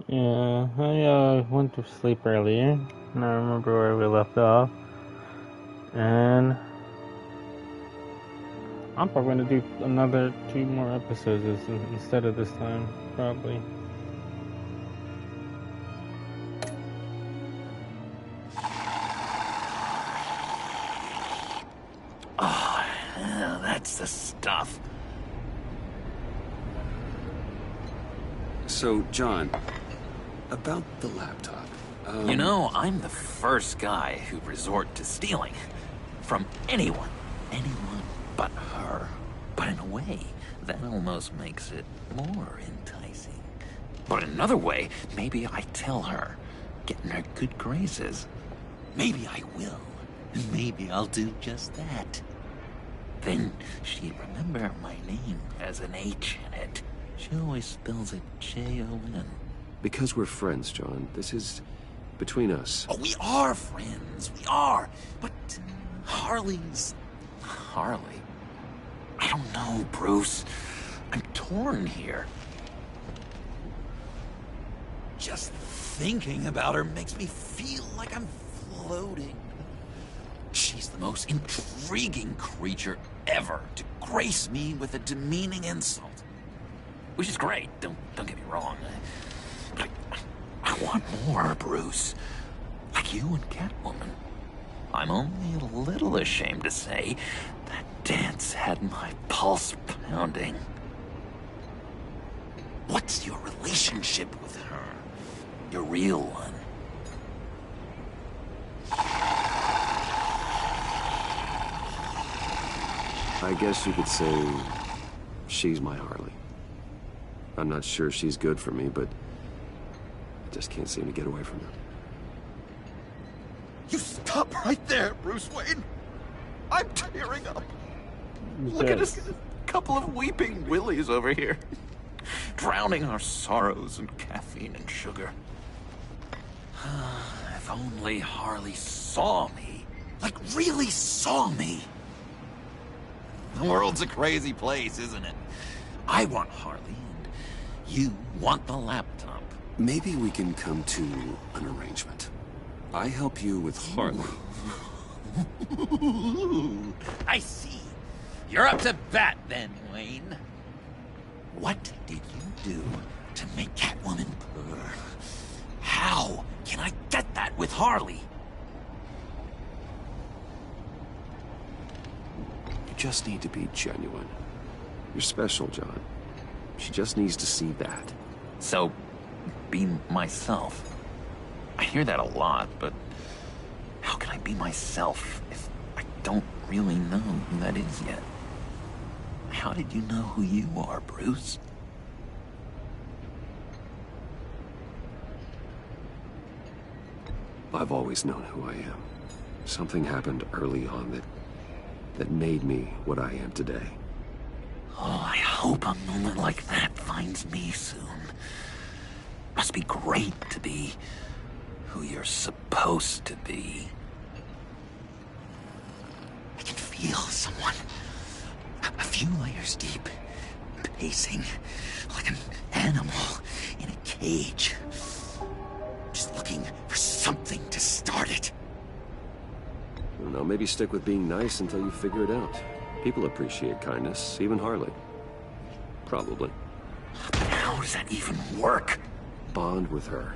Yeah, I went to sleep earlier, and I remember where we left off. And I'm probably gonna do another 2 more episodes instead of this time, probably. Oh, yeah, that's the stuff. So, John, about the laptop. You know, I'm the first guy who'd resort to stealing. From anyone. Anyone but her. But in a way, that almost makes it more enticing. But in another way, maybe I tell her, get in her good graces. Maybe I will. And maybe I'll do just that. Then she'd remember my name as an H in it. She always spells it Jon. Because we're friends, John. This is between us. Oh, we are friends. We are. But Harley's... Harley? I don't know, Bruce. I'm torn here. Just thinking about her makes me feel like I'm floating. She's the most intriguing creature ever to grace me with a demeaning insult. Which is great, don't get me wrong. But I want more, Bruce. Like you and Catwoman. I'm only a little ashamed to say that dance had my pulse pounding. What's your relationship with her? Your real one? I guess you could say she's my Harley. I'm not sure she's good for me, but I just can't seem to get away from her. You stop right there, Bruce Wayne. I'm tearing up. Look at us, couple of weeping willies over here. Drowning our sorrows in caffeine and sugar. If only Harley saw me. Like, really saw me. The world's a crazy place, isn't it? I want Harley, and you want the laptop. Maybe we can come to an arrangement. I help you with Harley. I see. You're up to bat then, Wayne. What did you do to make Catwoman purr? How can I get that with Harley? You just need to be genuine. You're special, John. She just needs to see that. So, be myself. I hear that a lot, but how can I be myself if I don't really know who that is yet? How did you know who you are, Bruce? I've always known who I am. Something happened early on that made me what I am today. Oh, I hope a moment like that finds me soon. Must be great to be who you're supposed to be. I can feel someone a few layers deep, pacing like an animal in a cage. Just looking for something to start it. I don't know, maybe stick with being nice until you figure it out. People appreciate kindness, even Harley. Probably. But how does that even work? Bond with her.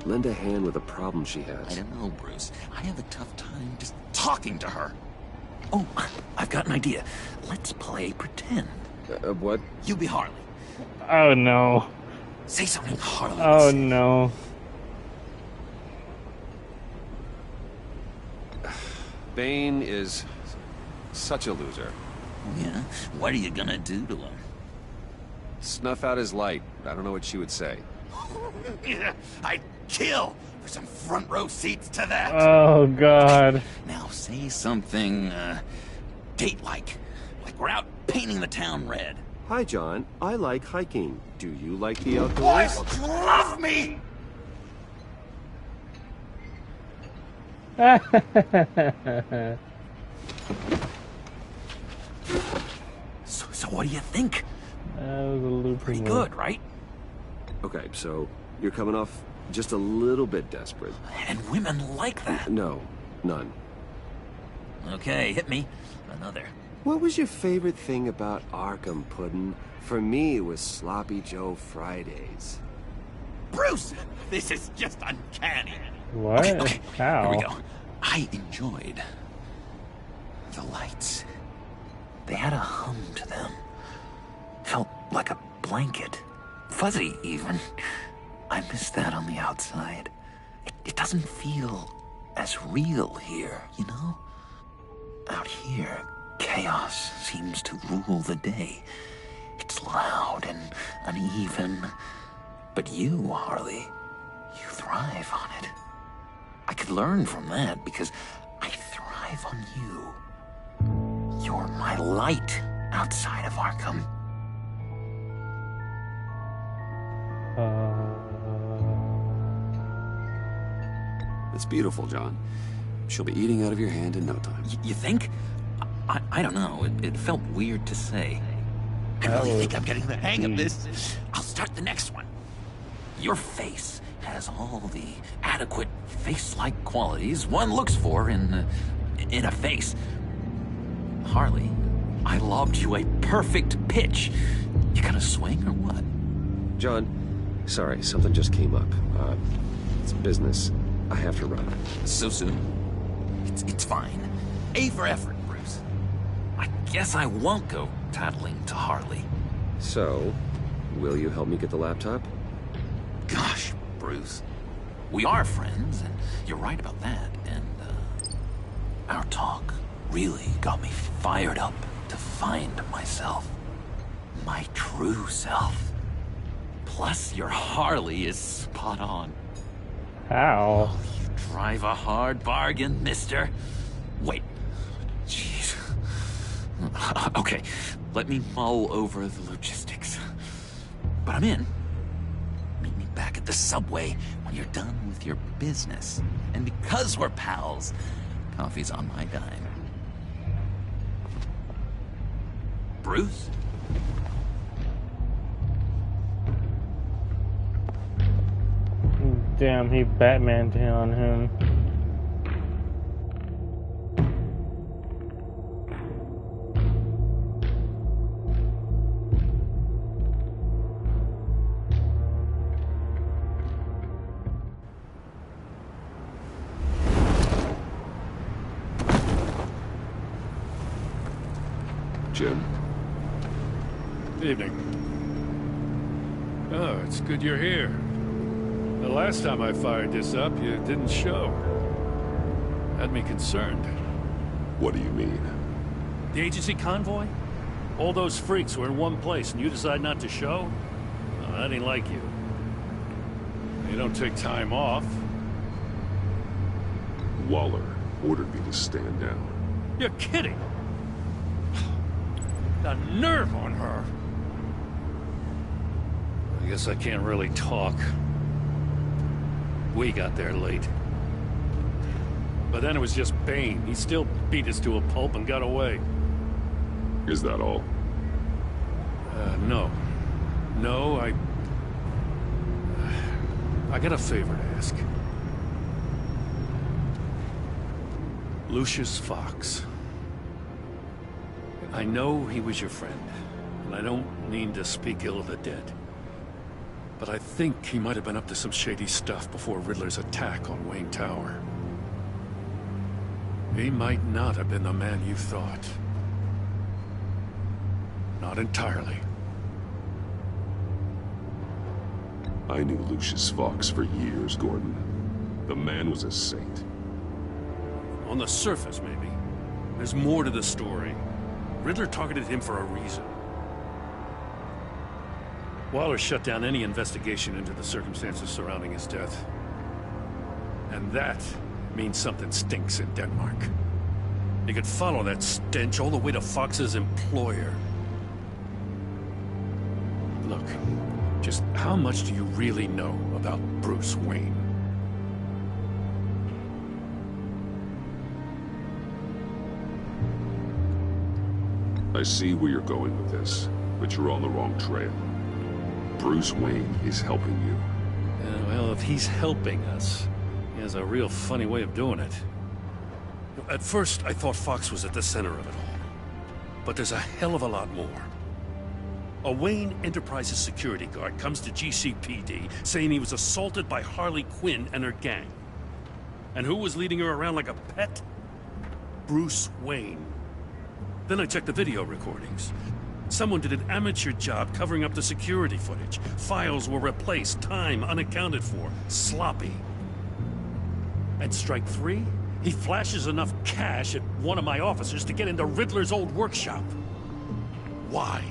Lend a hand with a problem she has. I don't know, Bruce. I have a tough time just talking to her. Oh, I've got an idea. Let's play pretend. What? You be Harley. Oh no. Say something Harley. Oh no. Bane is such a loser. Yeah? What are you gonna do to him? Snuff out his light. I don't know what she would say. I'd kill for some front row seats to that. Oh god. Now say something, date-like. Like we're out painting the town red. Hi, John. I like hiking. Do you like the outdoors? Boys, love me! So what do you think? That was a looping Pretty one. good, right? Okay, so You're coming off just a little bit desperate. And women like that. No, none. Okay, hit me. Another. What was your favorite thing about Arkham, Puddin'? For me, it was Sloppy Joe Fridays. Bruce! This is just uncanny. What? Okay, How? here we go. I enjoyed the lights. They had a hum to them. Felt like a blanket. Fuzzy, even. I miss that on the outside. It doesn't feel as real here, you know? Out here, chaos seems to rule the day. It's loud and uneven. But you, Harley, you thrive on it. I could learn from that because I thrive on you. You're my light outside of Arkham. It's beautiful, John. She'll be eating out of your hand in no time. You think? I don't know. It felt weird to say. I really think I'm getting the hang of this. I'll start the next one. Your face has all the adequate face-like qualities one looks for in a face. Harley, I lobbed you a perfect pitch. You gonna swing or what? John, sorry, something just came up. It's business. I have to run. So soon? It's fine. A for effort, Bruce. I guess I won't go tattling to Harley. So, will you help me get the laptop? Gosh, Bruce. We are friends, and you're right about that. And, our talk really got me fired up to find myself. My true self. Plus, your Harley is spot on. How? Oh, you drive a hard bargain, mister. Wait. Jeez. Okay, let me mull over the logistics. But I'm in. Meet me back at the subway when you're done with your business. And because we're pals, coffee's on my dime. Bruce? Damn, he Batmaned on him. Jim? Evening. Oh, it's good you're here. The last time I fired this up, you didn't show. Had me concerned. What do you mean? The agency convoy? All those freaks were in one place and you decide not to show? Oh, that ain't like you. You don't take time off. Waller ordered me to stand down. You're kidding! The nerve on her! I guess I can't really talk. We got there late. But then it was just Bane. He still beat us to a pulp and got away. Is that all? No. No, I got a favor to ask. Lucius Fox. I know he was your friend, and I don't mean to speak ill of the dead. But I think he might have been up to some shady stuff before Riddler's attack on Wayne Tower. He might not have been the man you thought. Not entirely. I knew Lucius Fox for years, Gordon. The man was a saint. On the surface, maybe. There's more to the story. Riddler targeted him for a reason. Waller shut down any investigation into the circumstances surrounding his death. And that means something stinks in Denmark. You could follow that stench all the way to Fox's employer. Look, just how much do you really know about Bruce Wayne? I see where you're going with this, but you're on the wrong trail. Bruce Wayne is helping you. Well, if he's helping us, he has a real funny way of doing it. At first, I thought Fox was at the center of it all. But there's a hell of a lot more. A Wayne Enterprises security guard comes to GCPD saying he was assaulted by Harley Quinn and her gang. And who was leading her around like a pet? Bruce Wayne. Then I checked the video recordings. Someone did an amateur job covering up the security footage. Files were replaced, time unaccounted for, sloppy. And strike three? He flashes enough cash at one of my officers to get into Riddler's old workshop. Why?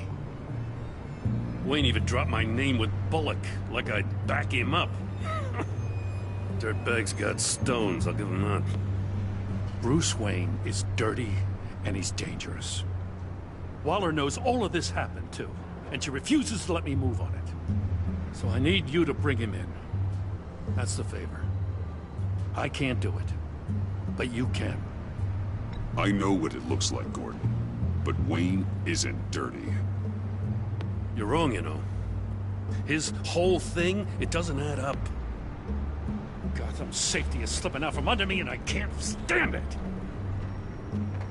Wayne even dropped my name with Bullock, like I'd back him up. Dirtbag's got stones, I'll give him that. Bruce Wayne is dirty, and he's dangerous. Waller knows all of this happened, too, and she refuses to let me move on it. So I need you to bring him in. That's the favor. I can't do it. But you can. I know what it looks like, Gordon. But Wayne isn't dirty. You're wrong, you know. His whole thing, it doesn't add up. Gotham safety is slipping out from under me and I can't stand it.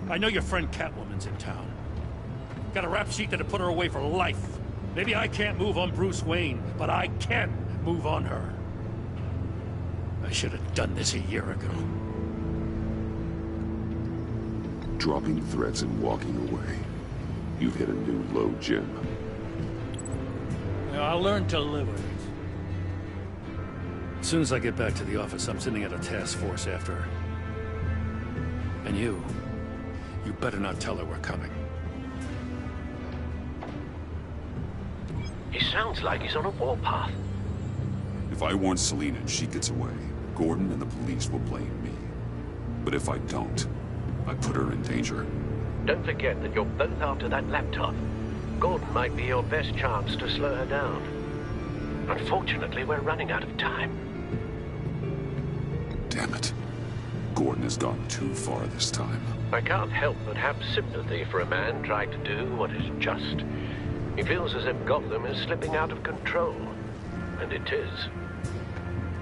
I know your friend Catwoman's in town. Got a rap sheet that'd put her away for life. Maybe I can't move on Bruce Wayne, but I can move on her. I should have done this a year ago. Dropping threats and walking away. You've hit a new low, Jim. I'll learn to live with it. As soon as I get back to the office, I'm sending out a task force after her. And you better not tell her we're coming. He sounds like he's on a warpath. If I warn Selina and she gets away, Gordon and the police will blame me. But if I don't, I put her in danger. Don't forget that you're both after that laptop. Gordon might be your best chance to slow her down. Unfortunately, we're running out of time. Damn it. Gordon has gone too far this time. I can't help but have sympathy for a man trying to do what is just. He feels as if Gotham is slipping out of control. And it is.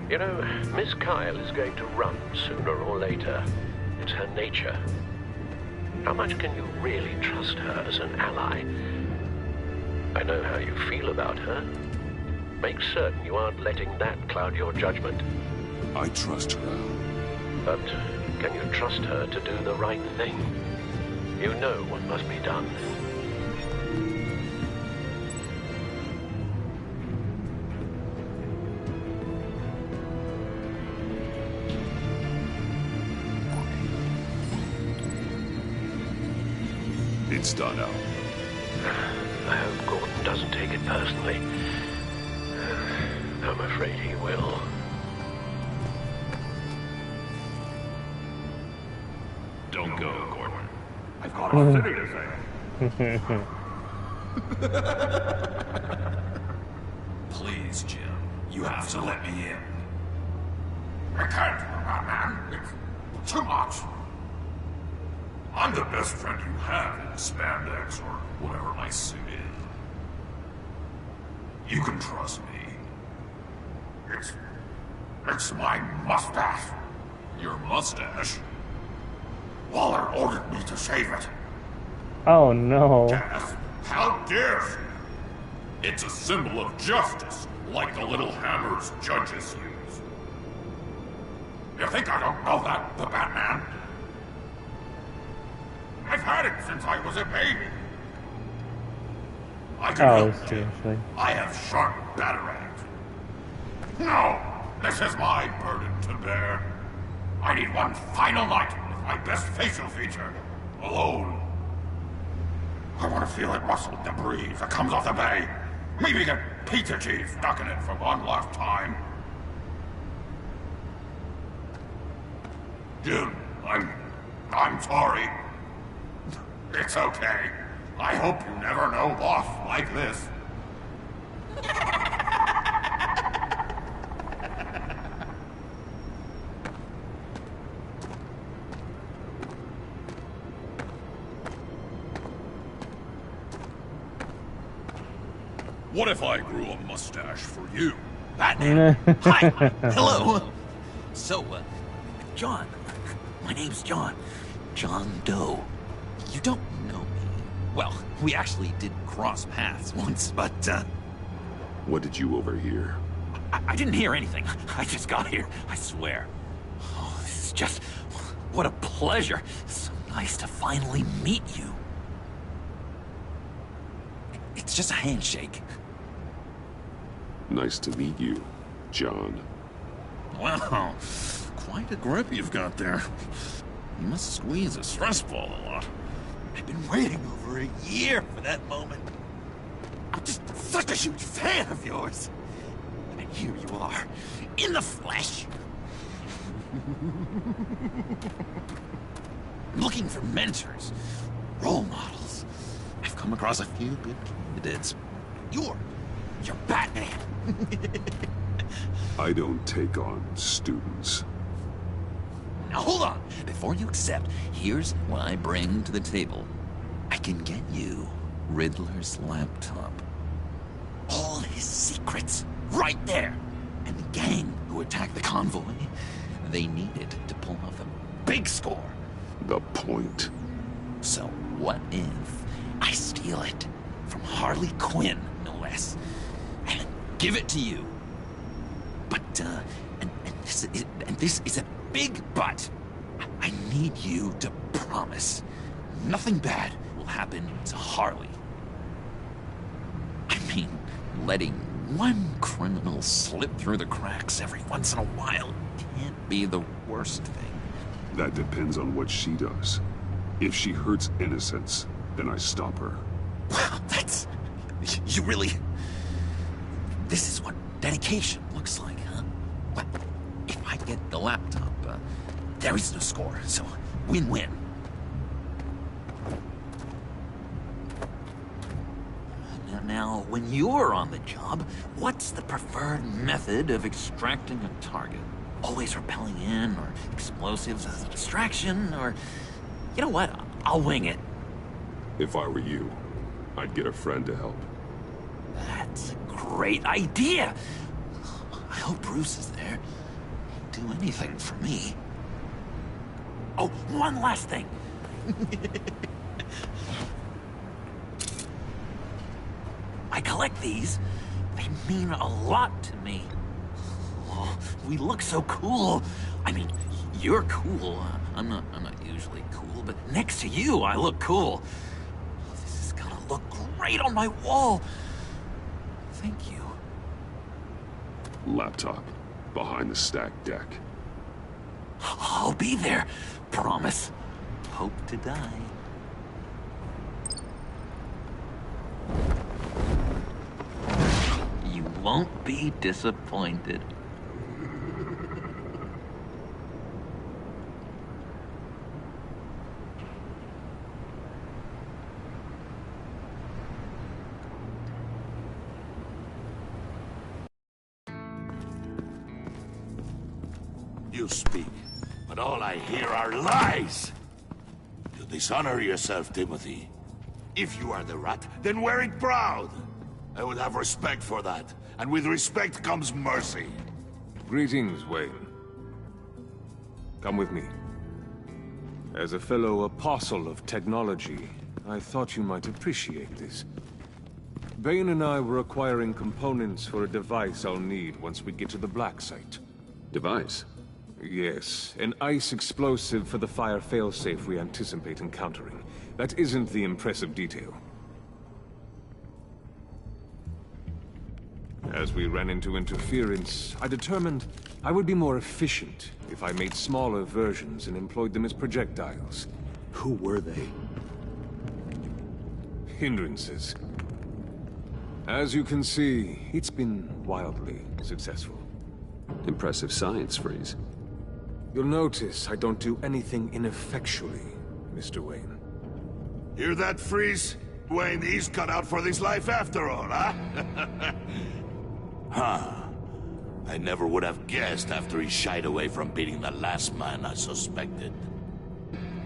You know, Miss Kyle is going to run sooner or later. It's her nature. How much can you really trust her as an ally? I know how you feel about her. Make certain you aren't letting that cloud your judgment. I trust her, Al. But can you trust her to do the right thing? You know what must be done. It's done, Al. I hope Gordon doesn't take it personally. I'm afraid he will. Don't go, Gordon. I've got a city to say. Please, Jim. You have to let me in. I can't, Batman. It's too much. I'm the best friend you have in spandex or whatever my suit is. You can trust me. It's my mustache. Your mustache? Waller ordered me to shave it. Oh no. Death? How dare she? It's a symbol of justice, like the little hammers judges use. You think I don't know that, the Batman? I've had it since I was a baby. I can Oh, help you. seriously. I have sharp batarangs. No, this is my burden to bear. I need one final night with my best facial feature, alone. I want to feel it rustle with the breeze that comes off the bay. Maybe get pizza cheese stuck in it for one last time. Jim, I'm sorry. It's okay. I hope you never know loss like this. What if I grew a mustache for you? Batman! Hi! Hello! So, John. My name's John. John Doe. You don't know me. Well, we actually did cross paths once, but, What did you overhear? I didn't hear anything. I just got here, I swear. Oh, this is just... What a pleasure. So nice to finally meet you. It's just a handshake. Nice to meet you, John. Wow, quite a grip you've got there. You must squeeze a stress ball a lot. I've been waiting over a year for that moment. I'm just such a huge fan of yours. And here you are, in the flesh. Looking for mentors, role models. I've come across a few good candidates. You're Batman. I don't take on students. Now hold on. Before you accept, here's what I bring to the table. I can get you Riddler's laptop. All his secrets, right there. And the gang who attacked the convoy, they needed to pull off a big score. The point. So what if I steal it from Harley Quinn, no less, and give it to you? But, and this is a big but. I need you to promise nothing bad will happen to Harley. I mean, letting one criminal slip through the cracks every once in a while can't be the worst thing. That depends on what she does. If she hurts innocents, then I stop her. Wow, that's... You really... This is what dedication looks like, huh? Well, if I get the laptop, there is no score, so win-win. Now, when you're on the job, what's the preferred method of extracting a target? Always rappelling in, or explosives as a distraction, or... You know what? I'll wing it. If I were you, I'd get a friend to help. That's a great idea! I hope Bruce is there. He'd do anything for me. Oh, one last thing. I collect these. They mean a lot to me. Oh, we look so cool. I mean, you're cool. I'm not usually cool, but next to you, I look cool. This is gonna look great on my wall. Thank you. Laptop. Behind the stacked deck. I'll be there. Promise. Hope to die. You won't be disappointed. You speak, but all I hear are lies! You dishonor yourself, Timothy. If you are the rat, then wear it proud! I would have respect for that, and with respect comes mercy. Greetings, Wayne. Come with me. As a fellow apostle of technology, I thought you might appreciate this. Bane and I were acquiring components for a device I'll need once we get to the Black Site. Device? Yes, an ice explosive for the fire failsafe we anticipate encountering. That isn't the impressive detail. As we ran into interference, I determined I would be more efficient if I made smaller versions and employed them as projectiles. Who were they? Hindrances. As you can see, it's been wildly successful. Impressive science, Freeze. You'll notice I don't do anything ineffectually, Mr. Wayne. Hear that, Freeze? Wayne, he's cut out for this life after all, huh? Huh. I never would have guessed after he shied away from beating the last man I suspected.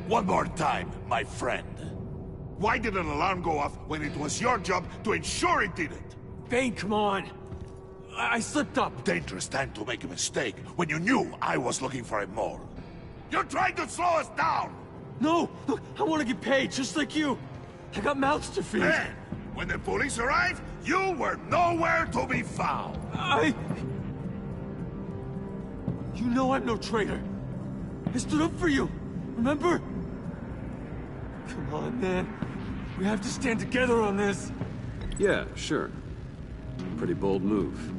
One more time, my friend. Why did an alarm go off when it was your job to ensure it didn't? Bane, come on! I slipped up. Dangerous time to make a mistake when you knew I was looking for a mole. You're trying to slow us down! No! Look, I want to get paid, just like you. I got mouths to feed. Then, when the police arrived, you were nowhere to be found. You know I'm no traitor. I stood up for you, remember? Come on, man. We have to stand together on this. Yeah, sure. Pretty bold move.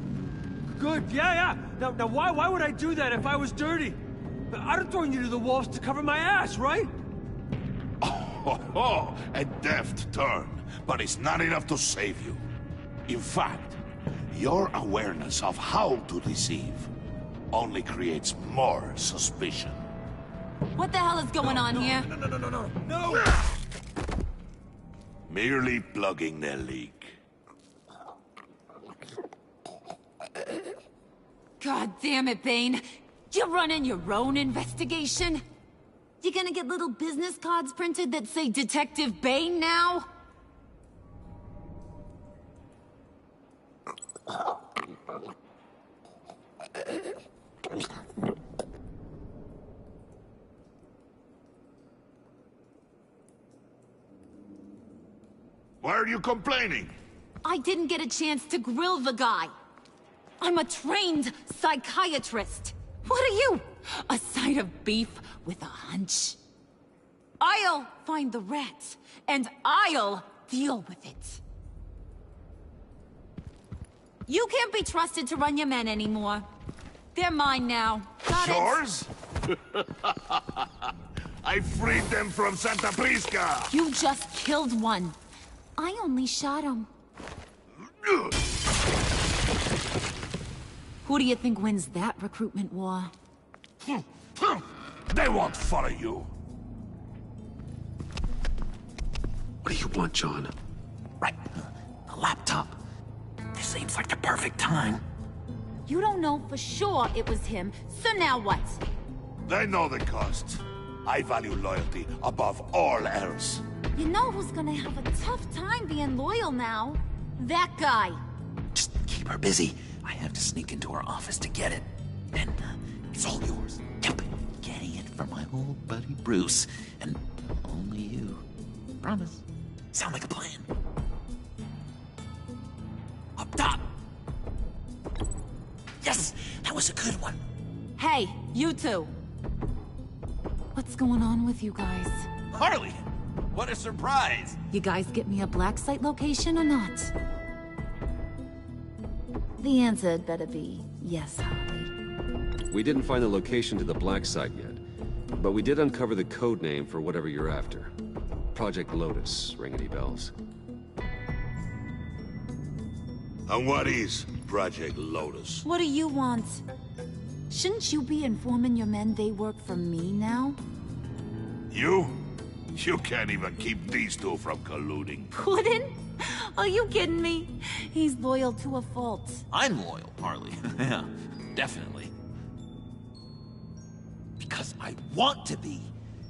Good, yeah. Now why would I do that if I was dirty? I'd have thrown you to the wolves to cover my ass, right? Oh, a deft turn, but it's not enough to save you. In fact, your awareness of how to deceive only creates more suspicion. What the hell is going on here? No! Merely plugging the leak. God damn it, Bane. You're running your own investigation? You gonna get little business cards printed that say Detective Bane now? Why are you complaining? I didn't get a chance to grill the guy. I'm a trained psychiatrist. What are you? A side of beef with a hunch? I'll find the rats, and I'll deal with it. You can't be trusted to run your men anymore. They're mine now. Got it? Yours? I freed them from Santa Prisca! You just killed one. I only shot him. Who do you think wins that recruitment war? They won't follow you. What do you want, John? Right. The laptop. This seems like the perfect time. You don't know for sure it was him, so now what? They know the cost. I value loyalty above all else. You know who's gonna have a tough time being loyal now? That guy. Just keep her busy. I have to sneak into her office to get it. Then it's all yours. Yep. Getting it for my old buddy Bruce. And only you. Promise. Sound like a plan. Up top. Yes! That was a good one. Hey, you two. What's going on with you guys? Harley! What a surprise! You guys get me a black site location or not? The answer had better be yes, Harley. We didn't find the location to the black site yet, but we did uncover the code name for whatever you're after. Project Lotus. Ring any bells? And what is Project Lotus? What do you want? Shouldn't you be informing your men they work for me now? You? You can't even keep these two from colluding. Puddin'? Are you kidding me? He's loyal to a fault. I'm loyal, Harley. Yeah, definitely. Because I want to be.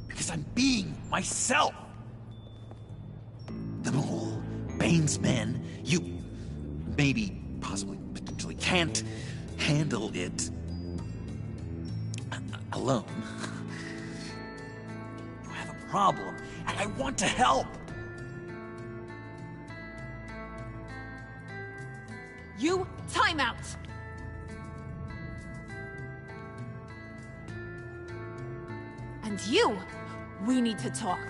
Because I'm being myself. The mole, Bane's men, you maybe, possibly, potentially can't handle it alone. You have a problem, and I want to help. You, time out! And you, we need to talk.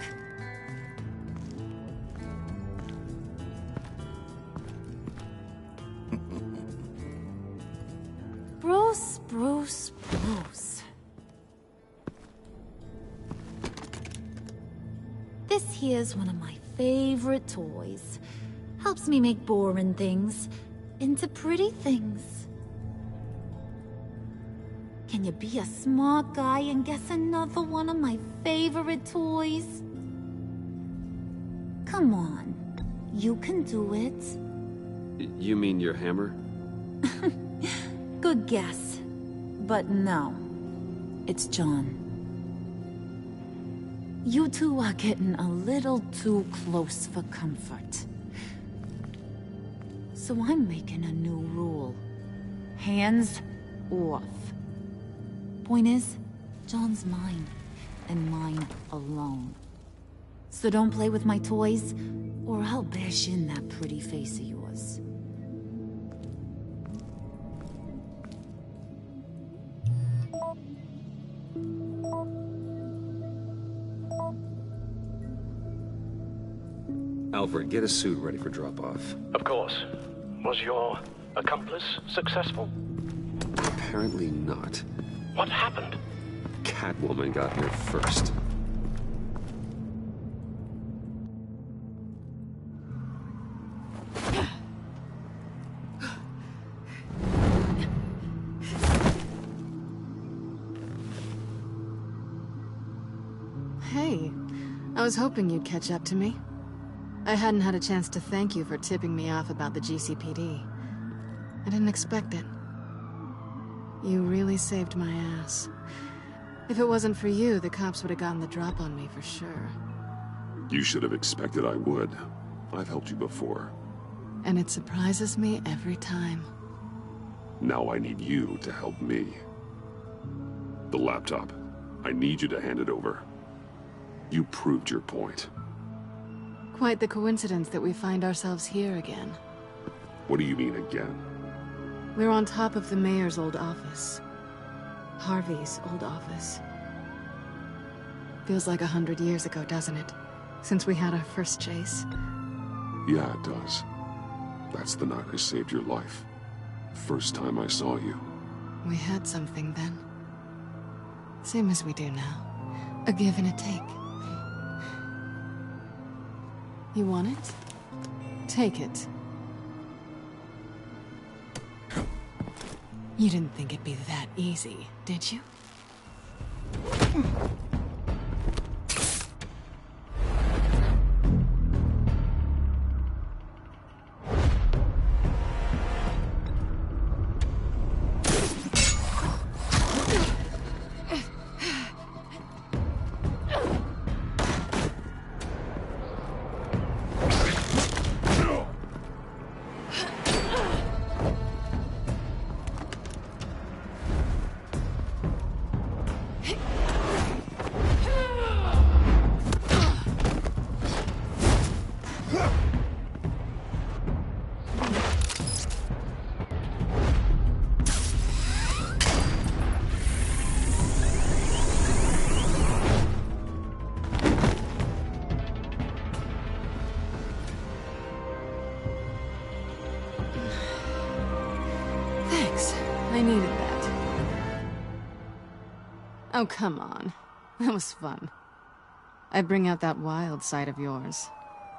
Bruce. This here's one of my favorite toys. Helps me make boring things into pretty things. Can you be a smart guy and guess another one of my favorite toys? Come on, you can do it. You mean your hammer? Good guess. But no, it's John. You two are getting a little too close for comfort. So I'm making a new rule. Hands off. Point is, John's mine, and mine alone. So don't play with my toys, or I'll bash in that pretty face of yours. Alfred, get a suit ready for drop-off. Of course. Was your accomplice successful? Apparently not. What happened? Catwoman got here first. Hey, I was hoping you'd catch up to me. I hadn't had a chance to thank you for tipping me off about the GCPD. I didn't expect it. You really saved my ass. If it wasn't for you, the cops would have gotten the drop on me for sure. You should have expected I would. I've helped you before. And it surprises me every time. Now I need you to help me. The laptop. I need you to hand it over. You proved your point. Quite the coincidence that we find ourselves here again. What do you mean again? We're on top of the mayor's old office. Harvey's old office. Feels like 100 years ago, doesn't it? Since we had our first chase. Yeah, it does. That's the night I saved your life. First time I saw you. We had something then. Same as we do now. A give and a take. You want it? Take it. You didn't think it'd be that easy, did you? I needed that. Oh, come on. That was fun. I bring out that wild side of yours.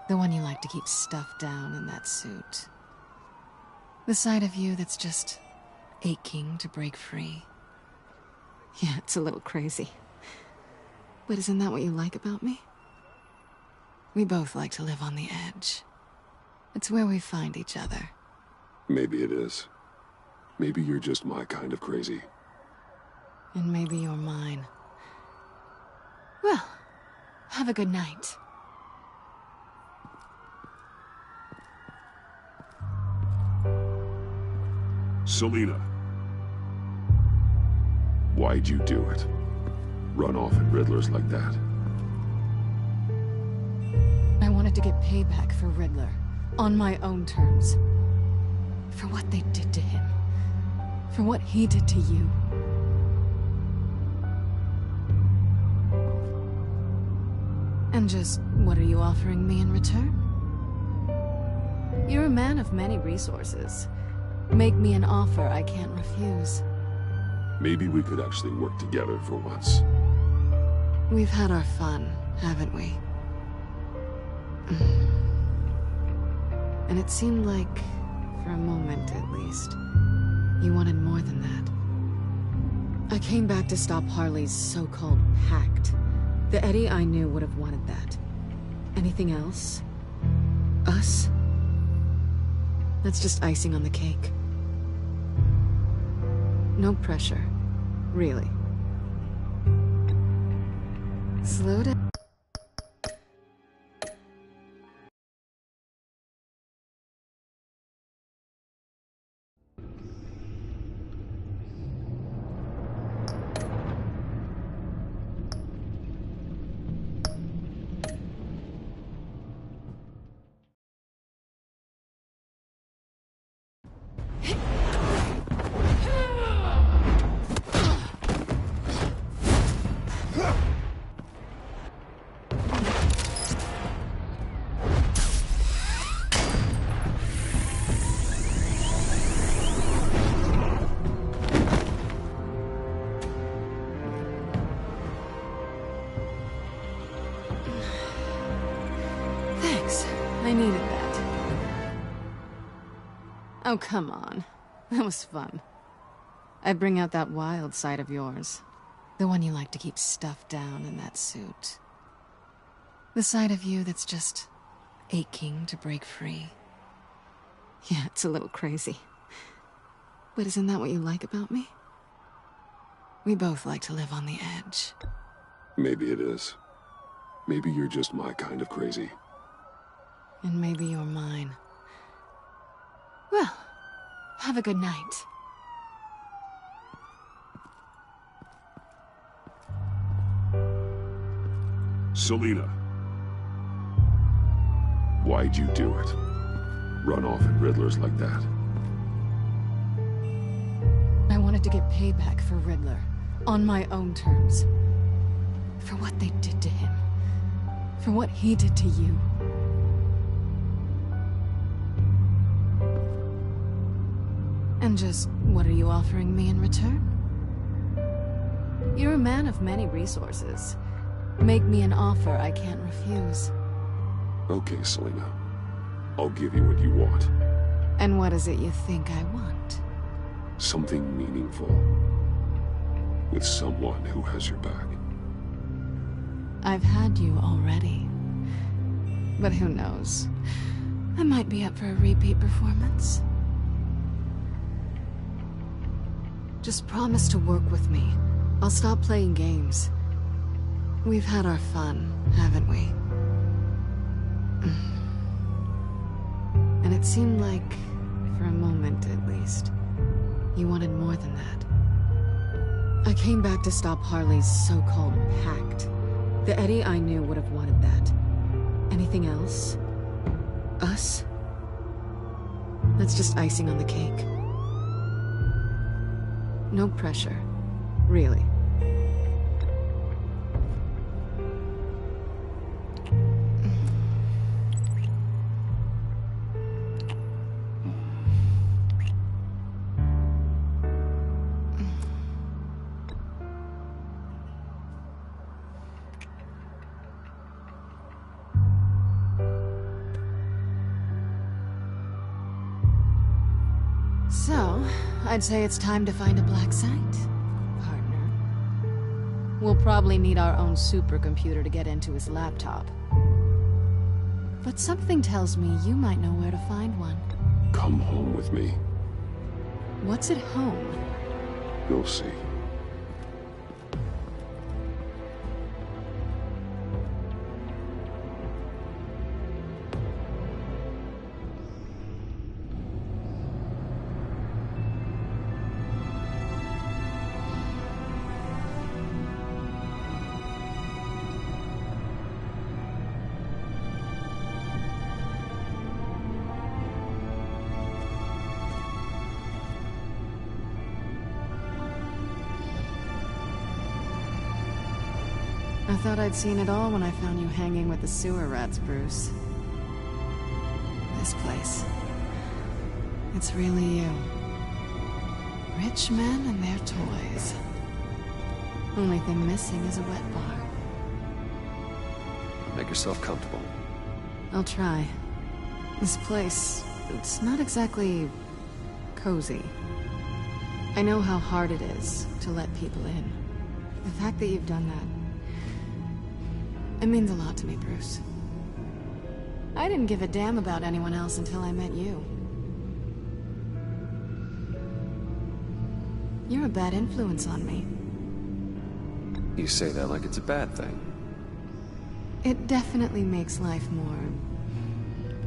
The one you like to keep stuffed down in that suit. The side of you that's just aching to break free. Yeah, it's a little crazy. But isn't that what you like about me? We both like to live on the edge. It's where we find each other. Maybe it is. Maybe you're just my kind of crazy. And maybe you're mine. Well, have a good night. Selina. Why'd you do it? Run off at Riddlers like that? I wanted to get payback for Riddler. On my own terms. For what they did to him. For what he did to you. And just, what are you offering me in return? You're a man of many resources. Make me an offer I can't refuse. Maybe we could actually work together for once. We've had our fun, haven't we? And it seemed like, for a moment at least, you wanted more than that. I came back to stop Harley's so-called pact. The Eddie I knew would have wanted that. Anything else? Us? That's just icing on the cake. No pressure. Really. Slow down. Oh, come on. That was fun. I bring out that wild side of yours. The one you like to keep stuffed down in that suit. The side of you that's just aching to break free. Yeah, it's a little crazy. But isn't that what you like about me? We both like to live on the edge. Maybe it is. Maybe you're just my kind of crazy. And maybe you're mine. Well, have a good night. Selina. Why'd you do it? Run off at Riddlers like that? I wanted to get payback for Riddler. On my own terms. For what they did to him. For what he did to you. And just, what are you offering me in return? You're a man of many resources. Make me an offer I can't refuse. Okay, Selina. I'll give you what you want. And what is it you think I want? Something meaningful. With someone who has your back. I've had you already. But who knows? I might be up for a repeat performance. Just promise to work with me. I'll stop playing games. We've had our fun, haven't we? And it seemed like, for a moment at least, you wanted more than that. I came back to stop Harley's so-called pact. The Eddie I knew would have wanted that. Anything else? Us? That's just icing on the cake. No pressure. Really. So, I'd say it's time to find a black site, partner. We'll probably need our own supercomputer to get into his laptop. But something tells me you might know where to find one. Come home with me. What's at home? You'll see. I thought I'd seen it all when I found you hanging with the sewer rats, Bruce. This place. It's really you. Rich men and their toys. Only thing missing is a wet bar. Make yourself comfortable. I'll try. This place, it's not exactly cozy. I know how hard it is to let people in. The fact that you've done that, it means a lot to me, Bruce. I didn't give a damn about anyone else until I met you. You're a bad influence on me. You say that like it's a bad thing. It definitely makes life more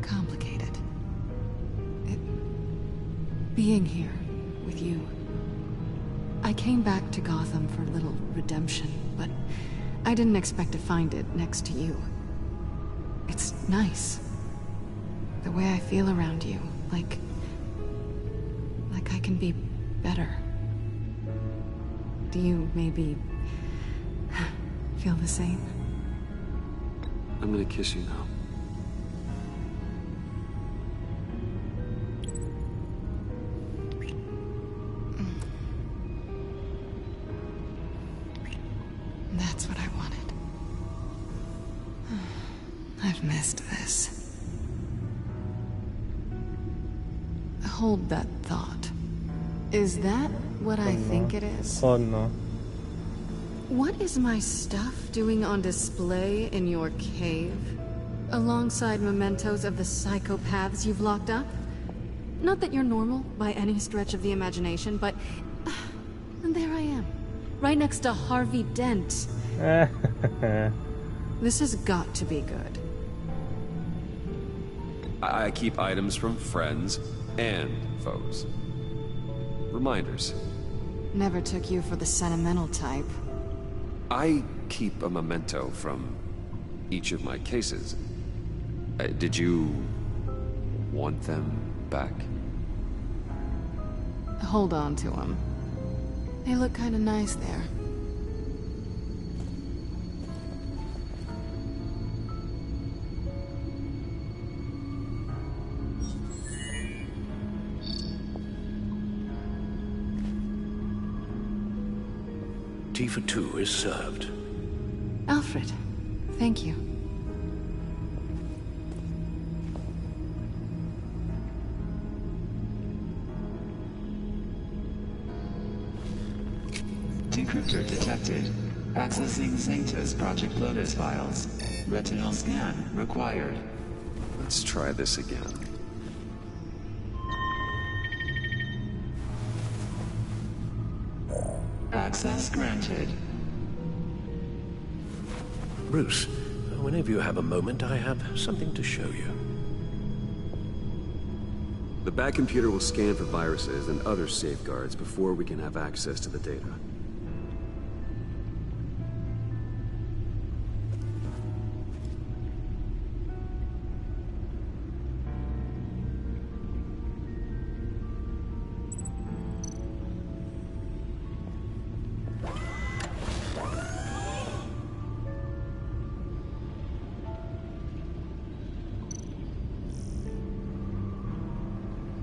complicated. Being here with you. I came back to Gotham for a little redemption, but I didn't expect to find it next to you. It's nice. The way I feel around you, like I can be better. Do you maybe feel the same? I'm gonna kiss you now. That's what I wanted. I've missed this. Hold that thought. Is that what I think it is? Oh no. What is my stuff doing on display in your cave? Alongside mementos of the psychopaths you've locked up? Not that you're normal by any stretch of the imagination, but... and there I am. Right next to Harvey Dent. This has got to be good. I keep items from friends and foes. Reminders. Never took you for the sentimental type. I keep a memento from each of my cases. Did you want them back? Hold on to them. They look kind of nice there. Tea for two is served. Alfred, thank you. Decryptor detected. Accessing Sanctus Project Lotus files. Retinal scan required. Let's try this again. Access granted. Bruce, whenever you have a moment, I have something to show you. The back computer will scan for viruses and other safeguards before we can have access to the data.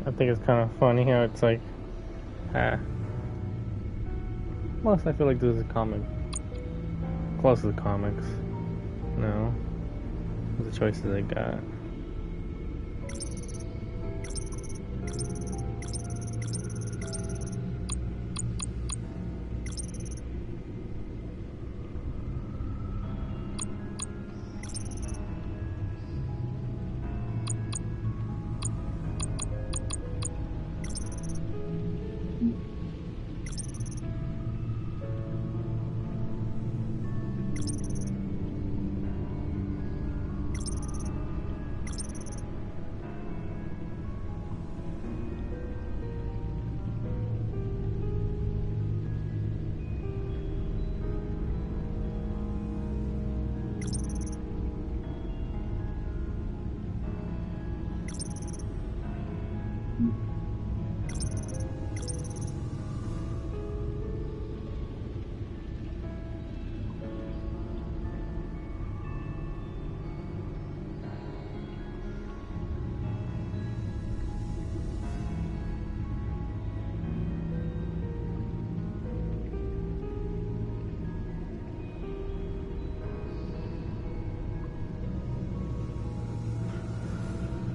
I think it's kind of funny how it's like, Plus, I feel like this is a comic. Close to the comics. No. The choices I got.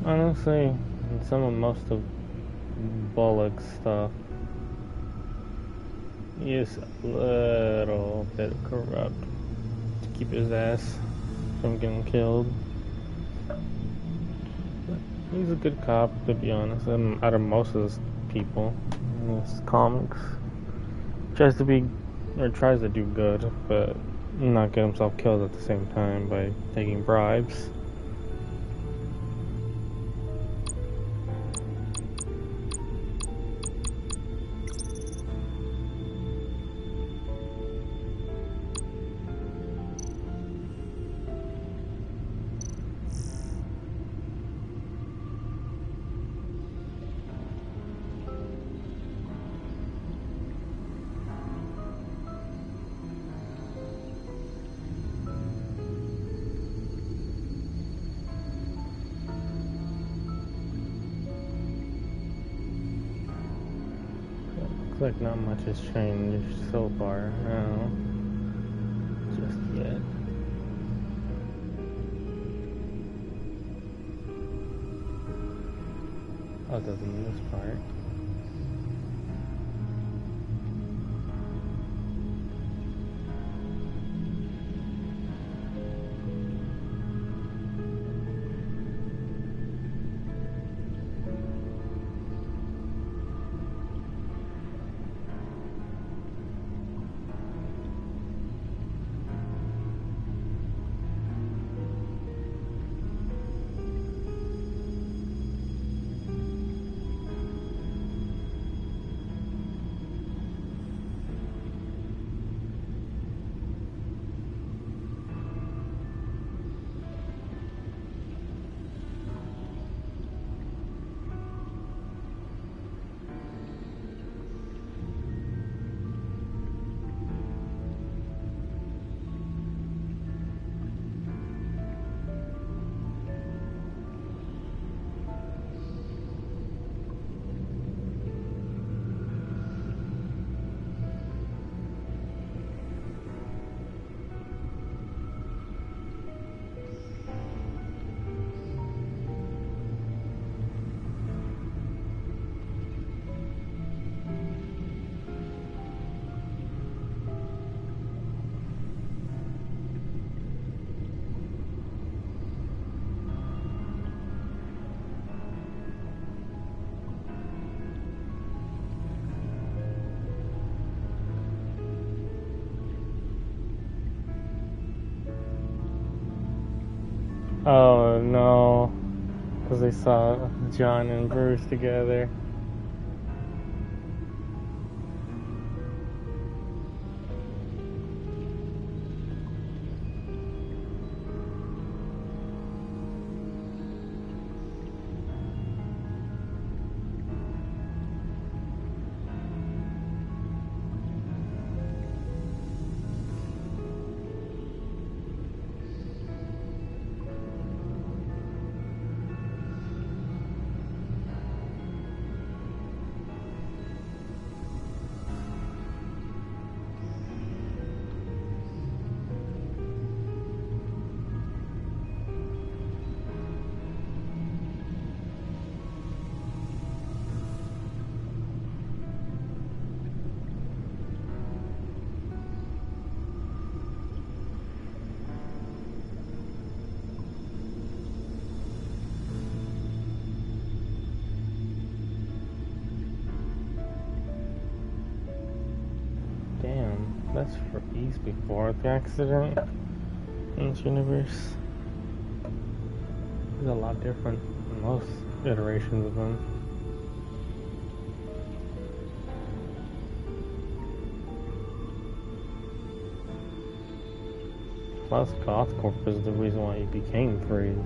Honestly, most of Bullock's stuff is a little bit corrupt to keep his ass from getting killed. But he's a good cop, to be honest. And out of most of those people in his comics, tries to do good, but not get himself killed at the same time by taking bribes. Looks like not much has changed so far now. Just yet. Oh, it doesn't in this part. Oh no, because they saw John and Bruce together. Damn, that's for East before the accident in this universe. He's a lot different than most iterations of him. Plus, Gothcorp is the reason why he became Freeze.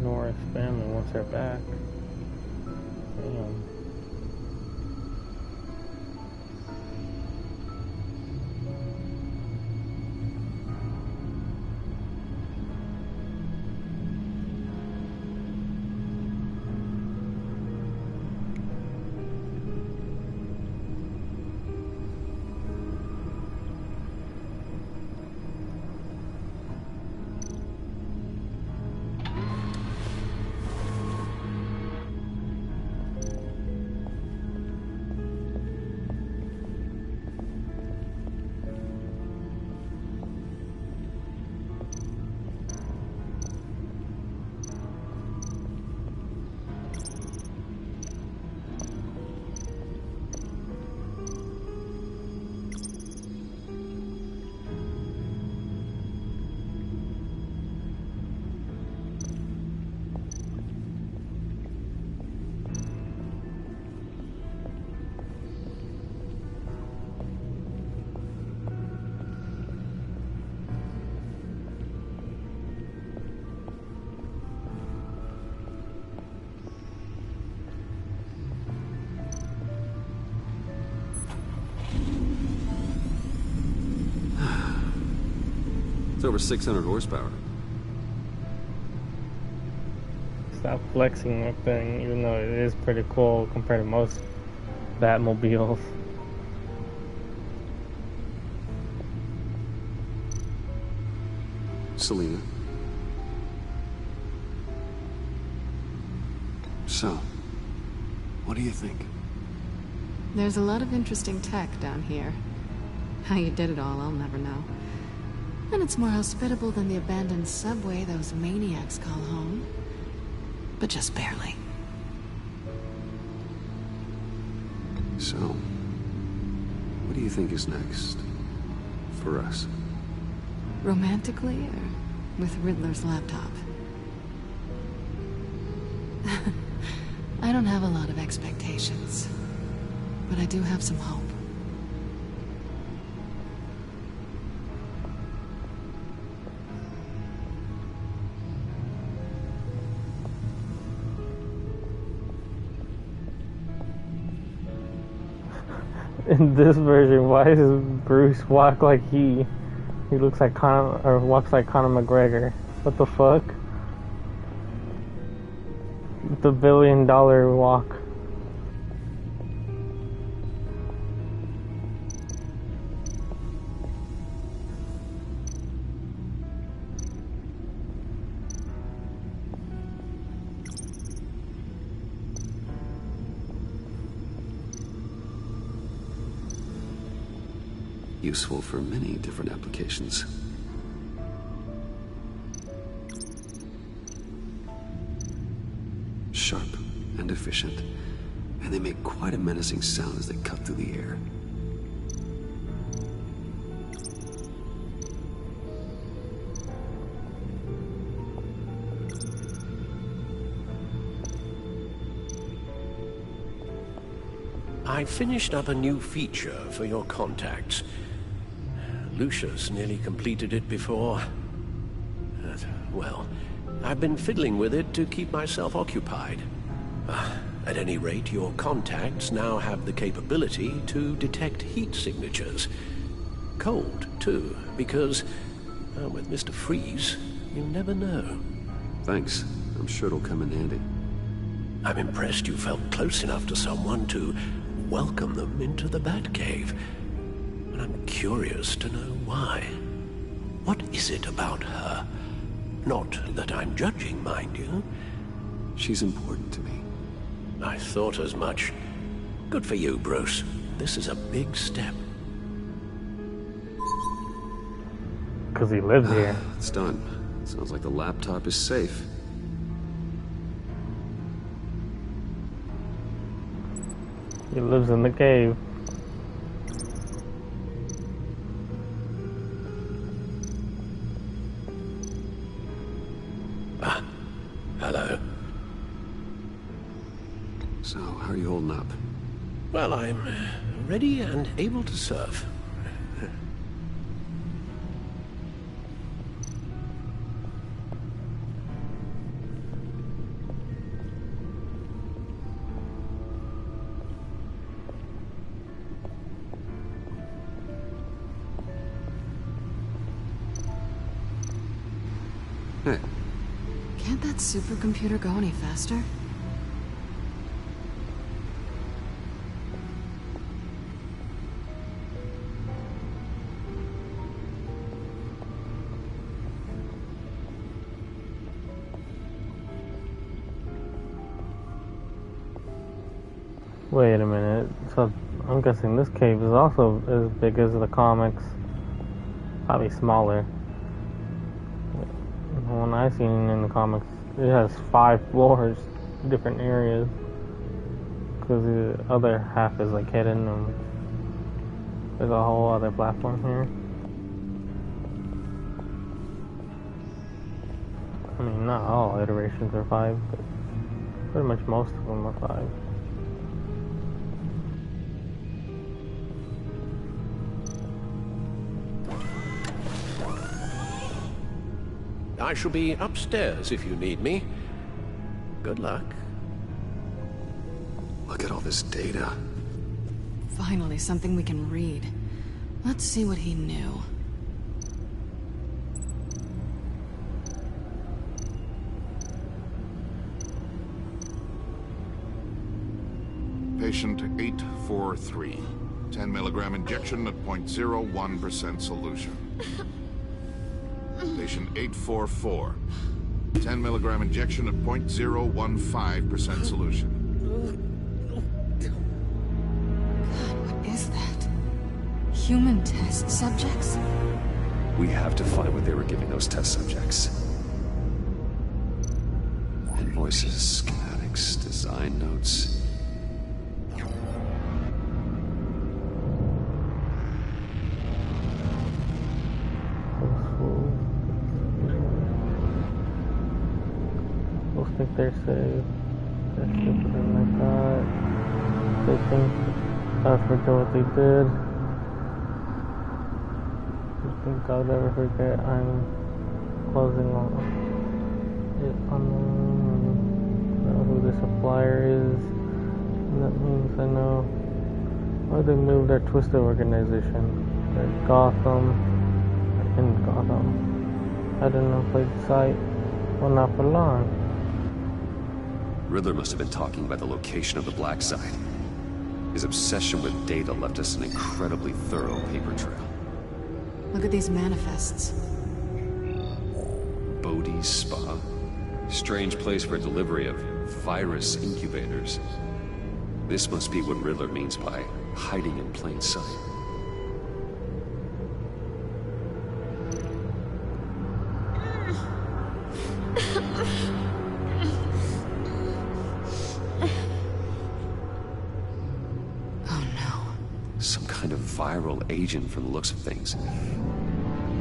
Nora's family wants her back. Damn. It's over 600 horsepower. Stop flexing that thing, even though it is pretty cool compared to most Batmobiles. Selena. So, what do you think? There's a lot of interesting tech down here. How you did it all, I'll never know. And it's more hospitable than the abandoned subway those maniacs call home. But just barely. So, what do you think is next? For us? Romantically, or with Riddler's laptop? I don't have a lot of expectations. But I do have some hope. In this version, why does Bruce walk like he looks like Conor, or walks like Conor McGregor? What the fuck? The $1 billion walk. Useful for many different applications. Sharp and efficient, and they make quite a menacing sound as they cut through the air. I finished up a new feature for your contacts. Lucius nearly completed it before. Well, I've been fiddling with it to keep myself occupied. At any rate, your contacts now have the capability to detect heat signatures. Cold, too, because, with Mr. Freeze, you never know. Thanks. I'm sure it'll come in handy. I'm impressed you felt close enough to someone to welcome them into the Batcave. And I'm curious to know why. What is it about her? Not that I'm judging, mind you. She's important to me. I thought as much. Good for you, Bruce. This is a big step. Because he lives here. It's done. Sounds like the laptop is safe. He lives in the cave. Hello. So, how are you holding up? Well, I'm ready and able to serve. Hey. Can't that supercomputer go any faster? Wait a minute. So I'm guessing this cave is also as big as the comics. Probably smaller. The one I've seen in the comics, it has 5 floors, different areas. Because the other half is like hidden, and there's a whole other platform here. I mean, not all iterations are 5, but pretty much most of them are 5. I shall be upstairs if you need me. Good luck. Look at all this data. Finally, something we can read. Let's see what he knew. Patient 843. 10 milligram injection at 0.01% solution. Patient 844. 10 milligram injection at 0.015% solution. God, what is that? Human test subjects? We have to find what they were giving those test subjects. Invoices, schematics, design notes. Most think they're safe. They're stupider than I thought. They think I'll forget what they did. You think I'll never forget I'm closing on it on them. Know who the supplier is. And that means I know why they moved their twisted organization. They're Gotham. In Gotham. I didn't know played sight. Well, not for long. Riddler must have been talking about the location of the black site. His obsession with data left us an incredibly thorough paper trail. Look at these manifests. Bodhi's Spa. Strange place for delivery of virus incubators. This must be what Riddler means by hiding in plain sight. Some kind of viral agent from the looks of things.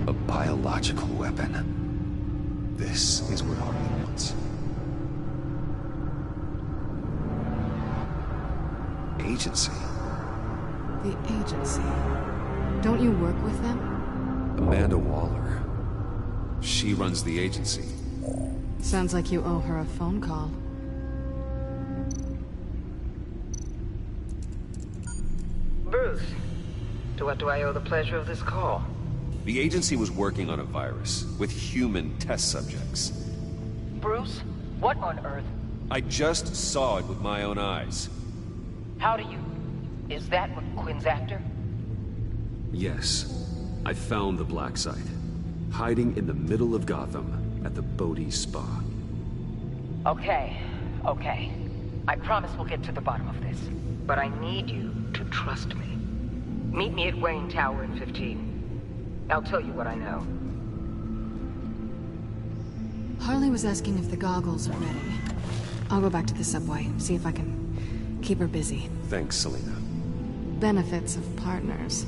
A biological weapon. This is what Harley wants. Agency. The agency. Don't you work with them? Amanda Waller. She runs the agency. Sounds like you owe her a phone call. Bruce, to what do I owe the pleasure of this call? The agency was working on a virus with human test subjects. Bruce, what on earth? I just saw it with my own eyes. How do you... Is that what Quinn's after? Yes. I found the black site. Hiding in the middle of Gotham at the Bodhi Spa. Okay. I promise we'll get to the bottom of this. But I need you to trust me. Meet me at Wayne Tower in 15. I'll tell you what I know. Harley was asking if the goggles are ready. I'll go back to the subway, see if I can keep her busy. Thanks, Selena. Benefits of partners.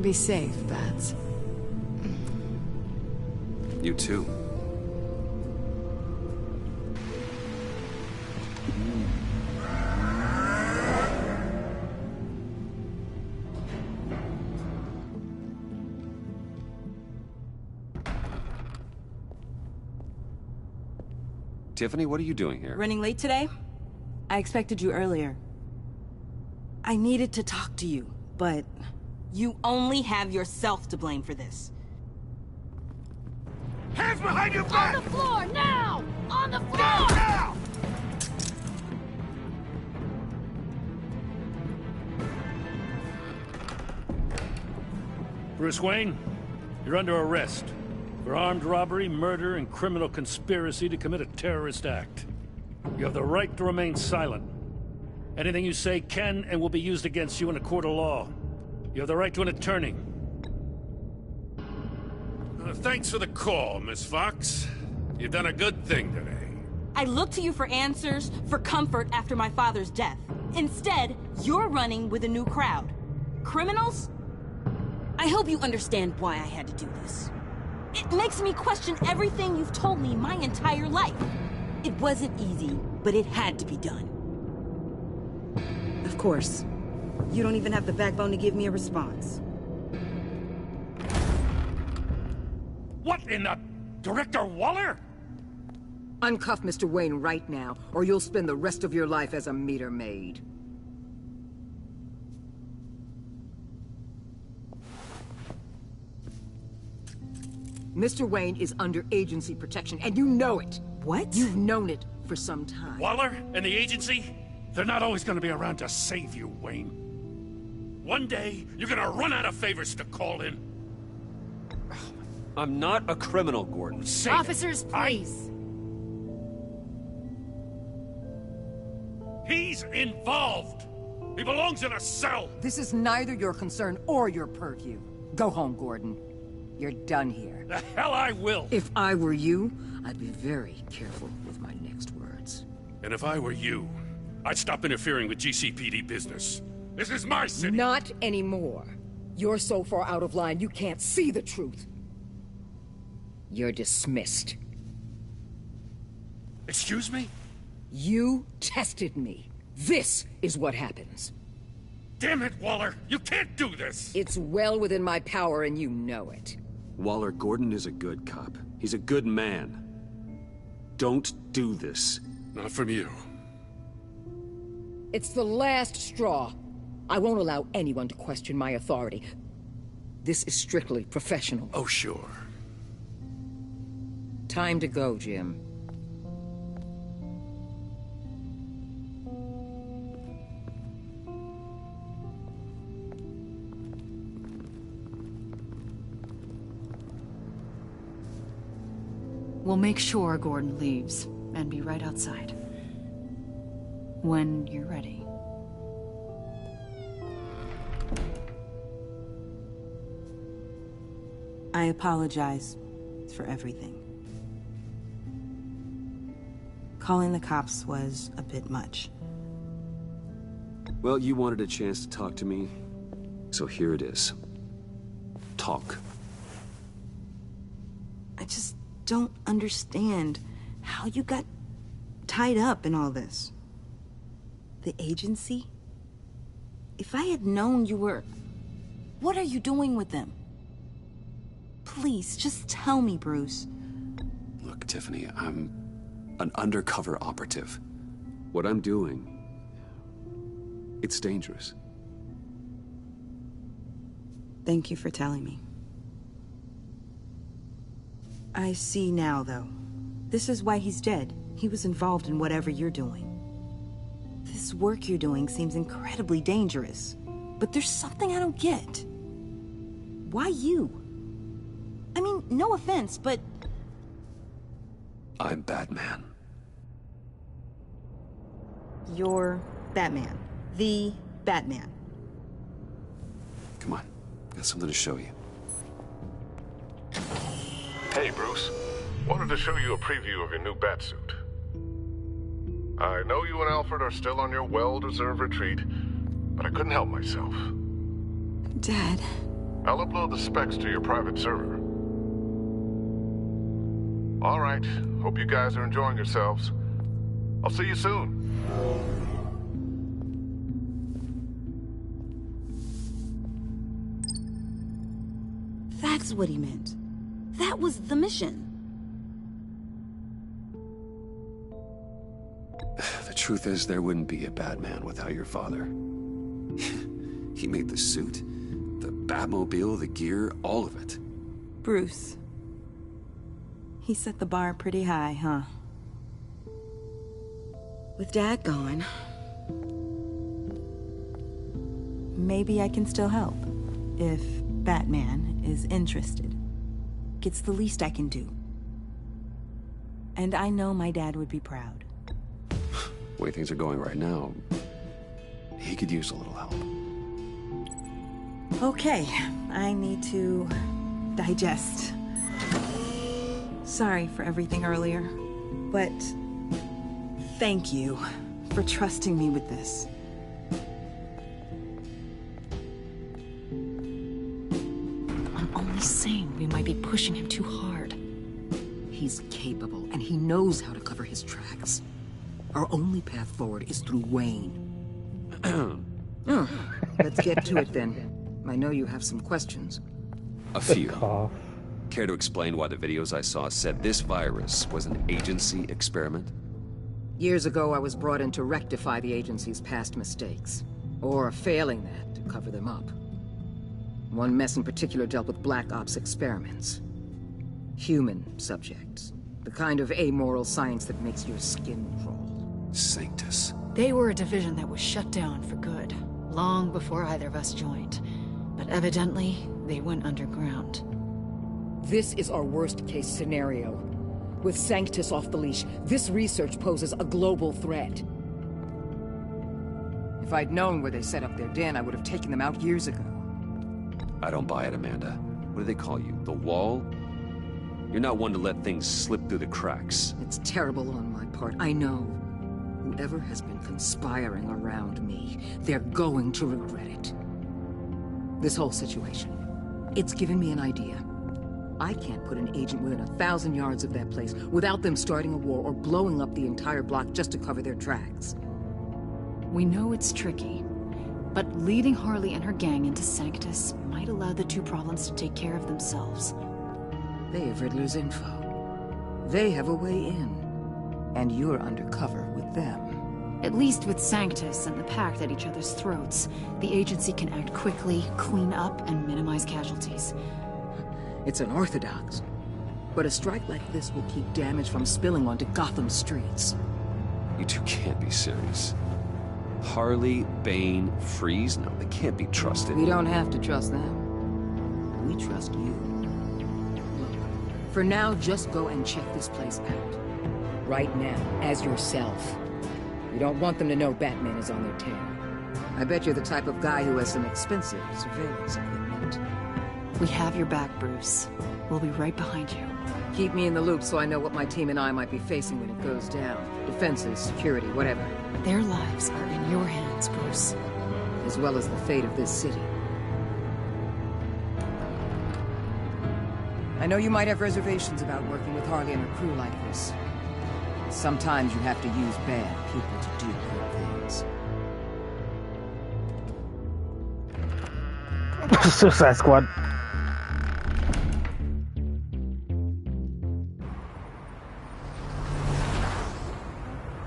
Be safe, Bats. You too. Tiffany, what are you doing here? Running late today? I expected you earlier. I needed to talk to you, but you only have yourself to blame for this. Hands behind your back! On the floor, now! On the floor! Now! Bruce Wayne, you're under arrest for armed robbery, murder, and criminal conspiracy to commit a terrorist act. You have the right to remain silent. Anything you say can and will be used against you in a court of law. You have the right to an attorney. Thanks for the call, Miss Fox. You've done a good thing today. I looked to you for answers, for comfort after my father's death. Instead, you're running with a new crowd. Criminals? I hope you understand why I had to do this. It makes me question everything you've told me my entire life. It wasn't easy, but it had to be done. Of course. You don't even have the backbone to give me a response. What in the... Director Waller? Uncuff Mr. Wayne right now, or you'll spend the rest of your life as a meter maid. Mr. Wayne is under agency protection, and you know it. What? You've known it for some time. Waller and the agency? They're not always gonna be around to save you, Wayne. One day, you're gonna run out of favors to call in. I'm not a criminal, Gordon. Say Officers, please. He's involved! He belongs in a cell! This is neither your concern or your purview. Go home, Gordon. You're done here. The hell I will! If I were you, I'd be very careful with my next words. And if I were you, I'd stop interfering with GCPD business. This is my city! Not anymore. You're so far out of line you can't see the truth. You're dismissed. Excuse me? You tested me. This is what happens. Damn it, Waller! You can't do this! It's well within my power and you know it. Waller, Gordon is a good cop. He's a good man. Don't do this. Not from you. It's the last straw. I won't allow anyone to question my authority. This is strictly professional. Oh, sure. Time to go, Jim. We'll make sure Gordon leaves, and be right outside. When you're ready. I apologize for everything. Calling the cops was a bit much. Well, you wanted a chance to talk to me, so here it is. Talk. I just don't understand how you got tied up in all this. The agency? If I had known you were... What are you doing with them? Please, just tell me, Bruce. Look, Tiffany, I'm an undercover operative. What I'm doing, it's dangerous. Thank you for telling me. I see now, though. This is why he's dead. He was involved in whatever you're doing. This work you're doing seems incredibly dangerous. But there's something I don't get. Why you? I mean, no offense, but... I'm Batman. You're Batman. The Batman. Come on, got something to show you. Hey, Bruce. Wanted to show you a preview of your new batsuit. I know you and Alfred are still on your well-deserved retreat, but I couldn't help myself. Dad. I'll upload the specs to your private server. All right. Hope you guys are enjoying yourselves. I'll see you soon. That's what he meant. That was the mission. The truth is, there wouldn't be a Batman without your father. He made the suit, the Batmobile, the gear, all of it. Bruce. He set the bar pretty high, huh? With Dad gone, maybe I can still help. If Batman is interested. It's the least I can do. And I know my dad would be proud. The way things are going right now, he could use a little help. Okay, I need to digest. Sorry for everything earlier, but thank you for trusting me with this. I'm only saying we might be pushing him too hard. He's capable, and he knows how to cover his tracks. Our only path forward is through Wayne. Let's get to it then. I know you have some questions. A few. Care to explain why the videos I saw said this virus was an agency experiment? Years ago, I was brought in to rectify the agency's past mistakes. Or, failing that, to cover them up. One mess in particular dealt with Black Ops experiments. Human subjects. The kind of amoral science that makes your skin crawl. Sanctus. They were a division that was shut down for good, long before either of us joined. But evidently, they went underground. This is our worst-case scenario. With Sanctus off the leash, this research poses a global threat. If I'd known where they set up their den, I would have taken them out years ago. I don't buy it, Amanda. What do they call you? The Wall? You're not one to let things slip through the cracks. It's terrible on my part, I know. Whoever has been conspiring around me, they're going to regret it. This whole situation, it's given me an idea. I can't put an agent within 1,000 yards of that place without them starting a war or blowing up the entire block just to cover their tracks. We know it's tricky, but leading Harley and her gang into Sanctus might allow the two problems to take care of themselves. They have Riddler's info. They have a way in. And you're undercover with them. At least with Sanctus and the Pact at each other's throats, the agency can act quickly, clean up, and minimize casualties. It's unorthodox. But a strike like this will keep damage from spilling onto Gotham streets. You two can't be serious. Harley, Bane, Freeze? No, they can't be trusted. We don't have to trust them. We trust you. Look, for now, just go and check this place out. Right now, as yourself. You don't want them to know Batman is on their tail. I bet you're the type of guy who has some expensive surveillance equipment. We have your back, Bruce. We'll be right behind you. Keep me in the loop so I know what my team and I might be facing when it goes down. Defenses, security, whatever. Their lives are in your hands, Bruce. As well as the fate of this city. I know you might have reservations about working with Harley and her crew like this. Sometimes you have to use bad people to do good things. Suicide Squad.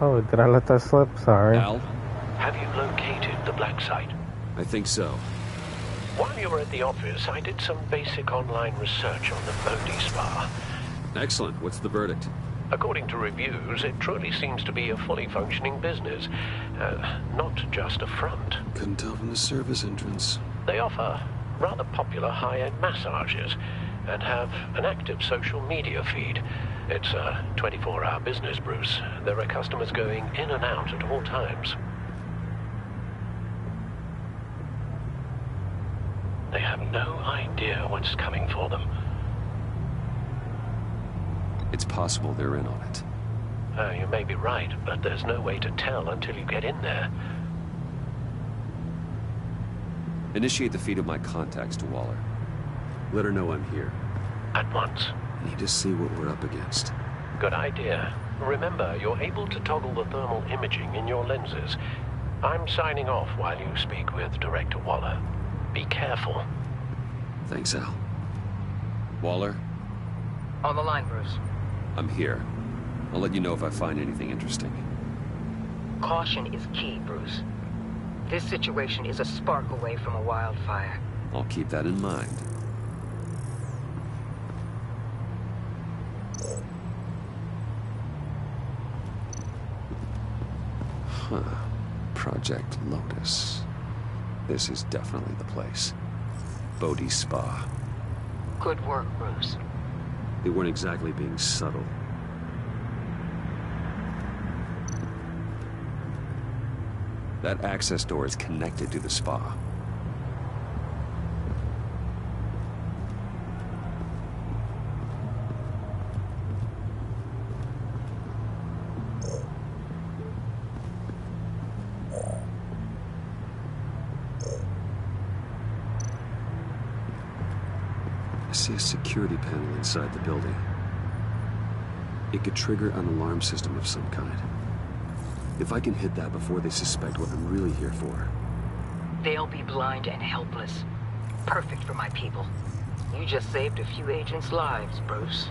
Oh, did I let that slip? Sorry. Al? Have you located the black site? I think so. While you were at the office, I did some basic online research on the Bodhi Spa. Excellent. What's the verdict? According to reviews, it truly seems to be a fully functioning business. Not just a front. Couldn't tell from the service entrance. They offer rather popular high-end massages and have an active social media feed. It's a 24-hour business, Bruce. There are customers going in and out at all times. They have no idea what's coming for them. It's possible they're in on it. You may be right, but there's no way to tell until you get in there. Initiate the feed of my contacts to Waller. Let her know I'm here. At once. I need to see what we're up against. Good idea. Remember, you're able to toggle the thermal imaging in your lenses. I'm signing off while you speak with Director Waller. Be careful. Thanks, Al. Waller? On the line, Bruce. I'm here. I'll let you know if I find anything interesting. Caution is key, Bruce. This situation is a spark away from a wildfire. I'll keep that in mind. Huh. Project Lotus. This is definitely the place. Bodhi Spa. Good work, Bruce. They weren't exactly being subtle. That access door is connected to the spa. I see a security panel inside the building. It could trigger an alarm system of some kind. If I can hit that before they suspect what I'm really here for. They'll be blind and helpless. Perfect for my people. You just saved a few agents' lives, Bruce.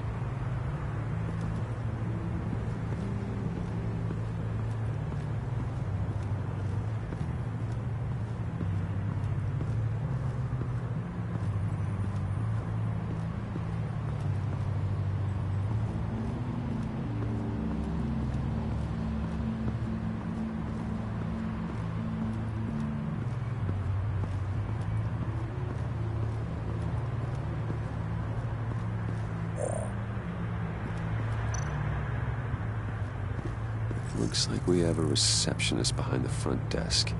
Looks like we have a receptionist behind the front desk.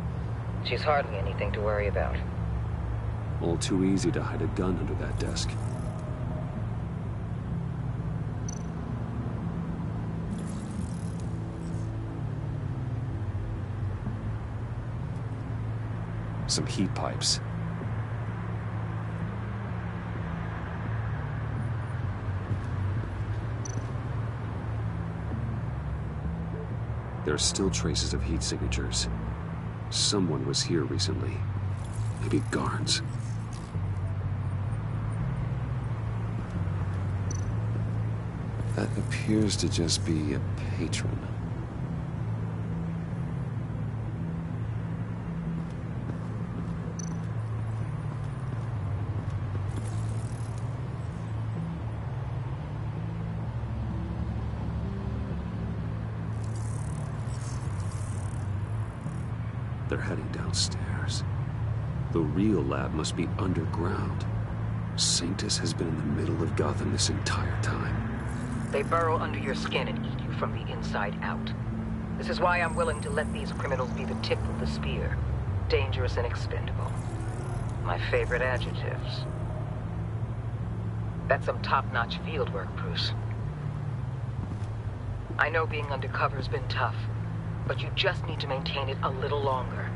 She's hardly anything to worry about. All too easy to hide a gun under that desk. Some heat pipes. There are still traces of heat signatures. Someone was here recently. Maybe guards. That appears to just be a patron. They're heading downstairs. The real lab must be underground. Sanctus has been in the middle of Gotham this entire time. They burrow under your skin and eat you from the inside out. This is why I'm willing to let these criminals be the tip of the spear. Dangerous and expendable. My favorite adjectives. That's some top-notch field work, Bruce. I know being undercover's been tough, but you just need to maintain it a little longer.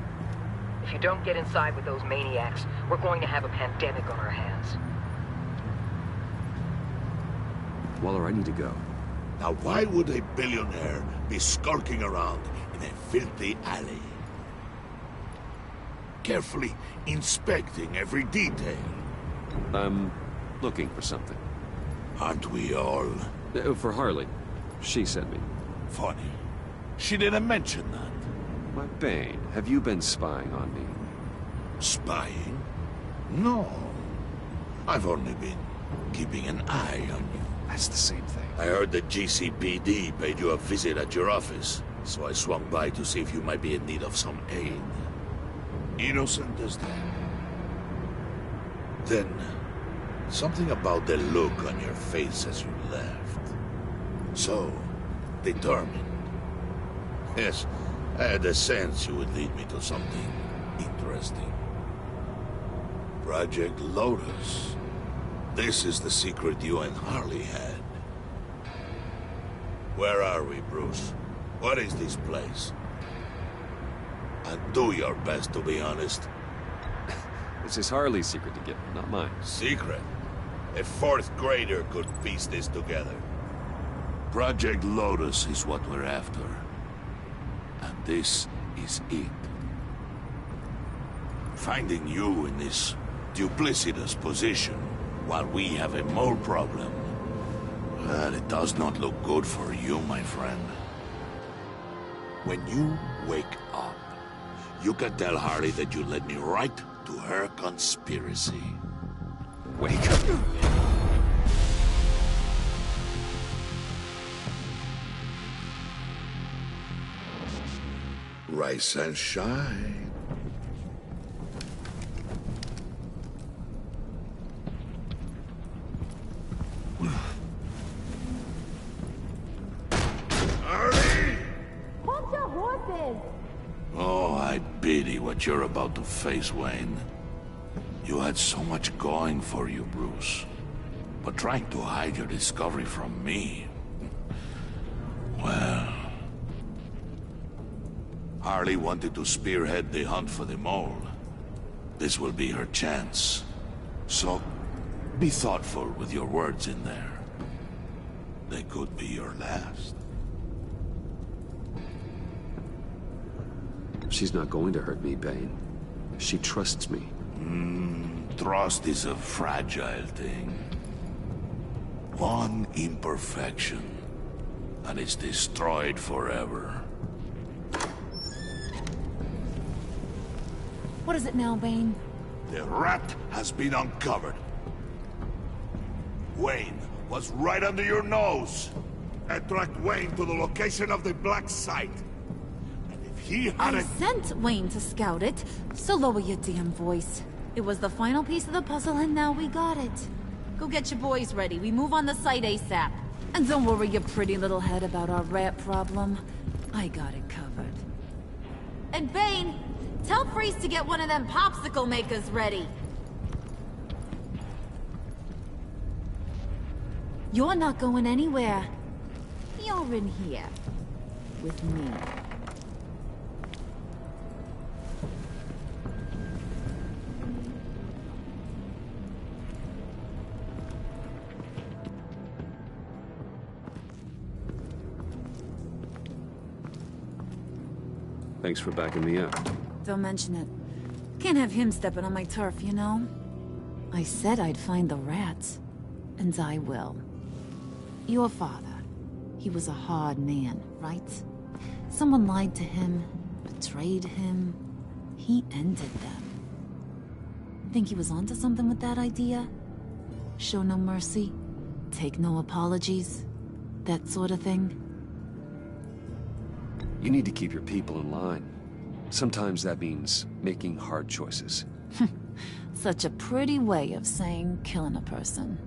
If you don't get inside with those maniacs, we're going to have a pandemic on our hands. Waller, I need to go. Now why would a billionaire be skulking around in a filthy alley? Carefully inspecting every detail. I'm looking for something. Aren't we all? For Harley. She sent me. Funny. She didn't mention that. My Bane, have you been spying on me? Spying? No. I've only been keeping an eye on you. That's the same thing. I heard that GCPD paid you a visit at your office, so I swung by to see if you might be in need of some aid. Innocent as that. Then, something about the look on your face as you left. So, determined. Yes, I had a sense you would lead me to something interesting. Project Lotus. This is the secret you and Harley had. Where are we, Bruce? What is this place? And do your best to be honest. This is Harley's secret to get, not mine. Secret? A fourth grader could piece this together. Project Lotus is what we're after. And this is it. Finding you in this duplicitous position while we have a mole problem, well, it does not look good for you, my friend. When you wake up, you can tell Harley that you led me right to her conspiracy. Wake up. Rise and shine. Harley! Hold your horses! Oh, I pity what you're about to face, Wayne. You had so much going for you, Bruce. But trying to hide your discovery from me... well... Harley wanted to spearhead the hunt for the mole. This will be her chance. So, be thoughtful with your words in there. They could be your last. She's not going to hurt me, Bane. She trusts me. Trust is a fragile thing. One imperfection, and it's destroyed forever. What is it now, Bane? The rat has been uncovered. Wayne was right under your nose. I tracked Wayne to the location of the black site. And if he I hadn't... sent Wayne to scout it, so lower your damn voice. It was the final piece of the puzzle, and now we got it. Go get your boys ready. We move on the site ASAP. And don't worry your pretty little head about our rat problem. I got it covered. And Bane, tell Freeze to get one of them popsicle makers ready. You're not going anywhere. You're in here. With me. Thanks for backing me up. Don't mention it. Can't have him stepping on my turf, you know? I said I'd find the rats. And I will. Your father. He was a hard man, right? Someone lied to him, betrayed him. He ended them. Think he was onto something with that idea? Show no mercy? Take no apologies? That sort of thing? You need to keep your people in line. Sometimes that means making hard choices. Such a pretty way of saying killing a person.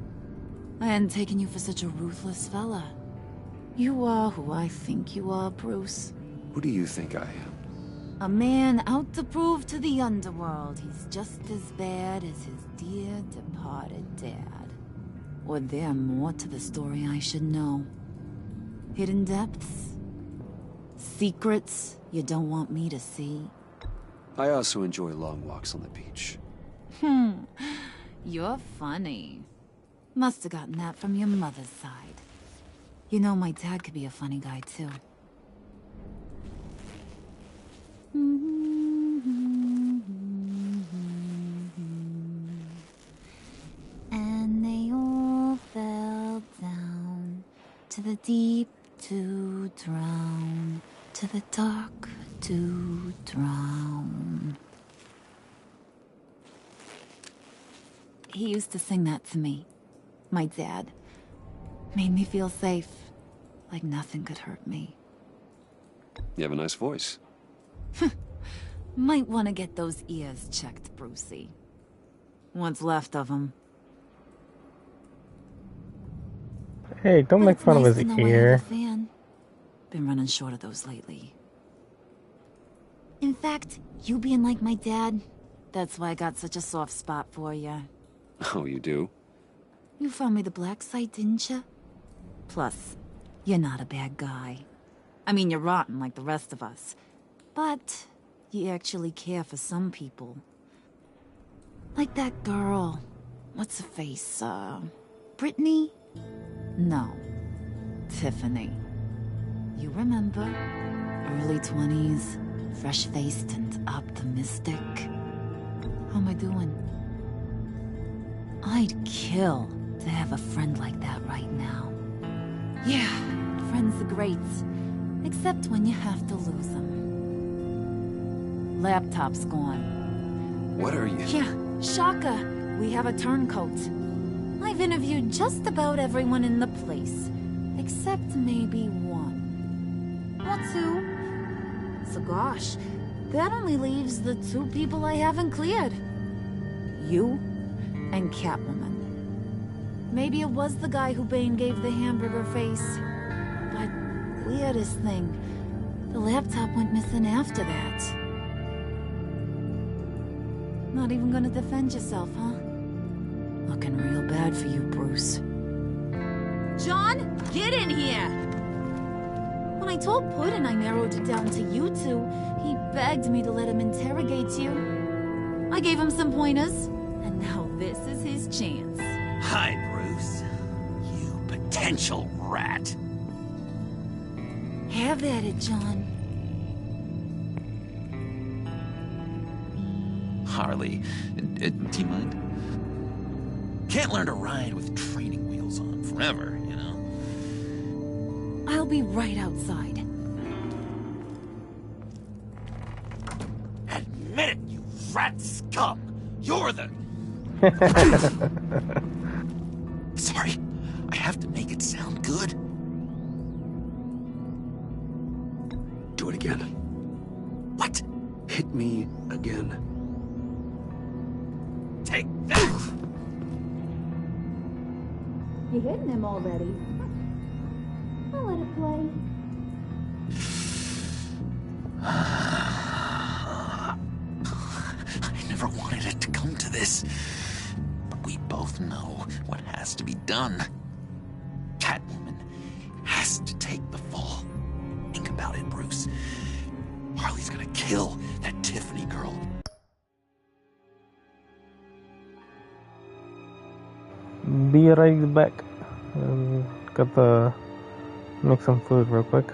I hadn't taken you for such a ruthless fella. You are who I think you are, Bruce. Who do you think I am? A man out to prove to the underworld he's just as bad as his dear departed dad. Or there more to the story I should know. Hidden depths? Secrets you don't want me to see? I also enjoy long walks on the beach. You're funny. Must have gotten that from your mother's side. You know, my dad could be a funny guy, too. And they all fell down to the deep to drown, to the dark to drown. He used to sing that to me. My dad. Made me feel safe. Like nothing could hurt me. You have a nice voice. Might want to get those ears checked, Brucey. What's left of them. Hey, don't make fun of his ear. Been running short of those lately. In fact, you being like my dad, that's why I got such a soft spot for you. Oh, you do? You found me the black site, didn't you? Plus, you're not a bad guy. I mean, you're rotten like the rest of us. But you actually care for some people. Like that girl. What's her face? Brittany? No. Tiffany. You remember? Early 20s, fresh-faced and optimistic. How am I doing? I'd kill to have a friend like that right now. Yeah, friends are great. Except when you have to lose them. Laptop's gone. What are you? Yeah, Shaka. We have a turncoat. I've interviewed just about everyone in the place. Except maybe one. Or two. So gosh, that only leaves the two people I haven't cleared. You and Catwoman. Maybe it was the guy who Bane gave the hamburger face. But weirdest thing, the laptop went missing after that. Not even gonna defend yourself, huh? Looking real bad for you, Bruce. John, get in here! When I told Puddin' I narrowed it down to you two, he begged me to let him interrogate you. I gave him some pointers, and now this is his chance. Hi, Bruce. You potential rat. Have at it, John. Harley, do you mind? Can't learn to ride with training wheels on forever, you know? I'll be right outside. Admit it, you rat scum! You're the... Sorry, I have to make it sound good. Do it again. What? Hit me again. Take that! You hitting him already? I'll let it play. this. But we both know what has to be done. Catwoman has to take the fall. Think about it, Bruce. Harley's gonna kill that Tiffany girl. Be right back. Got to make some food real quick.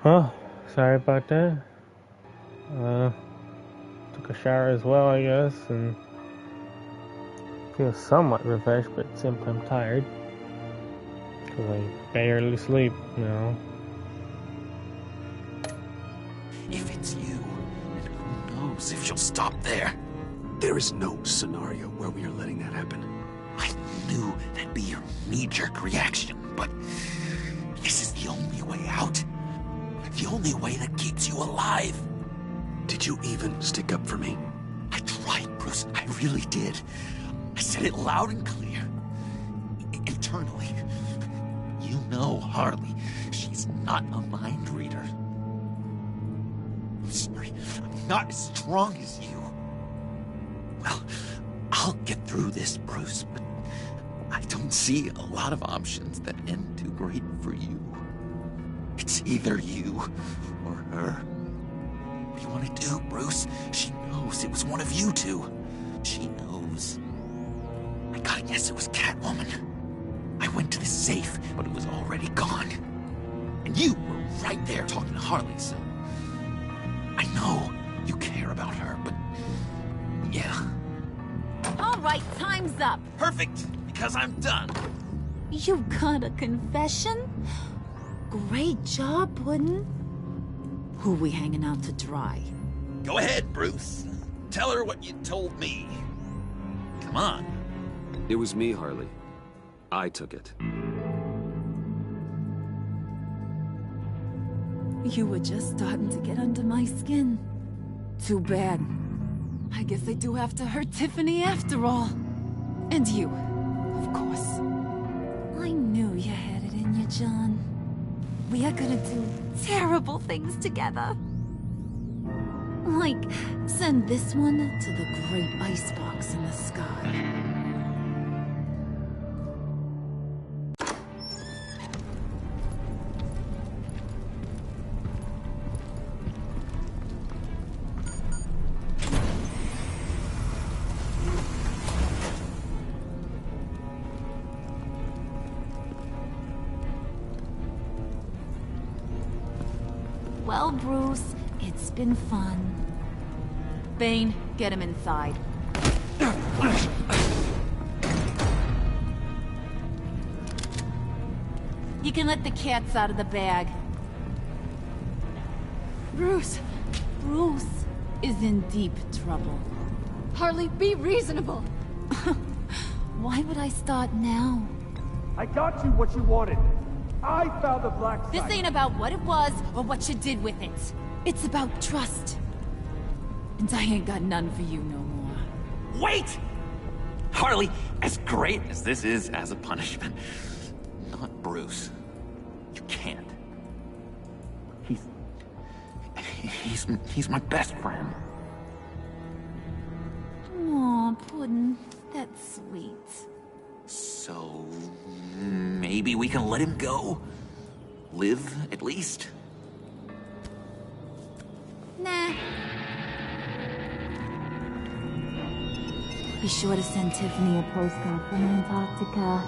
Oh, sorry about that. Took a shower as well, I guess, and feel somewhat refreshed, but at the same time tired. Because I barely sleep, you know. If it's you, and who knows if she'll stop there. There is no scenario where we are letting that happen. I knew that'd be your knee-jerk reaction, but this is the only way out. The only way that keeps you alive. Did you even stick up for me? I tried, Bruce. I really did. I said it loud and clear. Internally. You know Harley. She's not a mind reader. I'm sorry. I'm not as strong as you. Well, I'll get through this, Bruce, but I don't see a lot of options that end too great for you. It's either you or her. What do you want to do, Bruce? She knows it was one of you two. She knows. I gotta guess it was Catwoman. I went to the safe, but it was already gone. And you were right there talking to Harley, so... I know you care about her, but... yeah. All right, time's up. Perfect, because I'm done. You got a confession? Great job, Puddin'. Who we hanging out to dry? Go ahead, Bruce. Tell her what you told me. Come on. It was me, Harley. I took it. You were just starting to get under my skin. Too bad. I guess I do have to hurt Tiffany after all. And you, of course. I knew you had it in you, John. We are gonna do terrible things together. Like, send this one to the great icebox in the sky. Well, Bruce, it's been fun. Bane, get him inside. You can let the cats out of the bag. Bruce is in deep trouble. Harley, be reasonable. Why would I start now? I got you what you wanted. I found the black site. This ain't about what it was or what you did with it. It's about trust. And I ain't got none for you no more. Wait! Harley, as great as this is as a punishment, not Bruce. You can't. He's my best friend. Aw, Puddin', that's sweet. So, maybe we can let him go? Live, at least? Nah. Be sure to send Tiffany a postcard from Antarctica.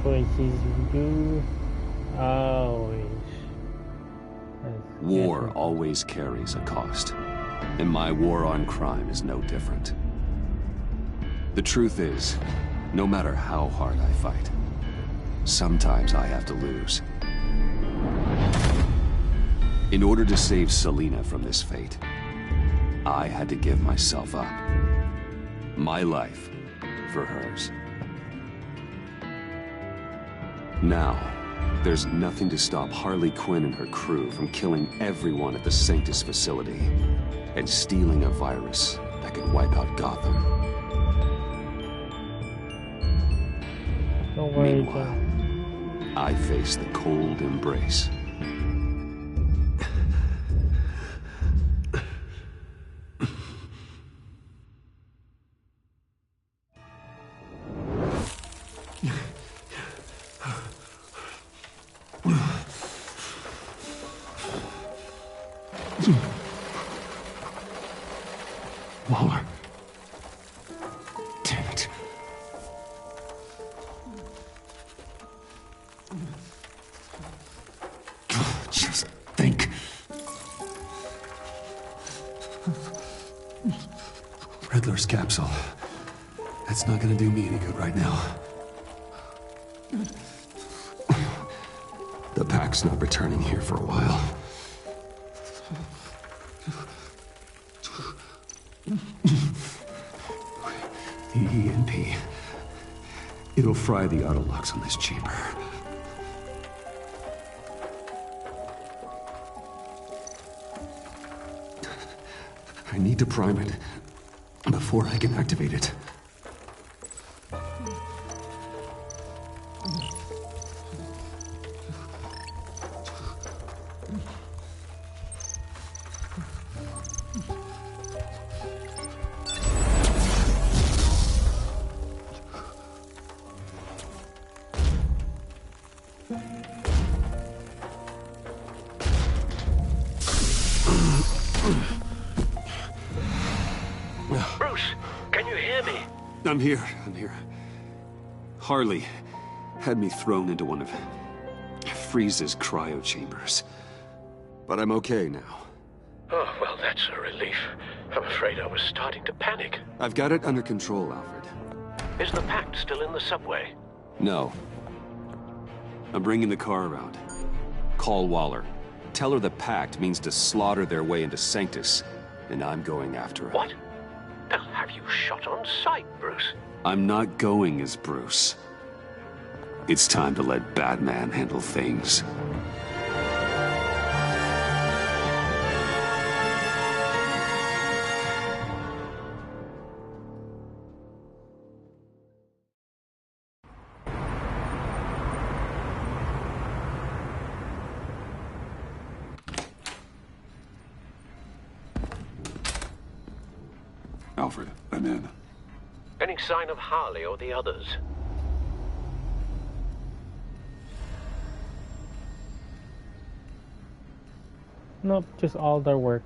choices you do. Always. War always carries a cost. And my war on crime is no different. The truth is, no matter how hard I fight, sometimes I have to lose. In order to save Selina from this fate, I had to give myself up. My life for hers. Now, there's nothing to stop Harley Quinn and her crew from killing everyone at the Sanctus facility and stealing a virus that could wipe out Gotham. Don't worry, meanwhile, I face the cold embrace. Waller. Damn it. Just think. Riddler's capsule. That's not gonna do me any good right now. The pack's not returning here for a while. The EMP. It'll fry the auto locks on this chamber. I need to prime it before I can activate it. Bruce, can you hear me? I'm here. Harley had me thrown into one of Freeze's cryo chambers. But I'm okay now. Oh, well, that's a relief. I'm afraid I was starting to panic. I've got it under control, Alfred. Is the pact still in the subway? No. I'm bringing the car around. Call Waller. Tell her the pact means to slaughter their way into Sanctus, and I'm going after it. What? They'll have you shot on sight, Bruce. I'm not going as Bruce. It's time to let Batman handle things. Alfred, I'm in. Any sign of Harley or the others? Nope, just all their work.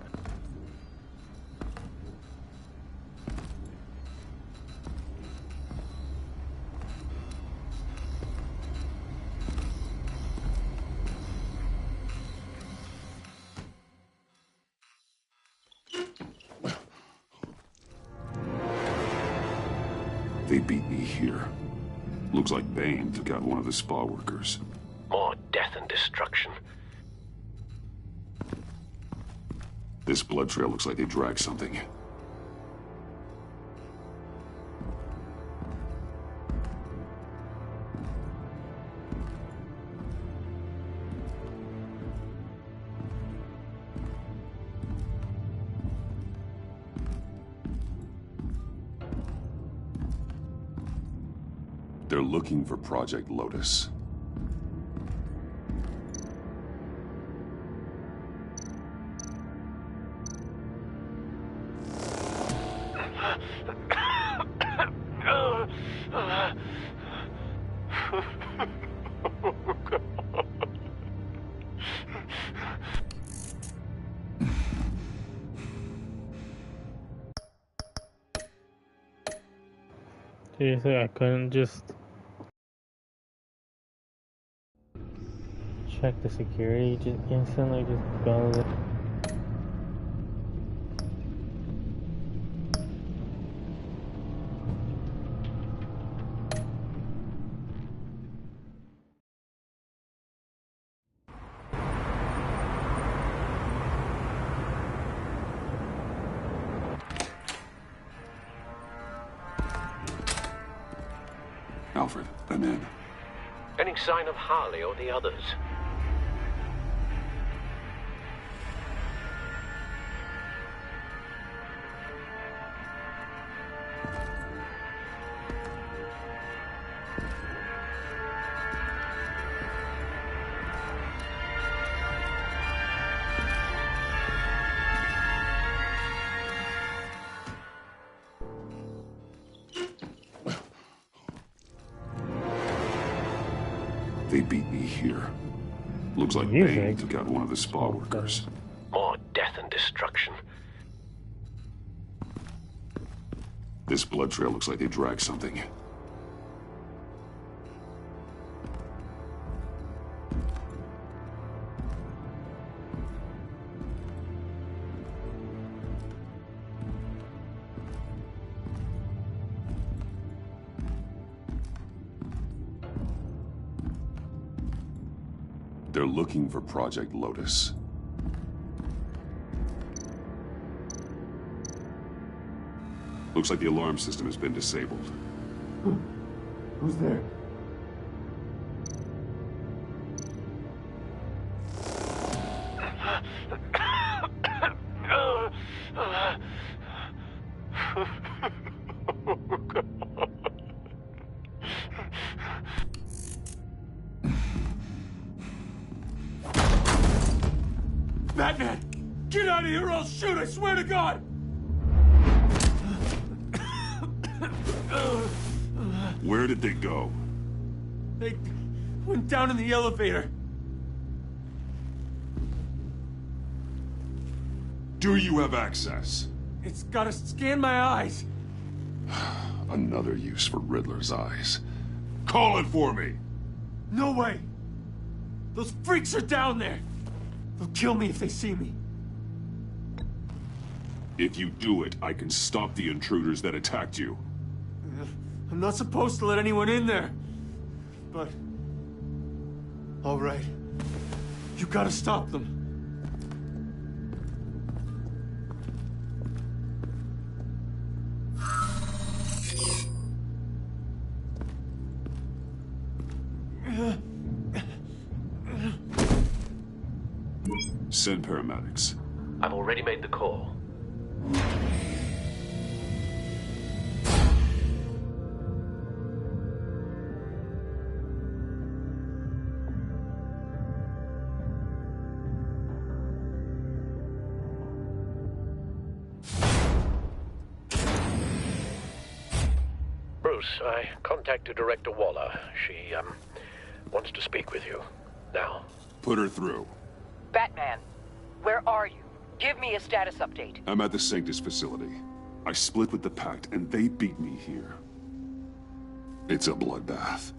They beat me here. Looks like Bane took out one of the spa workers. More death and destruction. This blood trail looks like they dragged something. They're looking for Project Lotus. Seriously, I couldn't just check the security, just instantly just goes. Alfred, I'm in. Any sign of Harley or the others? They beat me here. Looks like Bane took out one of the spa workers. More death and destruction. This blood trail looks like they dragged something. They're looking for Project Lotus. Looks like the alarm system has been disabled. Who's there? Batman! Get out of here or I'll shoot, I swear to God! Where did they go? They went down in the elevator. Do you have access? It's gotta scan my eyes. Another use for Riddler's eyes. Call it for me! No way! Those freaks are down there! They'll kill me if they see me. If you do it, I can stop the intruders that attacked you. I'm not supposed to let anyone in there. But... all right. You gotta stop them. Send paramedics. I've already made the call. Bruce, I contacted Director Waller. She, wants to speak with you. Now. Put her through. Batman, where are you? Give me a status update. I'm at the Sanctus facility. I split with the Pact, and they beat me here. It's a bloodbath.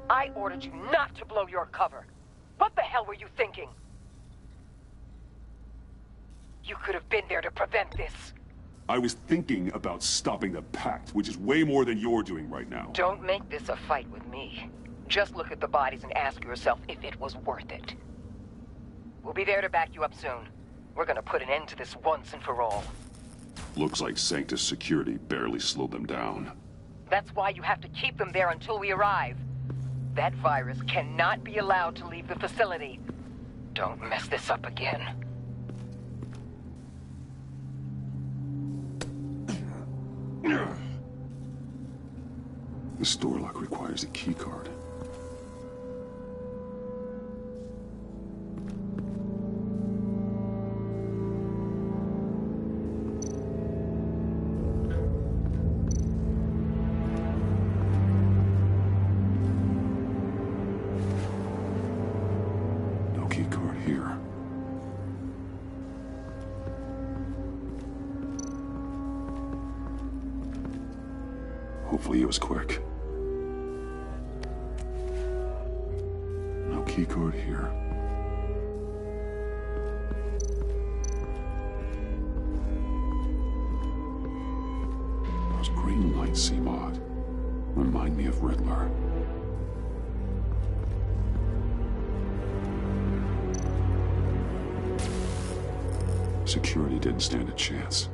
I ordered you not to blow your cover. What the hell were you thinking? You could have been there to prevent this. I was thinking about stopping the Pact, which is way more than you're doing right now. Don't make this a fight with me. Just look at the bodies and ask yourself if it was worth it. We'll be there to back you up soon. We're gonna put an end to this once and for all. Looks like Sanctus security barely slowed them down. That's why you have to keep them there until we arrive. That virus cannot be allowed to leave the facility. Don't mess this up again. This door lock requires a key card. No key card here. Hopefully it was quick. No keycard here. Those green lights seem odd. Remind me of Riddler. Security didn't stand a chance.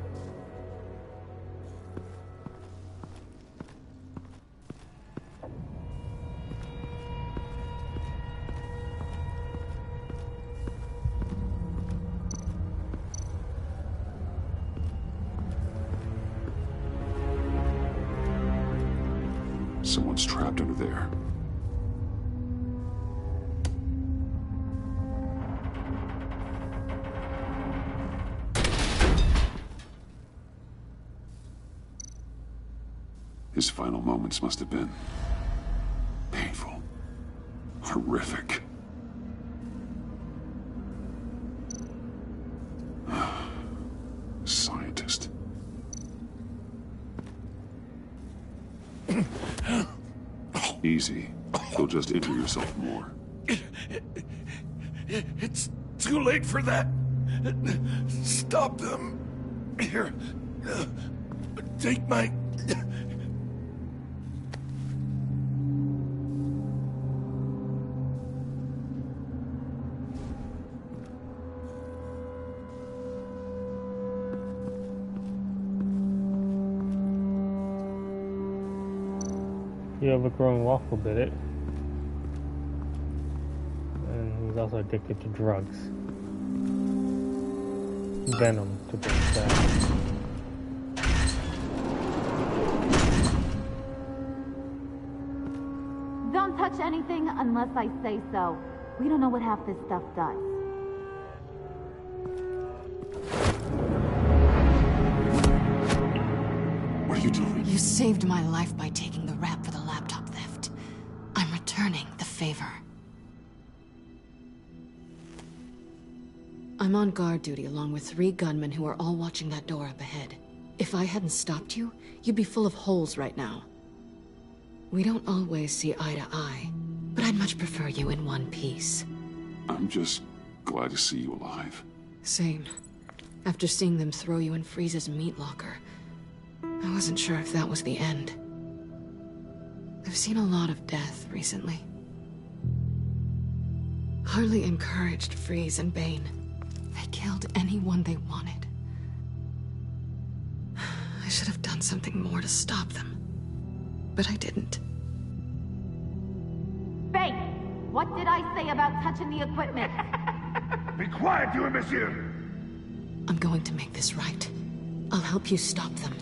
Someone's trapped under there. His final moments must have been painful, horrific. Scientist. Easy. You'll just injure yourself more. It's too late for that. Stop them. Here. Take my... You overgrown waffle did it. And he's also addicted to drugs. Venom, to be exact. Don't touch anything unless I say so. We don't know what half this stuff does. What are you doing? You saved my life by taking the rap for the laptop theft. I'm returning the favor. I'm on guard duty along with 3 gunmen who are all watching that door up ahead. If I hadn't stopped you, you'd be full of holes right now. We don't always see eye to eye, but I'd much prefer you in one piece. I'm just glad to see you alive. Same. After seeing them throw you in Freeze's meat locker, I wasn't sure if that was the end. I've seen a lot of death recently. Harley encouraged Freeze and Bane. They killed anyone they wanted. I should have done something more to stop them. But I didn't. Bane, what did I say about touching the equipment? Be quiet, you imbecile! I'm going to make this right. I'll help you stop them.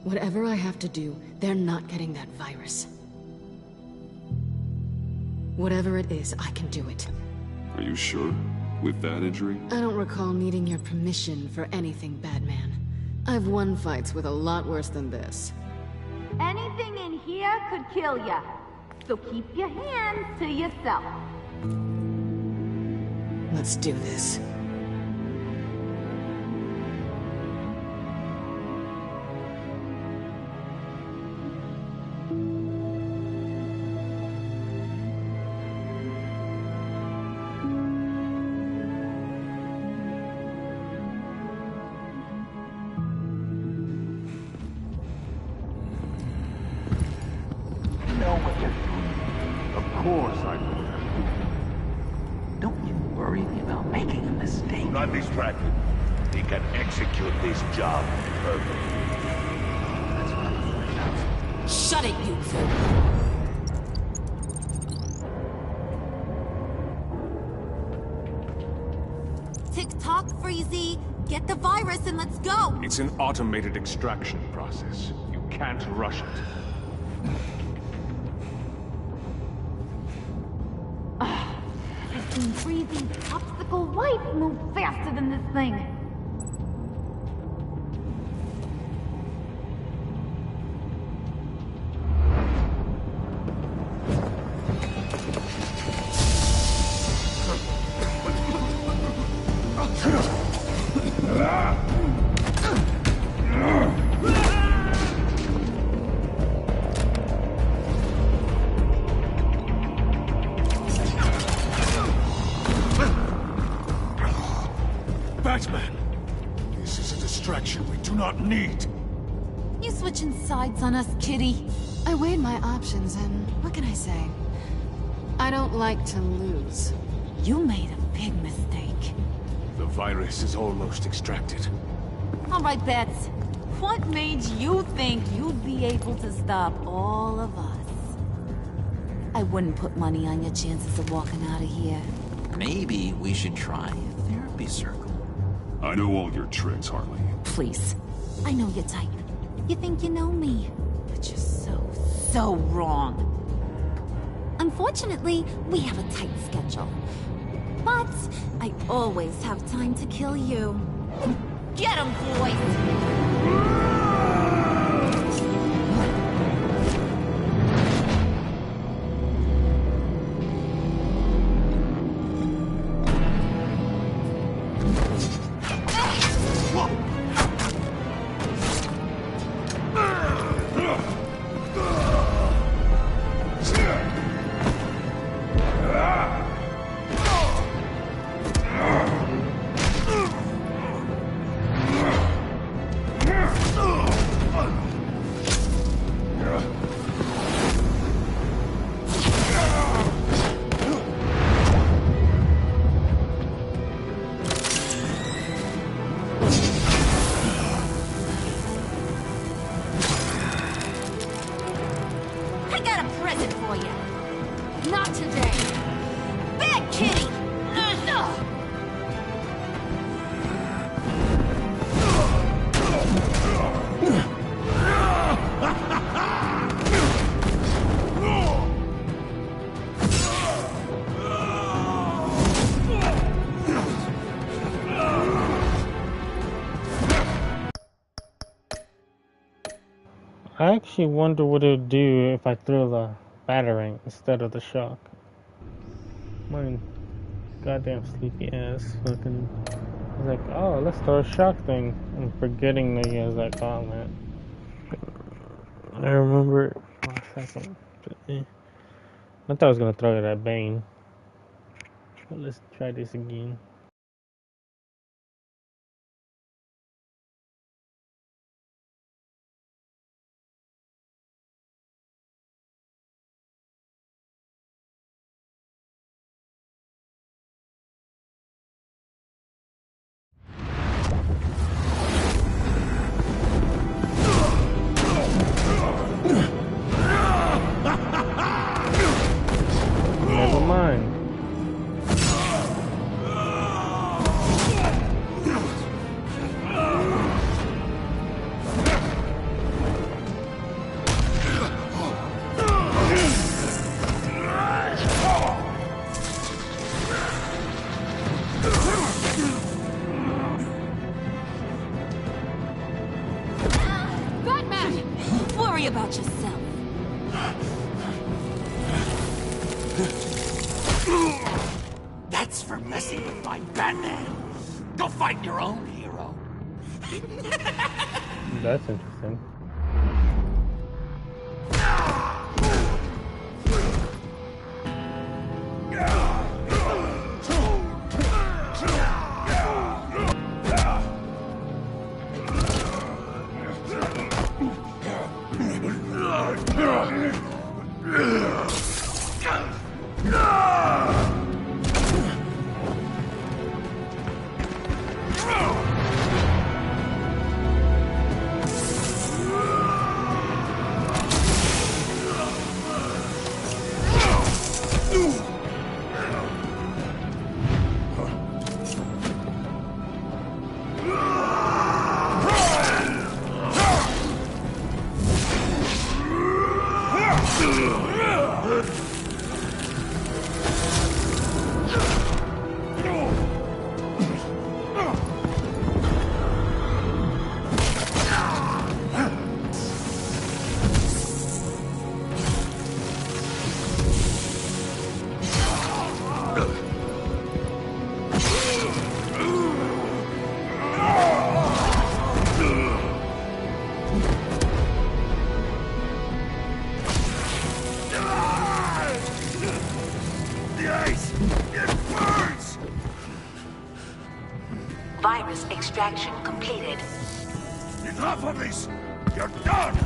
Whatever I have to do, they're not getting that virus. Whatever it is, I can do it. Are you sure? With that injury? I don't recall needing your permission for anything, Batman. I've won fights with a lot worse than this. Anything in here could kill ya. So keep your hands to yourself. Let's do this. Of course I will. Don't you worry about making a mistake. Do not distract him. He can execute this job perfectly. That's what I'm afraid of. Shut it, you! Tick-tock, Freezy. Get the virus and let's go! It's an automated extraction process. You can't rush it. I've seen Freezy's popsicle life move faster than this thing. not need. You switching sides on us, kitty? I weighed my options, and what can I say? I don't like to lose. You made a big mistake. The virus is almost extracted. All right, Bets. What made you think you'd be able to stop all of us? I wouldn't put money on your chances of walking out of here. Maybe we should try a therapy circle. I know all your tricks, Harley. Please. I know your type. You think you know me, but you're so wrong. Unfortunately, we have a tight schedule. But I always have time to kill you. Get 'em, boys! I actually wonder what it would do if I threw the batarang instead of the shock. My goddamn sleepy ass fucking. I was like, oh, let's throw a shock thing. I'm forgetting that he has that gauntlet. I remember it for a second. But, I thought I was gonna throw it at Bane. But let's try this again. Never mind. Batman! Worry about yourself. That's for messing with my Batman. Go fight your own hero. That's interesting. Virus extraction completed. enough of this! You're done!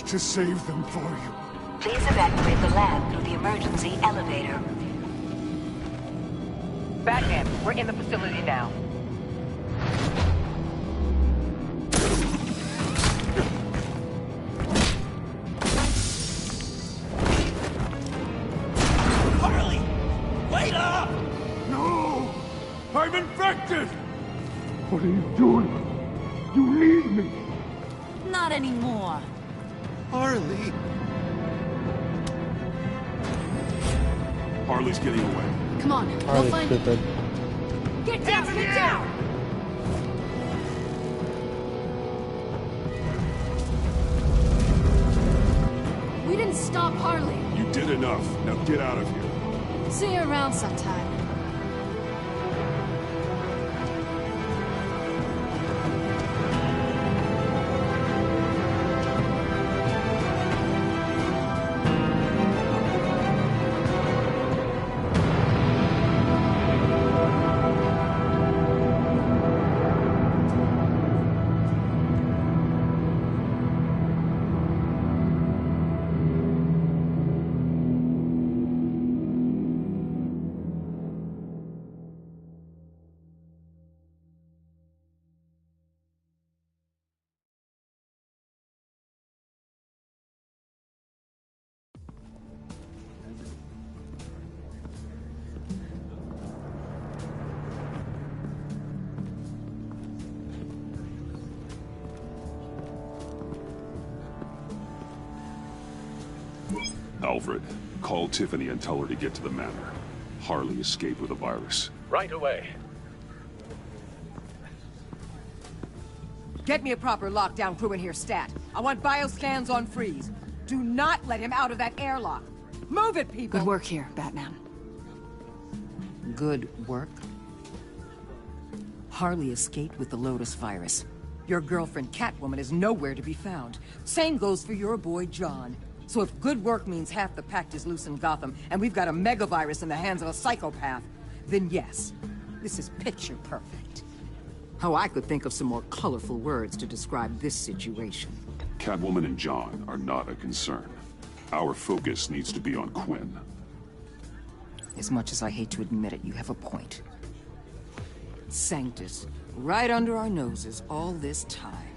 To save them for you. Please evacuate the lab through the emergency elevator. Batman, we're in the facility now. Harley! Wait up! No! I'm infected! What are you doing? You need me! Not anymore. Harley! Harley's getting away. Come on, we'll Harley's find... stupid. Get down! Get down! We didn't stop Harley. You did enough. Now get out of here. See you around sometime. Alfred, call Tiffany and tell her to get to the manor. Harley escaped with a virus. Right away. Get me a proper lockdown crew in here, stat. I want bioscans on Freeze. Do not let him out of that airlock. Move it, people! Good work here, Batman. Good work? Harley escaped with the Lotus virus. Your girlfriend Catwoman is nowhere to be found. Same goes for your boy John. So if good work means half the pact is loose in Gotham, and we've got a megavirus in the hands of a psychopath, then yes, this is picture perfect. Oh, I could think of some more colorful words to describe this situation. Catwoman and John are not a concern. Our focus needs to be on Quinn. As much as I hate to admit it, you have a point. Sanctus, right under our noses all this time.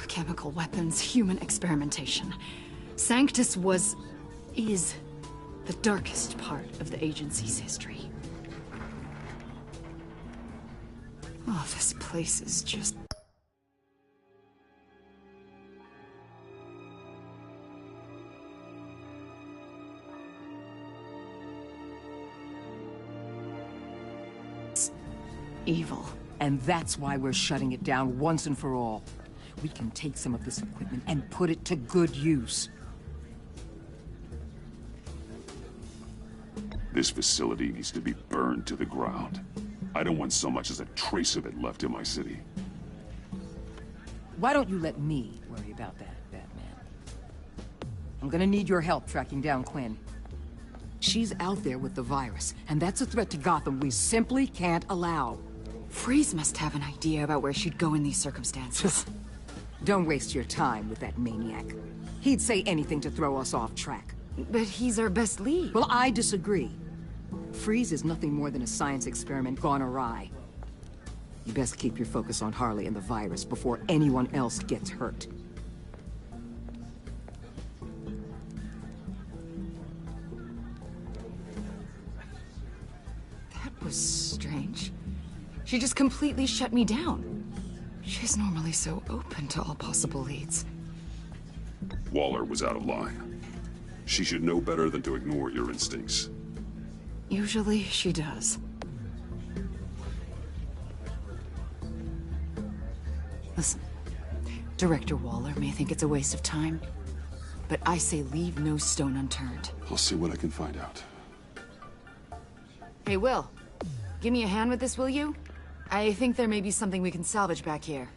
Chemical weapons, human experimentation. Sanctus is the darkest part of the agency's history. Oh, this place is just... evil. And that's why we're shutting it down once and for all. We can take some of this equipment and put it to good use. This facility needs to be burned to the ground. I don't want so much as a trace of it left in my city. Why don't you let me worry about that, Batman? I'm gonna need your help tracking down Quinn. She's out there with the virus, and that's a threat to Gotham we simply can't allow. Freeze must have an idea about where she'd go in these circumstances. Don't waste your time with that maniac. He'd say anything to throw us off track. But he's our best lead. Well, I disagree. Freeze is nothing more than a science experiment gone awry. You best keep your focus on Harley and the virus before anyone else gets hurt. That was strange. She just completely shut me down. She's normally so open to all possible leads. Waller was out of line. She should know better than to ignore your instincts. Usually she does. Listen, Director Waller may think it's a waste of time, but I say leave no stone unturned. I'll see what I can find out. Hey, Will. Give me a hand with this, will you? I think there may be something we can salvage back here.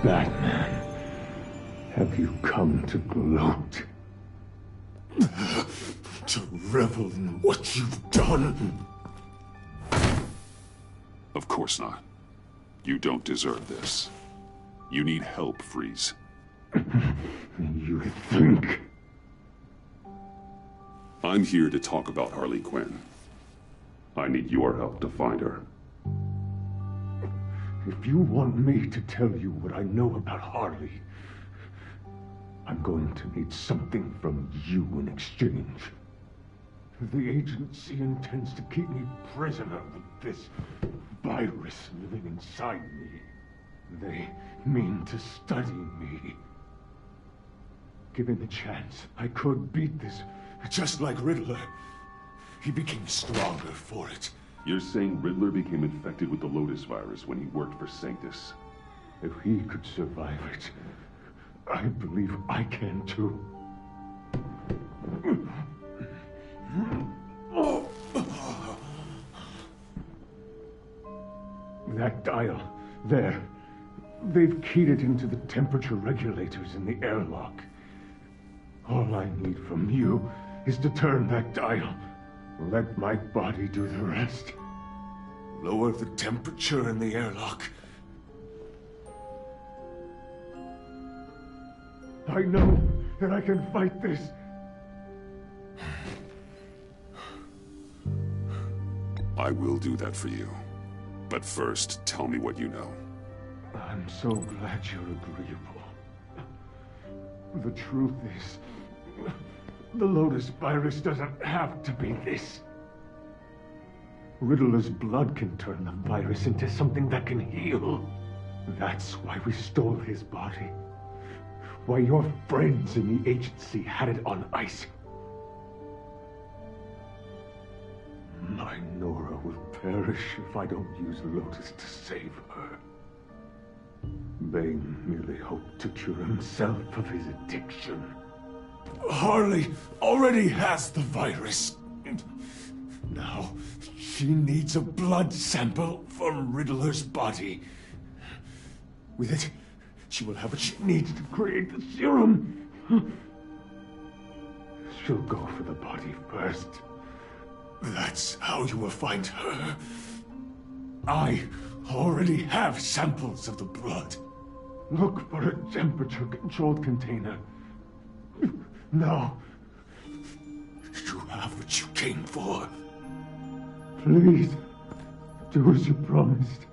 Batman, have you come to gloat? To revel in what you've done? Of course not. You don't deserve this. You need help, Freeze. You think? I'm here to talk about Harley Quinn. I need your help to find her. If you want me to tell you what I know about Harley, I'm going to need something from you in exchange. The agency intends to keep me prisoner with this virus living inside me. They mean to study me. Given the chance, I could beat this, just like Riddler. He became stronger for it. You're saying Riddler became infected with the Lotus virus when he worked for Sanctus? If he could survive it, I believe I can too. That dial, there. They've keyed it into the temperature regulators in the airlock. All I need from you is to turn that dial. Let my body do the rest. Lower the temperature in the airlock. I know that I can fight this. I will do that for you. But first, tell me what you know. I'm so glad you're agreeable. The truth is, the Lotus virus doesn't have to be this. Riddler's blood can turn the virus into something that can heal. That's why we stole his body. Why your friends in the agency had it on ice. My Nora will perish if I don't use Lotus to save her. Bane merely hoped to cure himself of his addiction. Harley already has the virus. Now, she needs a blood sample from Riddler's body. With it, she will have what she needs to create the serum. She'll go for the body first. That's how you will find her. I already have samples of the blood. Look for a temperature-controlled container. Now, you have what you came for. Please, do as you promised.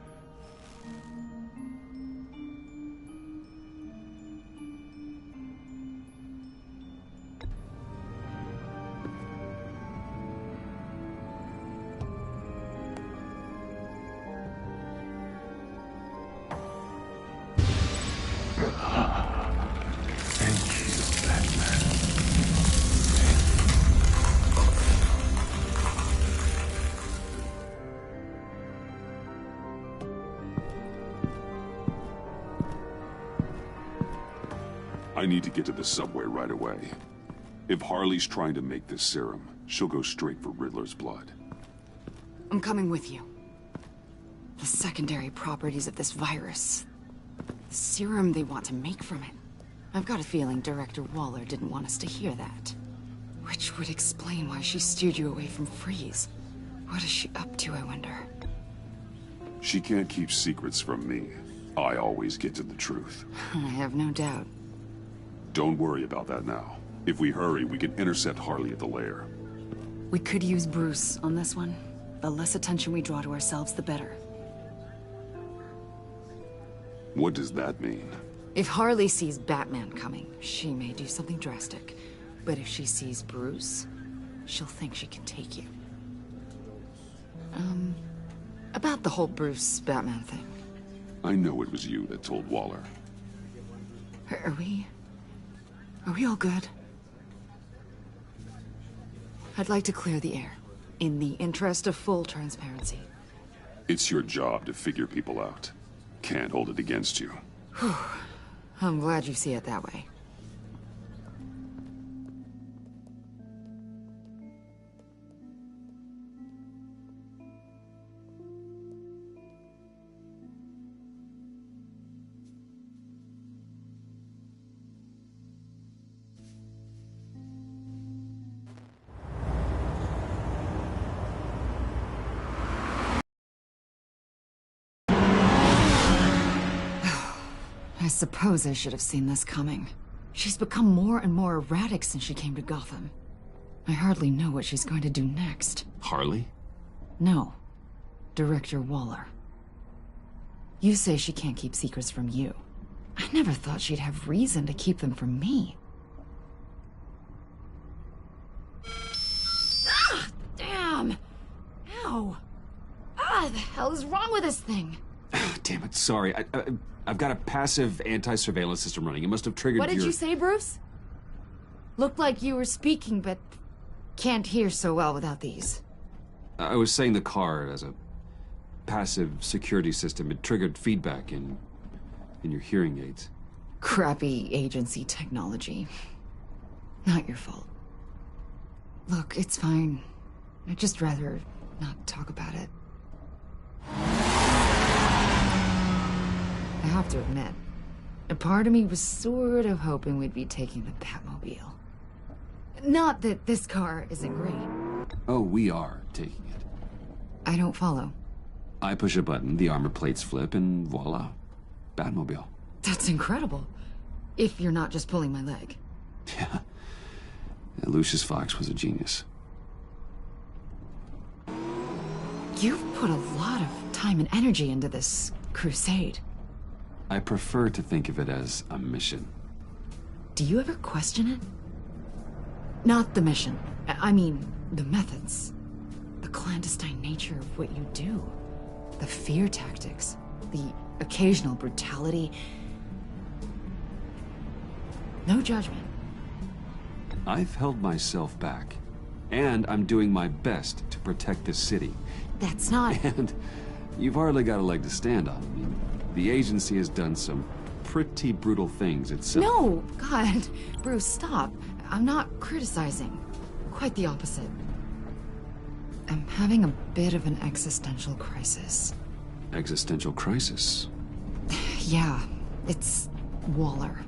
I need to get to the subway right away. If Harley's trying to make this serum, she'll go straight for Riddler's blood. I'm coming with you. The secondary properties of this virus. The serum they want to make from it. I've got a feeling Director Waller didn't want us to hear that. Which would explain why she steered you away from Freeze. What is she up to, I wonder? She can't keep secrets from me. I always get to the truth. I have no doubt. Don't worry about that now. If we hurry, we can intercept Harley at the lair. We could use Bruce on this one. The less attention we draw to ourselves, the better. What does that mean? If Harley sees Batman coming, she may do something drastic. But if she sees Bruce, she'll think she can take you. About the whole Bruce-Batman thing. I know it was you that told Waller. Are we all good? I'd like to clear the air, in the interest of full transparency. It's your job to figure people out. Can't hold it against you. Whew. I'm glad you see it that way. I suppose I should have seen this coming. She's become more and more erratic since she came to Gotham. I hardly know what she's going to do next. Harley? No. Director Waller. You say she can't keep secrets from you. I never thought she'd have reason to keep them from me. Ah! Damn! Ow! Ah, the hell is wrong with this thing? Damn it, sorry. I've got a passive anti-surveillance system running. It must have triggered What did you say, Bruce? Looked like you were speaking, but can't hear so well without these. I was saying the car as a passive security system. It triggered feedback in your hearing aids. Crappy agency technology. Not your fault. Look, it's fine. I'd just rather not talk about it. I have to admit, a part of me was sort of hoping we'd be taking the Batmobile. Not that this car isn't great. Oh, we are taking it. I don't follow. I push a button, the armor plates flip, and voila. Batmobile. That's incredible. If you're not just pulling my leg. Yeah. Lucius Fox was a genius. You've put a lot of time and energy into this crusade. I prefer to think of it as a mission. Do you ever question it? Not the mission. I mean, the methods. The clandestine nature of what you do. The fear tactics. The occasional brutality. No judgment. I've held myself back. And I'm doing my best to protect this city. That's not... And you've hardly got a leg to stand on. I mean, the agency has done some pretty brutal things itself. No! God. Bruce, stop. I'm not criticizing. Quite the opposite. I'm having a bit of an existential crisis. Existential crisis? Yeah. It's Waller.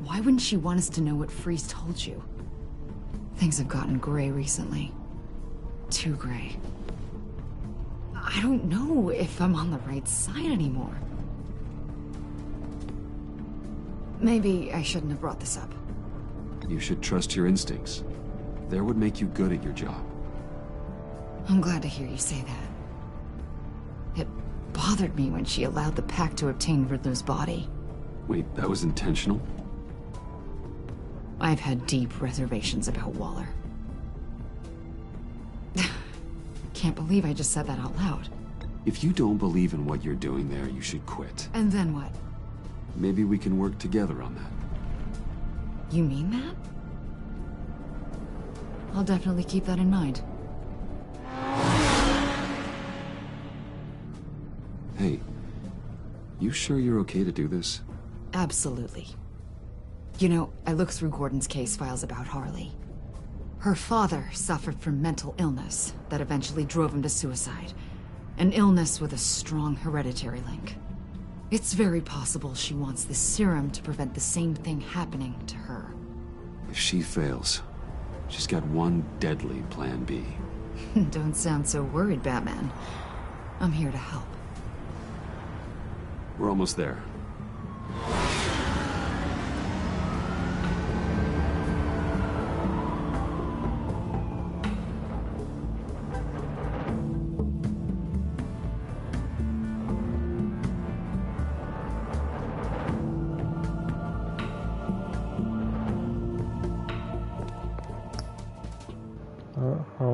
Why wouldn't she want us to know what Freeze told you? Things have gotten gray recently. Too gray. I don't know if I'm on the right side anymore. Maybe I shouldn't have brought this up. You should trust your instincts. They would make you good at your job. I'm glad to hear you say that. It bothered me when she allowed the pack to obtain Riddler's body. Wait, that was intentional? I've had deep reservations about Waller. Can't believe I just said that out loud. If you don't believe in what you're doing there, you should quit. And then what? Maybe we can work together on that. You mean that? I'll definitely keep that in mind. Hey, you sure you're okay to do this? Absolutely. You know, I looked through Gordon's case files about Harley. Her father suffered from mental illness that eventually drove him to suicide. An illness with a strong hereditary link. It's very possible she wants this serum to prevent the same thing happening to her. If she fails, she's got one deadly plan B. Don't sound so worried, Batman. I'm here to help. We're almost there.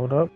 Hold up.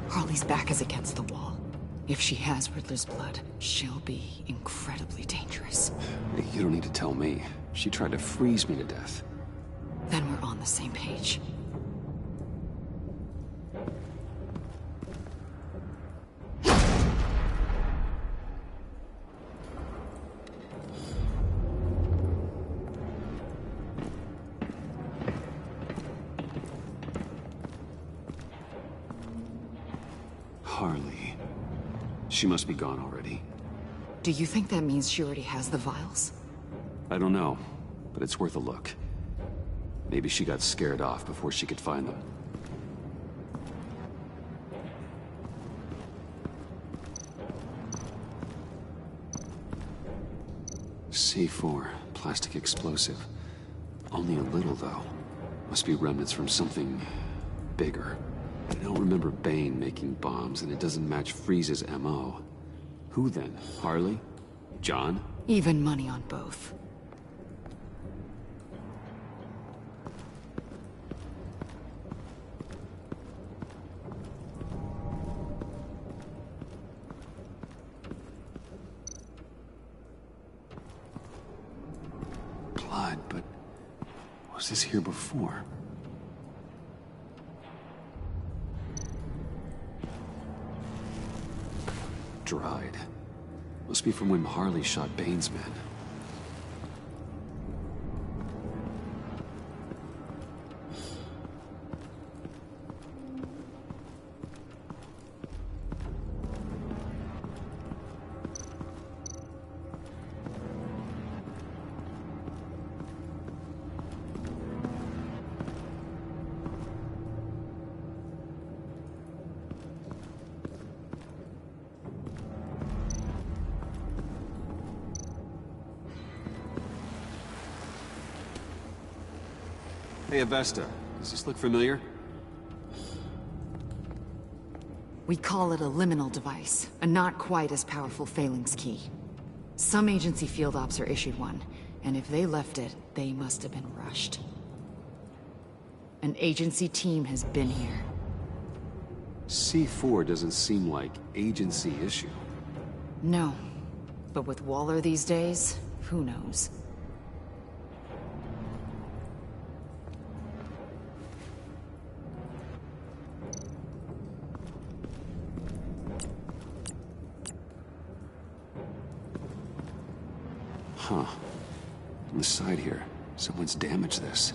Harley's back is against the wall. If she has Riddler's blood, she'll be incredibly dangerous. You don't need to tell me. She tried to freeze me to death. Then we're on the same page. Harley. She must be gone already. Do you think that means she already has the vials? I don't know, but it's worth a look. Maybe she got scared off before she could find them. C4, plastic explosive. Only a little, though. Must be remnants from something bigger. I don't remember Bane making bombs, and it doesn't match Freeze's MO. Who then? Harley? John? Even money on both. Blood, but was this here before? Dried. Must be from when Harley shot Bane's men. Hey, Avesta. Does this look familiar? We call it a liminal device, a not quite as powerful phalanx key. Some agency field ops are issued one, and if they left it, they must have been rushed. An agency team has been here. C4 doesn't seem like agency issue. No. But with Waller these days, who knows? Huh. On the side here, someone's damaged this.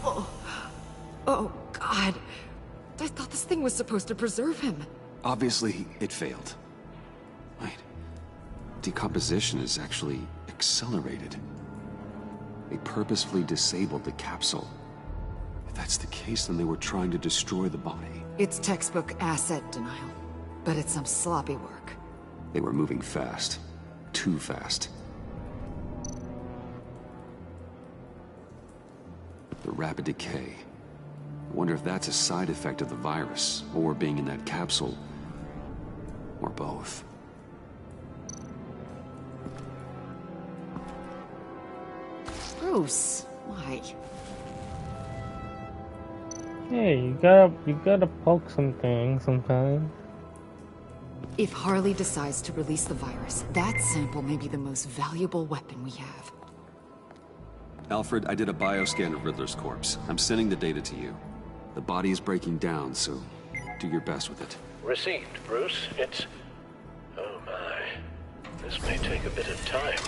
Oh, God. I thought this thing was supposed to preserve him. Obviously, it failed. Wait. Decomposition is actually accelerated. They purposefully disabled the capsule. If that's the case, then they were trying to destroy the body. It's textbook asset denial. But it's some sloppy work. They were moving fast. Too fast. The rapid decay. I wonder if that's a side effect of the virus, or being in that capsule, or both. Bruce, why? Hey, you gotta poke something sometimes. If Harley decides to release the virus, that sample may be the most valuable weapon we have. Alfred, I did a bioscan of Riddler's corpse. I'm sending the data to you. The body is breaking down, so do your best with it. Received, Bruce. It's... Oh my. This may take a bit of time.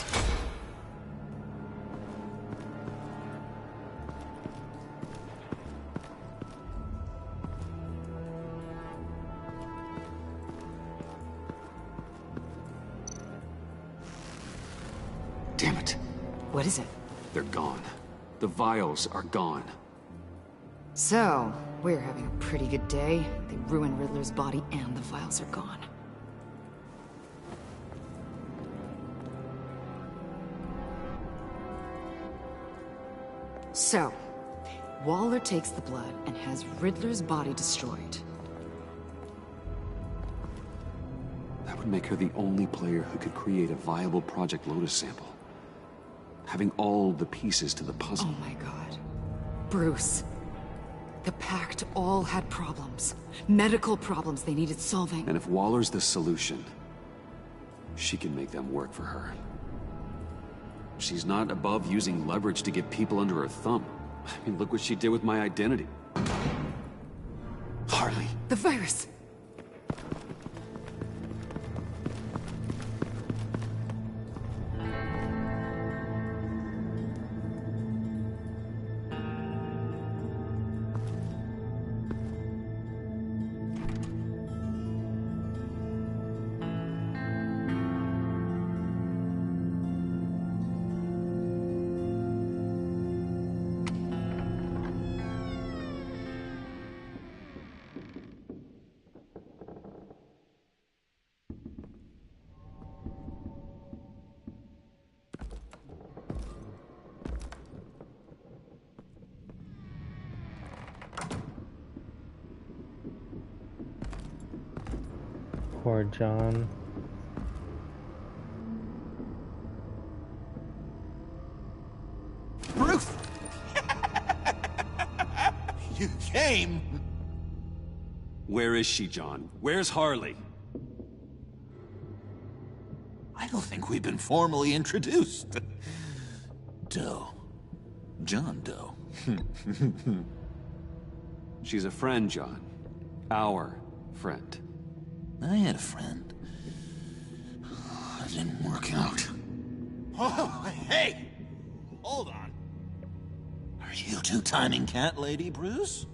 Damn it. What is it? They're gone. The vials are gone. So, we're having a pretty good day. They ruined Riddler's body and the vials are gone. So, Waller takes the blood and has Riddler's body destroyed. That would make her the only player who could create a viable Project Lotus sample. Having all the pieces to the puzzle. Oh my god. Bruce. The Pact all had problems. Medical problems they needed solving. And if Waller's the solution, she can make them work for her. She's not above using leverage to get people under her thumb. I mean, look what she did with my identity. Harley. The virus. Poor John. Bruce! You came! Where is she, John? Where's Harley? I don't think we've been formally introduced. Doe. John Doe. She's a friend, John. Our friend. I had a friend. It didn't work out. Oh, hey! Hold on. Are you two-timing cat lady, Bruce?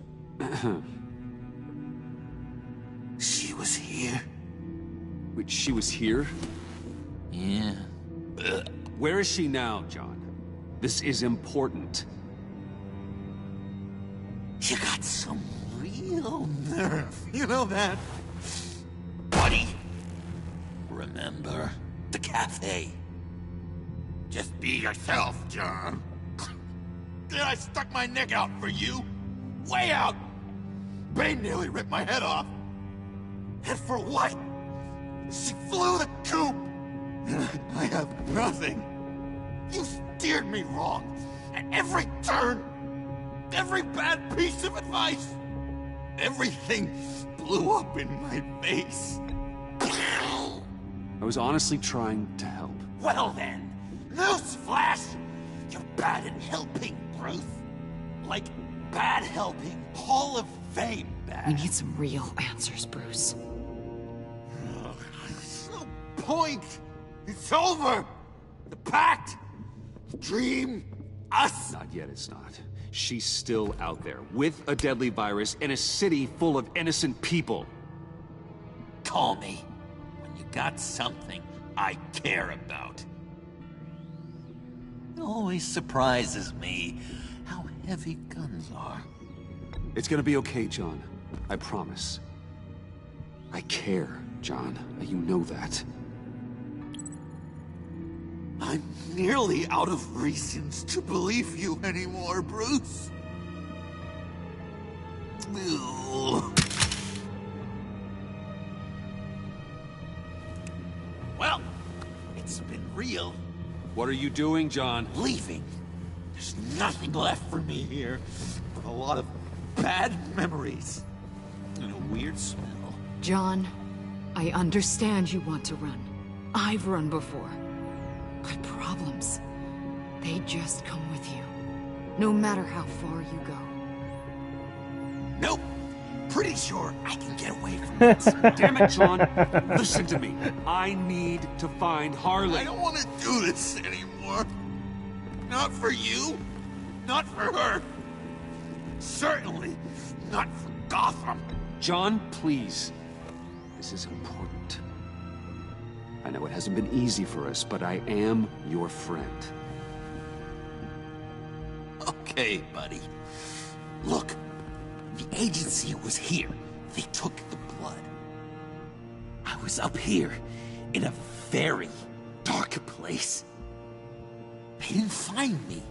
She was here. Wait, she was here? Yeah. Where is she now, John? This is important. You got some real nerve, you know that? Buddy! Remember the cafe? Just be yourself, John. Did I stuck my neck out for you? Way out! Bane nearly ripped my head off. And for what? She flew the coop! I have nothing. You steered me wrong. At every turn. Every bad piece of advice. Everything blew up in my face. I was honestly trying to help. Well then, newsflash! You're bad at helping, Bruce. Like, bad helping. Hall of Fame bad. We need some real answers, Bruce. There's no point. It's over. The Pact. The dream. Us. Not yet, it's not. She's still out there, with a deadly virus in a city full of innocent people. Call me when you got something I care about. It always surprises me how heavy guns are. It's gonna be okay, John. I promise. I care, John. You know that. I'm nearly out of reasons to believe you anymore, Bruce. Well, it's been real. What are you doing, John? Leaving. There's nothing left for me here. But a lot of bad memories. And a weird smell. John, I understand you want to run. I've run before. But problems, they just come with you. No matter how far you go. Nope. Pretty sure I can get away from this. Damn it, John. Listen to me. I need to find Harley. I don't want to do this anymore. Not for you. Not for her. Certainly not for Gotham. John, please. This is important. I know it hasn't been easy for us, but I am your friend. Okay, buddy. Look, the agency was here. They took the blood. I was up here in a very dark place. They didn't find me,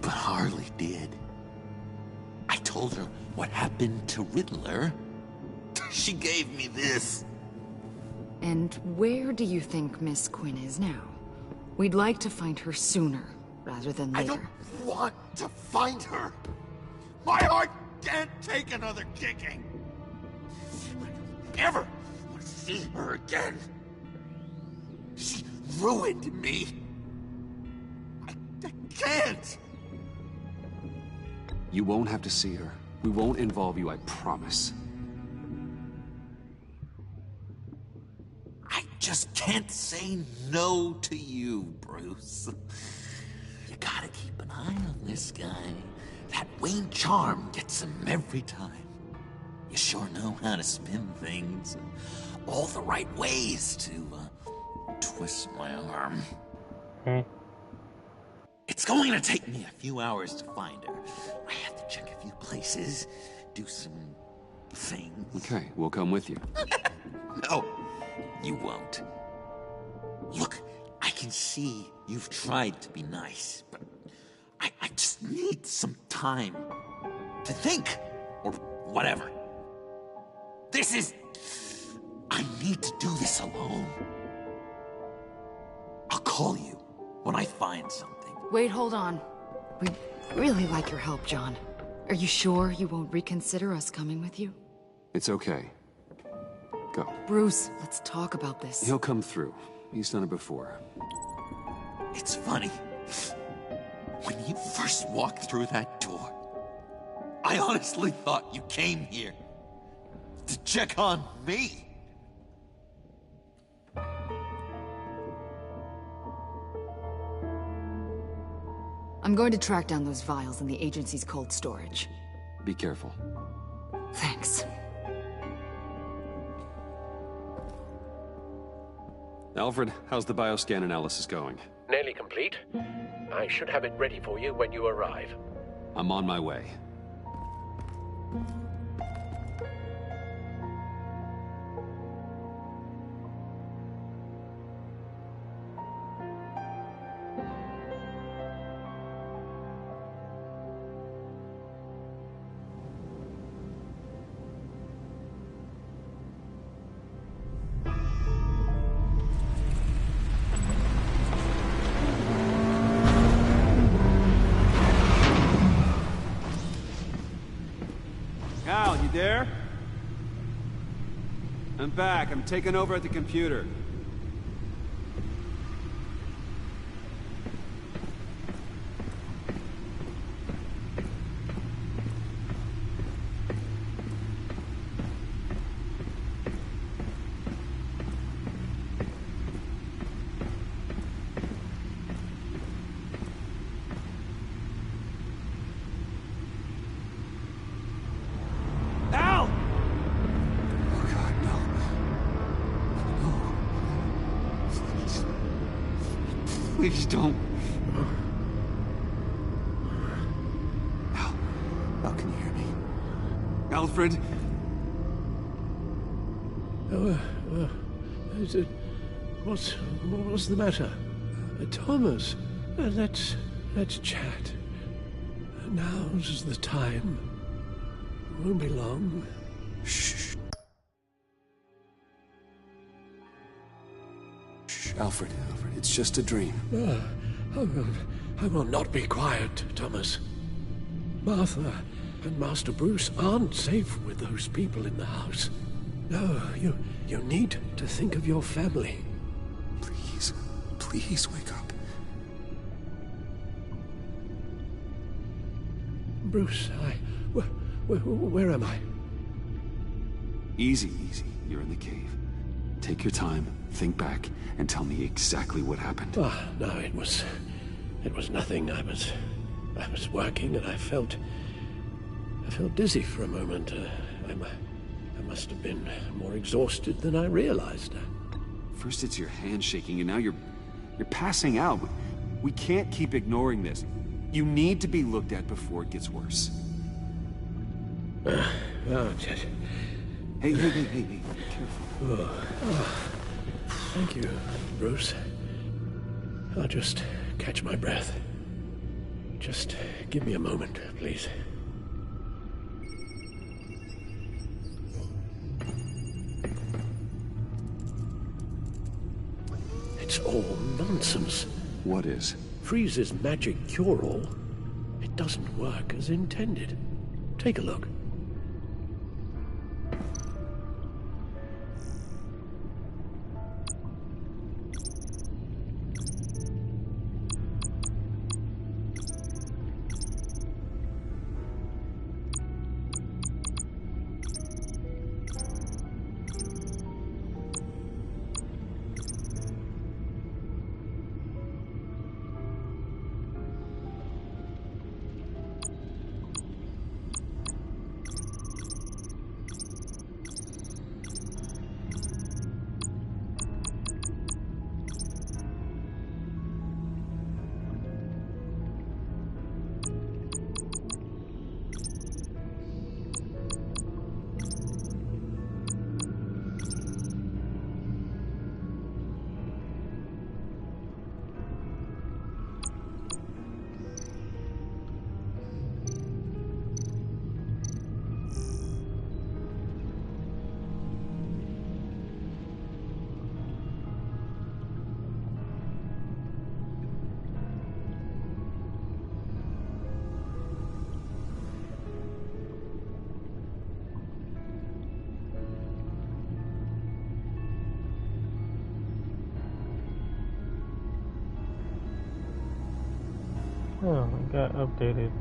but Harley did. I told her what happened to Riddler. She gave me this. And where do you think Miss Quinn is now? We'd like to find her sooner, rather than later. I don't want to find her. My heart can't take another kicking. I don't ever want to see her again. She ruined me. I can't. You won't have to see her. We won't involve you, I promise. I just can't say no to you, Bruce. You gotta keep an eye on this guy. That Wayne charm gets him every time. You sure know how to spin things. All the right ways to twist my arm. It's going to take me a few hours to find her. I have to check a few places, do some things. Okay, we'll come with you. No, you won't. Look, I can see you've tried to be nice, but I just need some time to think, or whatever. I need to do this alone. I'll call you when I find something. Wait, hold on. We'd really like your help, John. Are you sure you won't reconsider us coming with you? It's okay. Go. Bruce, let's talk about this. He'll come through. He's done it before. It's funny. When you first walked through that door, I honestly thought you came here to check on me. I'm going to track down those vials in the agency's cold storage. Be careful. Thanks. Alfred, how's the bioscan analysis going? Nearly complete. I should have it ready for you when you arrive. I'm on my way. Al, you there? I'm back. I'm taking over at the computer. Please don't. Al, can you hear me? Alfred? What's the matter? Thomas, let's chat. Now's the time. Won't be long. Shh. Alfred, it's just a dream. I will not be quiet, Thomas. Martha and Master Bruce aren't safe with those people in the house. No, you need to think of your family. Please, please wake up. Bruce, where am I? Easy, easy. You're in the cave. Take your time, think back, and tell me exactly what happened. No, it was nothing. I was working and I felt dizzy for a moment. I must have been more exhausted than I realized. First it's your hand shaking, and now you're passing out. We can't keep ignoring this. You need to be looked at before it gets worse. Hey, careful. Thank you, Bruce. I'll just catch my breath. Just give me a moment, please. It's all nonsense. What is? Freeze's magic cure-all. It doesn't work as intended. Take a look. Oh, it got updated.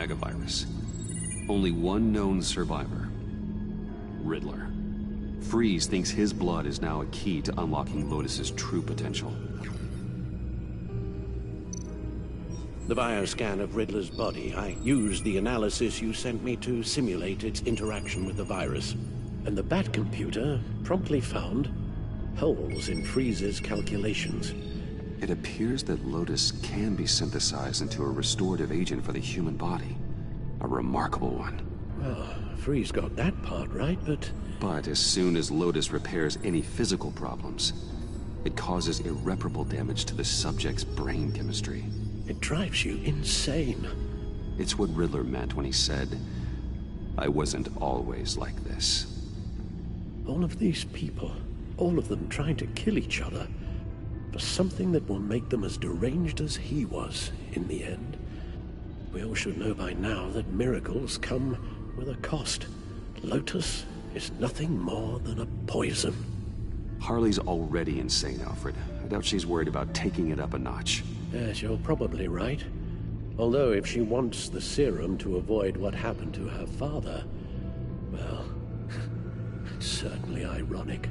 megavirus. Only one known survivor. Riddler. Freeze thinks his blood is now a key to unlocking Lotus's true potential. The bioscan of Riddler's body, I used the analysis you sent me to simulate its interaction with the virus. And the Bat computer promptly found holes in Freeze's calculations. It appears that Lotus can be synthesized into a restorative agent for the human body. A remarkable one. Well, Freeze got that part right, But as soon as Lotus repairs any physical problems, it causes irreparable damage to the subject's brain chemistry. It drives you insane. It's what Riddler meant when he said, "I wasn't always like this." All of these people, all of them trying to kill each other, for something that will make them as deranged as he was in the end. We all should know by now that miracles come with a cost. Lotus is nothing more than a poison. Harley's already insane, Alfred. I doubt she's worried about taking it up a notch. Yes, you're probably right. Although if she wants the serum to avoid what happened to her father, well, it's certainly ironic.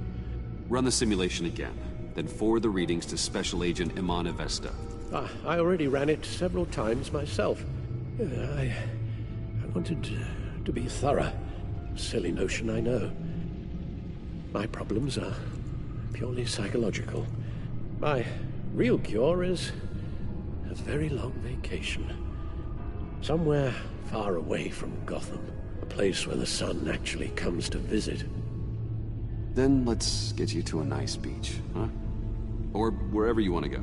Run the simulation again, then forward the readings to Special Agent Iman Avesta. I already ran it several times myself. I wanted to be thorough. Silly notion, I know. My problems are purely psychological. My real cure is a very long vacation. Somewhere far away from Gotham. A place where the sun actually comes to visit. Then let's get you to a nice beach, huh? Or wherever you want to go.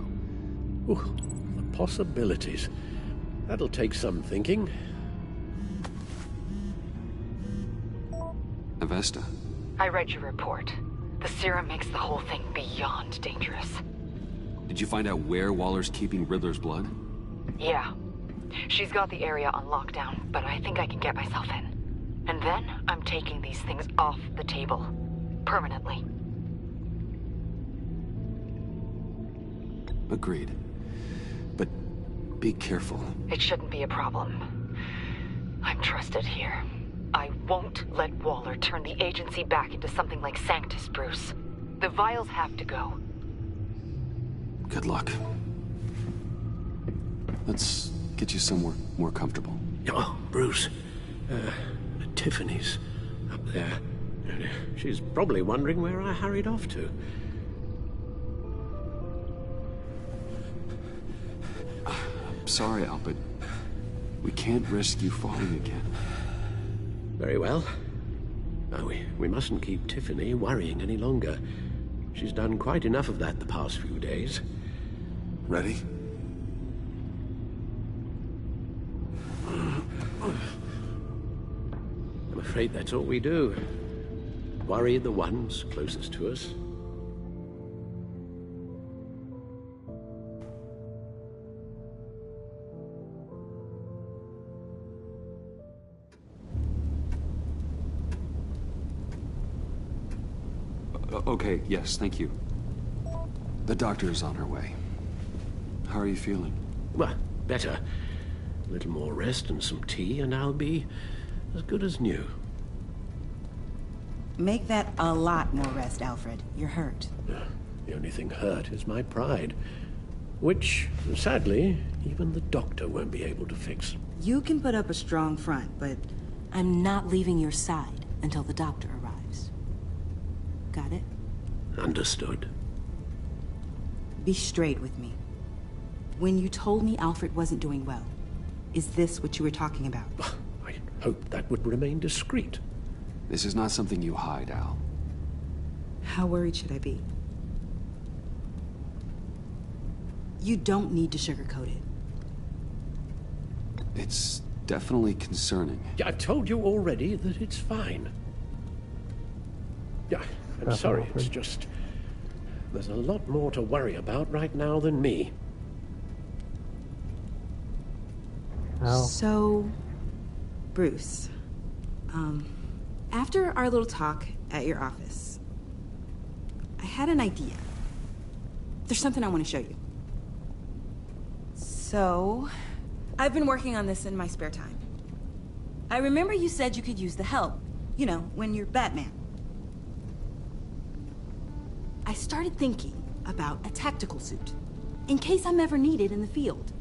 Ooh, the possibilities. That'll take some thinking. Avesta. I read your report. The serum makes the whole thing beyond dangerous. Did you find out where Waller's keeping Riddler's blood? Yeah. She's got the area on lockdown, but I think I can get myself in. And then I'm taking these things off the table. Permanently. Agreed. But be careful. It shouldn't be a problem. I'm trusted here. I won't let Waller turn the agency back into something like Sanctus, Bruce. The vials have to go. Good luck. Let's get you somewhere more comfortable. Oh, Bruce. Tiffany's up there. She's probably wondering where I hurried off to. I'm sorry, Al, but we can't risk you falling again. Very well. No, we mustn't keep Tiffany worrying any longer. She's done quite enough of that the past few days. Ready? I'm afraid that's all we do. Worry the ones closest to us. Okay, yes, thank you. The doctor is on her way. How are you feeling? Well, better. A little more rest and some tea, and I'll be as good as new. Make that a lot more rest, Alfred. You're hurt. The only thing hurt is my pride. Which, sadly, even the doctor won't be able to fix. You can put up a strong front, but I'm not leaving your side until the doctor arrives. Got it? Understood. Be straight with me. When you told me Alfred wasn't doing well, is this what you were talking about? I hoped that would remain discreet. This is not something you hide, Al. How worried should I be? You don't need to sugarcoat it. It's definitely concerning. Yeah, I've told you already that it's fine. Yeah, I'm sorry, it's just... There's a lot more to worry about right now than me. So, Bruce, after our little talk at your office, I had an idea. There's something I want to show you. So, I've been working on this in my spare time. I remember you said you could use the help. You know, when you're Batman. I started thinking about a tactical suit, in case I'm ever needed in the field.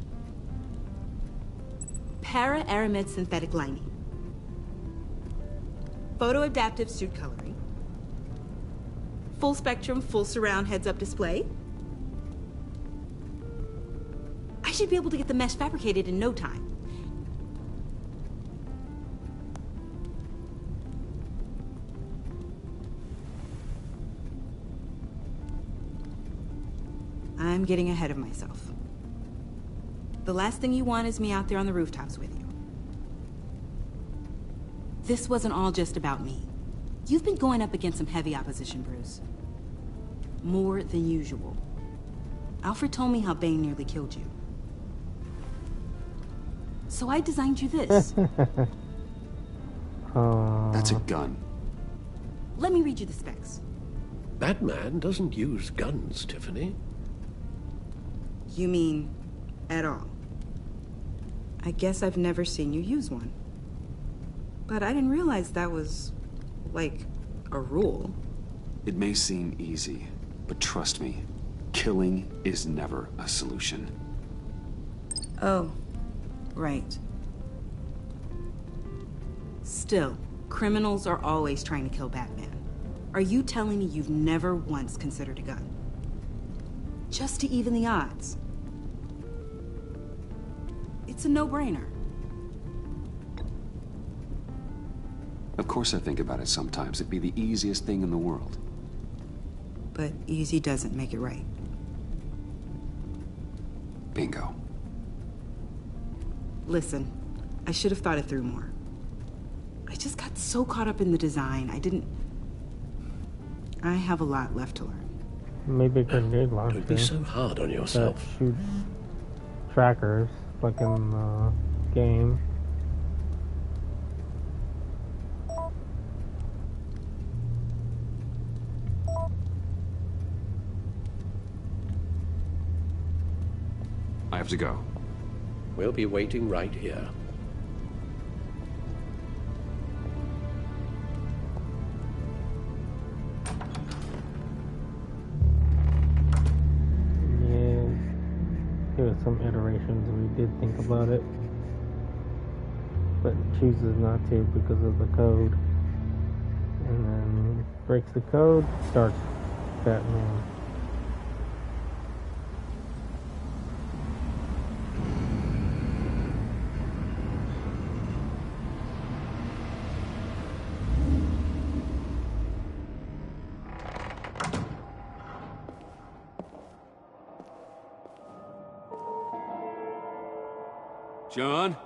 Para-aramid synthetic lining. Photo-adaptive suit coloring. Full spectrum, full surround heads-up display. I should be able to get the mesh fabricated in no time. I'm getting ahead of myself. The last thing you want is me out there on the rooftops with you. This wasn't all just about me. You've been going up against some heavy opposition, Bruce. More than usual. Alfred told me how Bane nearly killed you. So I designed you this. That's a gun. Let me read you the specs. Batman doesn't use guns, Tiffany. You mean, at all? I guess I've never seen you use one. But I didn't realize that was, like, a rule. It may seem easy, but trust me, killing is never a solution. Oh, right. Still, criminals are always trying to kill Batman. Are you telling me you've never once considered a gun? Just to even the odds. It's a no-brainer. Of course I think about it sometimes. It'd be the easiest thing in the world. But easy doesn't make it right. Bingo. Listen, I should have thought it through more. I just got so caught up in the design, I have a lot left to learn. Maybe it could get lost. Don't be so hard on yourself. Shoot trackers, like in the game. I have to go. We'll be waiting right here. Yeah, there were some iterations we did think about it, but chooses not to because of the code. And then breaks the code, starts Batman. John?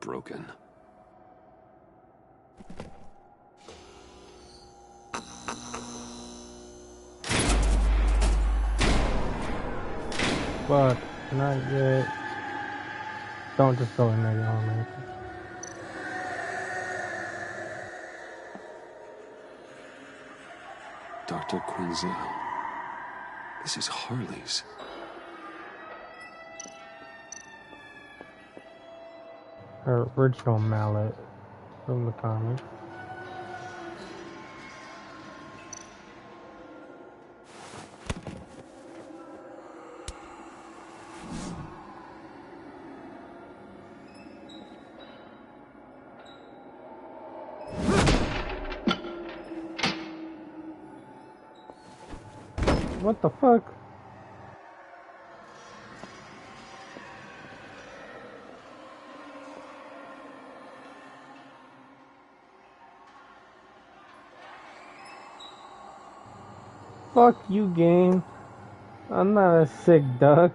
Broken. But not yet. Don't just go in there, y'all, man. Dr. Quinzel. This is Harley's. Her original mallet from the comic. What the fuck? Fuck you, game. I'm not a sick duck.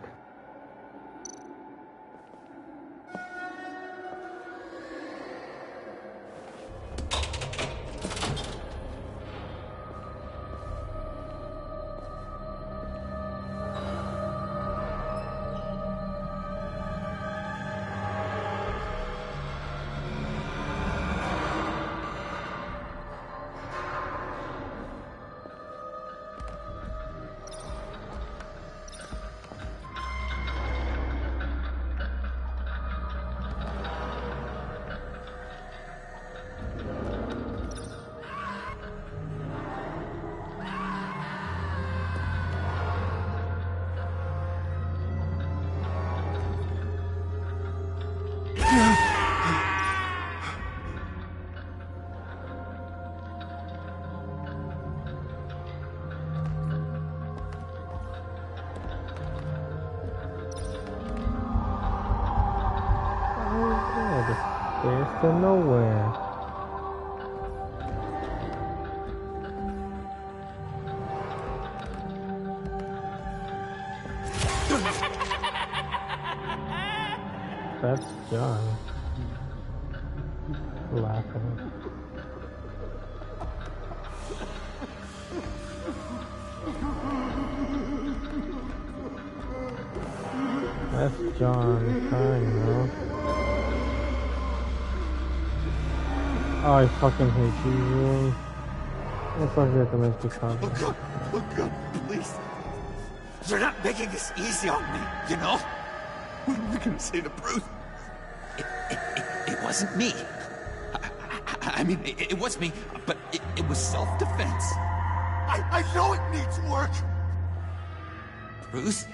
There's to nowhere. That's John laughing. That's John crying, bro. Oh, I fucking hate you, really. I fucking have to make you cry. Look up, please. You're not making this easy on me, you know? What am I gonna say to Bruce? It wasn't me. I mean, it was me, but it was self-defense. I know it needs work. Bruce,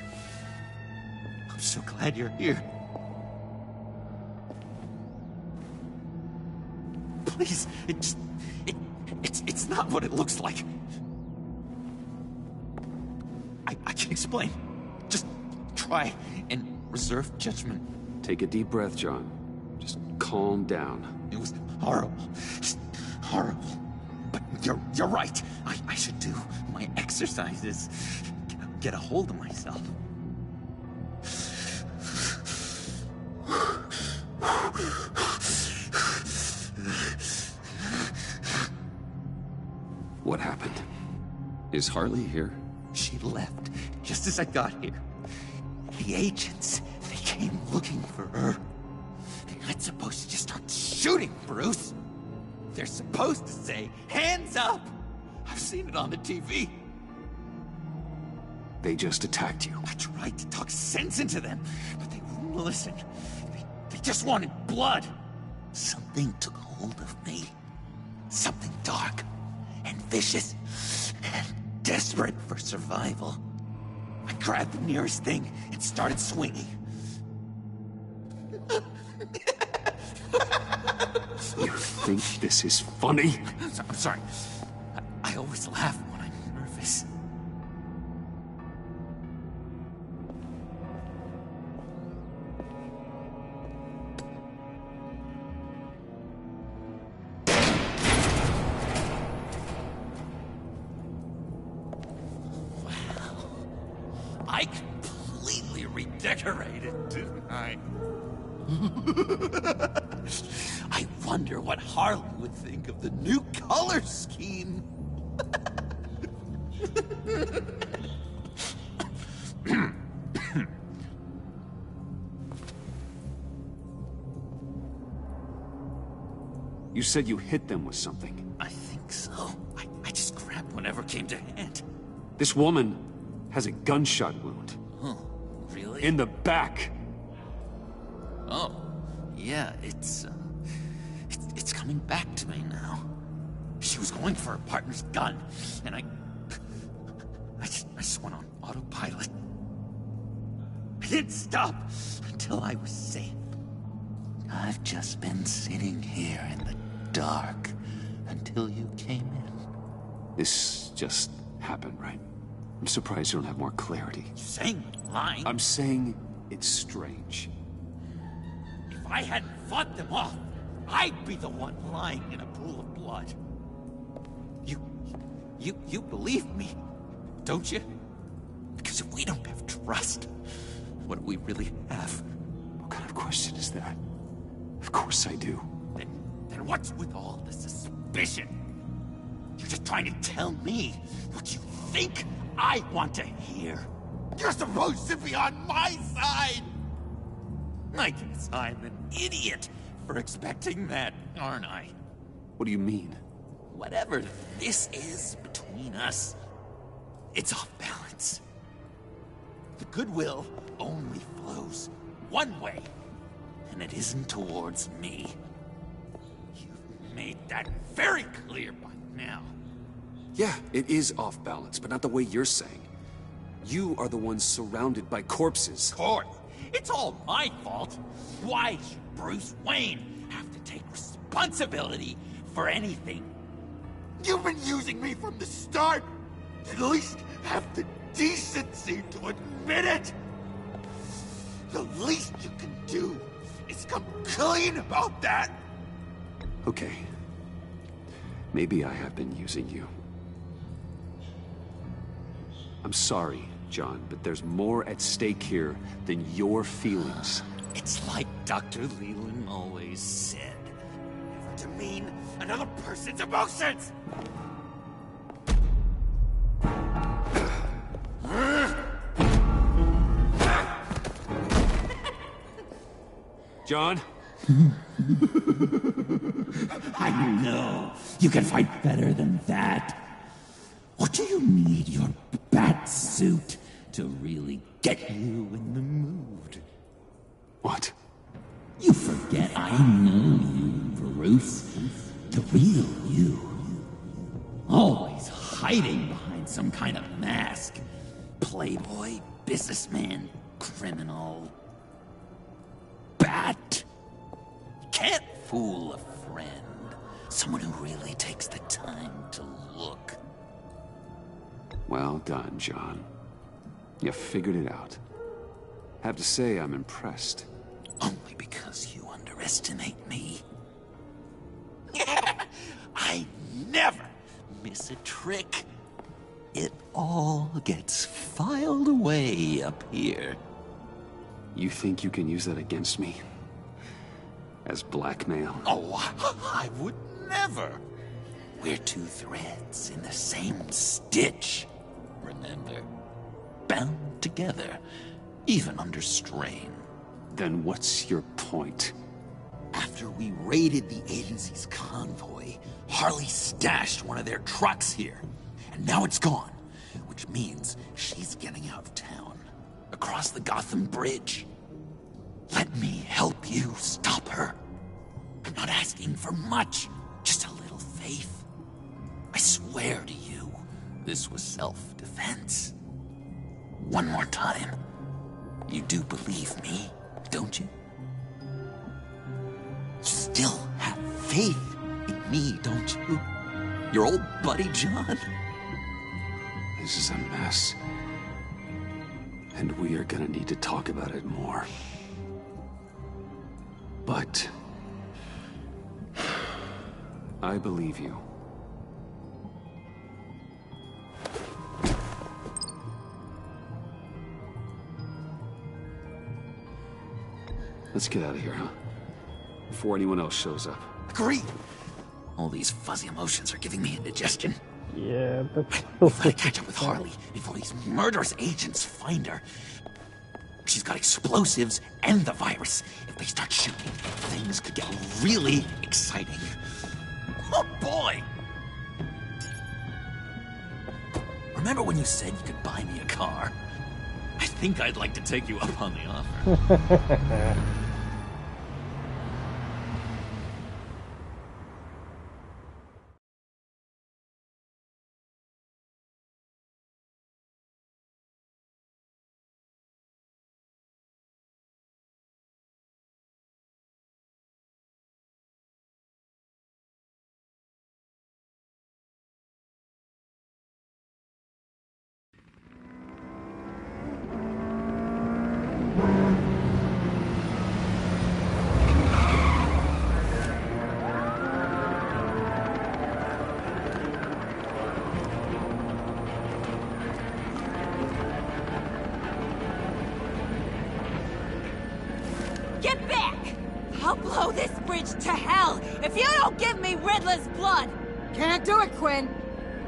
I'm so glad you're here. Please, it's not what it looks like. I can explain. Just try and reserve judgment. Take a deep breath, John. Just calm down. It was horrible. Just horrible. But you're right. I should do my exercises. Get a hold of myself. What happened? Is Harley here? She left just as I got here. The agents, they came looking for her. They're not supposed to just start shooting, Bruce. They're supposed to say, hands up! I've seen it on the TV. They just attacked you. I tried to talk sense into them, but they wouldn't listen. They just wanted blood. Something took hold of me. Something dark and vicious and desperate for survival. I grabbed the nearest thing and started swinging. You think this is funny? I'm sorry. I always laugh when I'm nervous. I completely redecorated, didn't I? I wonder what Harley would think of the new color scheme. You said you hit them with something. I think so. I just grabbed whatever came to hand. This woman has a gunshot wound. Oh, really? In the back. Oh, yeah, it's coming back to me now. She was going for her partner's gun, and I just went on autopilot. I didn't stop until I was safe. I've just been sitting here in the dark until you came in. This just happened, right? I'm surprised you don't have more clarity. You're saying I'm lying? I'm saying it's strange. If I hadn't fought them off, I'd be the one lying in a pool of blood. You believe me? don't you? Because if we don't have trust, what do we really have? What kind of question is that? Of course I do. Then what's with all the suspicion? You're just trying to tell me what you think I want to hear. You're supposed to be on my side! I guess I'm an idiot for expecting that, aren't I? What do you mean? Whatever this is between us, it's off balance. The goodwill only flows one way, and it isn't towards me. You've made that very clear by now. Yeah, it is off balance, but not the way you're saying. You are the one surrounded by corpses. Of course. It's all my fault. Why should Bruce Wayne have to take responsibility for anything? You've been using me from the start. At least have the decency to admit it. The least you can do is come clean about that. Okay. Maybe I have been using you. I'm sorry, John, but there's more at stake here than your feelings. It's like Dr. Leland always said. Never demean another person's emotions! John? I know. You can fight better than that. Or do you need your bat suit to really get you in the mood? What? You forget I know you, Bruce. The real you. Always hiding behind some kind of mask. Playboy, businessman, criminal. Bat. You can't fool a friend. Someone who really takes the time to look. Well done, John. You figured it out. Have to say I'm impressed. Only because you underestimate me. I never miss a trick. It all gets filed away up here. You think you can use that against me? As blackmail? Oh, I would never. We're two threads in the same stitch. Remember? Bound together, even under strain. Then what's your point? After we raided the agency's convoy, Harley stashed one of their trucks here. And now it's gone, which means she's getting out of town, across the Gotham Bridge. Let me help you stop her. I'm not asking for much, just a little faith. I swear to you, this was self-defense. One more time. You do believe me, don't you? You still have faith in me, don't you? Your old buddy, John? This is a mess. And we are gonna need to talk about it more. But I believe you. Let's get out of here, huh? Before anyone else shows up. Agreed. All these fuzzy emotions are giving me indigestion. Yeah, We've got to catch up with Harley before these murderous agents find her. She's got explosives and the virus. If they start shooting, things could get really exciting. Oh, boy! Remember when you said you could buy me a car? I think I'd like to take you up on the offer. this bridge to hell if you don't give me Riddler's blood! Can't do it, Quinn.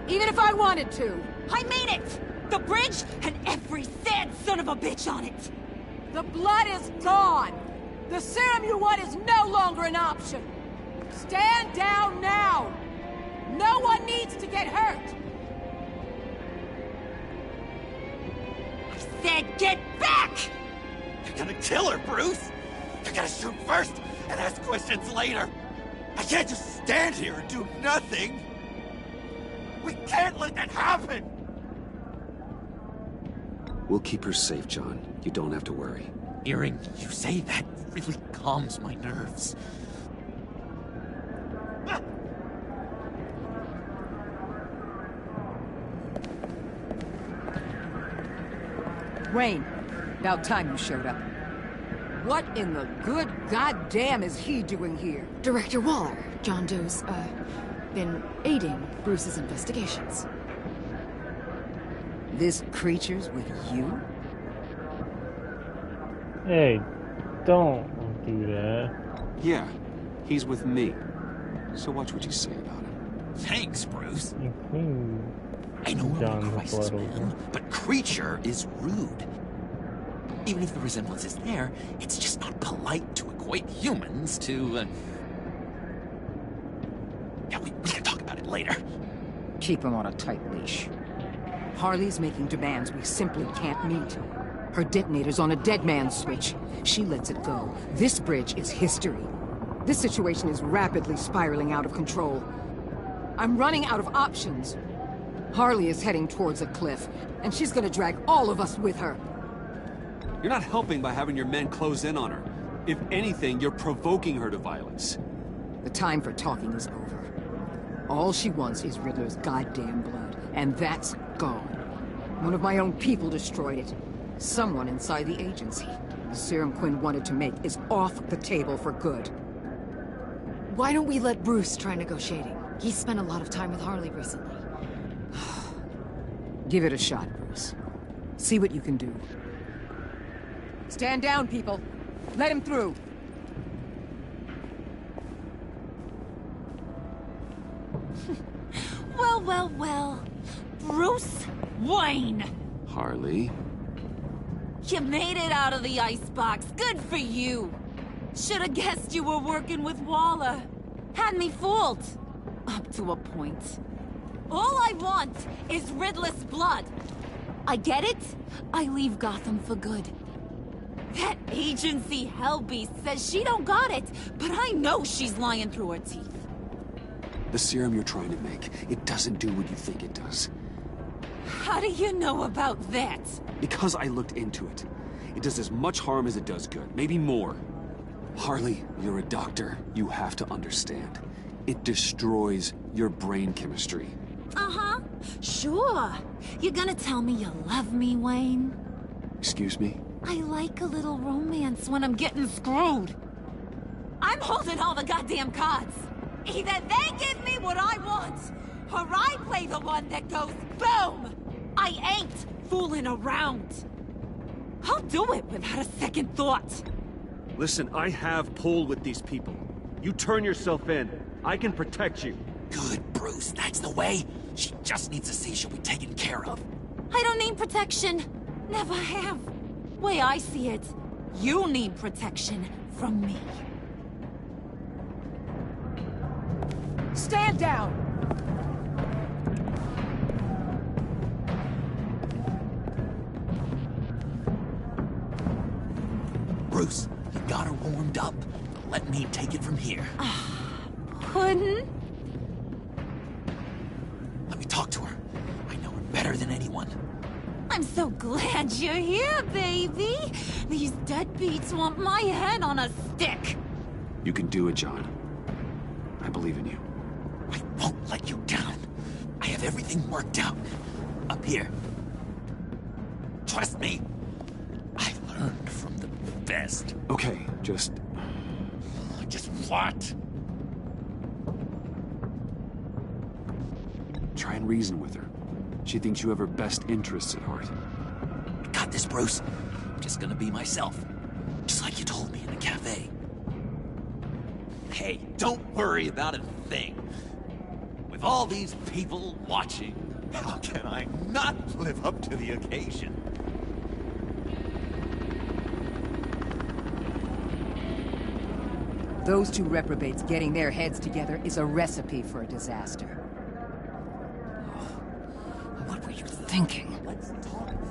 Even if I wanted to. I mean it! The bridge and every sad son of a bitch on it! The blood is gone! The serum you want is no longer an option! Stand down now! No one needs to get hurt! I said get back! You're gonna kill her, Bruce! You're gonna shoot first and ask questions later! I can't just stand here and do nothing! We can't let that happen! We'll keep her safe, John. You don't have to worry. Hearing you say that really calms my nerves. Wayne, about time you showed up. What in the good goddamn is he doing here? Director Waller, John Doe's, been aiding Bruce's investigations. This creature's with you? Hey, don't do that. Yeah, he's with me. So watch what you say about him. Thanks, Bruce. Mm-hmm. I know I'm a John's crisis blood man, but Creature is rude. Even if the resemblance is there, it's just not polite to equate humans to, Yeah, we can talk about it later. Keep him on a tight leash. Harley's making demands we simply can't meet. Her detonator's on a dead man's switch. She lets it go. This bridge is history. This situation is rapidly spiraling out of control. I'm running out of options. Harley is heading towards a cliff, and she's gonna drag all of us with her. You're not helping by having your men close in on her. If anything, you're provoking her to violence. The time for talking is over. All she wants is Riddler's goddamn blood, and that's gone. One of my own people destroyed it. Someone inside the agency. The serum Quinn wanted to make is off the table for good. Why don't we let Bruce try negotiating? He's spent a lot of time with Harley recently. Give it a shot, Bruce. See what you can do. Stand down, people. Let him through. Well, well, well. Bruce Wayne! Harley? You made it out of the icebox. Good for you. Should've guessed you were working with Waller. Had me fooled. Up to a point. All I want is Riddler's blood. I get it. I leave Gotham for good. That agency hellbeast says she don't got it, but I know she's lying through her teeth. The serum you're trying to make, it doesn't do what you think it does. How do you know about that? Because I looked into it. It does as much harm as it does good, maybe more. Harley, you're a doctor. You have to understand. It destroys your brain chemistry. Uh-huh. Sure. You're gonna tell me you love me, Wayne? Excuse me? I like a little romance when I'm getting screwed. I'm holding all the goddamn cards. Either they give me what I want, or I play the one that goes boom! I ain't fooling around. I'll do it without a second thought. Listen, I have pull with these people. You turn yourself in. I can protect you. Good, Bruce. That's the way. She just needs to see she'll be taken care of. I don't need protection. Never have. Way I see it, you need protection from me. Stand down! Bruce, you got her warmed up. Let me take it from here. Puddin'? Let me talk to her. I know her better than anyone. I'm so glad you're here, baby. These deadbeats want my head on a stick. You can do it, John. I believe in you. I won't let you down. I have everything worked out. Up here. Trust me. I learned from the best. Okay, just what? Try and reason with her. She thinks you have her best interests at heart. Got this, Bruce. I'm just gonna be myself. Just like you told me in the cafe. Hey, don't worry about a thing. With all these people watching, how can I not live up to the occasion? Those two reprobates getting their heads together is a recipe for a disaster. What were you thinking?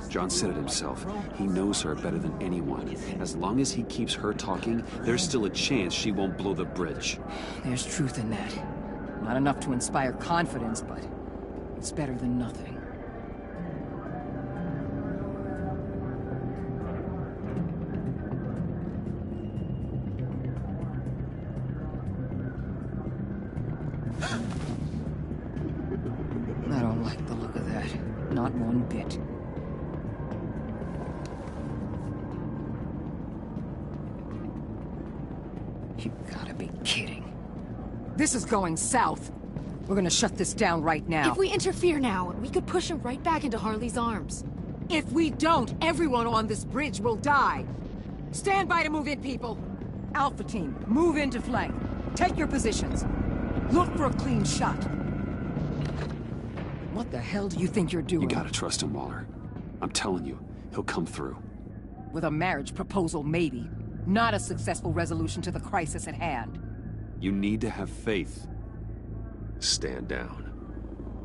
John said it himself. He knows her better than anyone. As long as he keeps her talking, there's still a chance she won't blow the bridge. There's truth in that. Not enough to inspire confidence, but it's better than nothing. I don't like the look of that. Not one bit. You gotta be kidding. This is going south. We're gonna shut this down right now. If we interfere now, we could push him right back into Harley's arms. If we don't, everyone on this bridge will die. Stand by to move in, people. Alpha team, move into flank. Take your positions. Look for a clean shot. What the hell do you think you're doing? You gotta trust him, Waller. I'm telling you, he'll come through. With a marriage proposal, maybe. Not a successful resolution to the crisis at hand. You need to have faith. Stand down.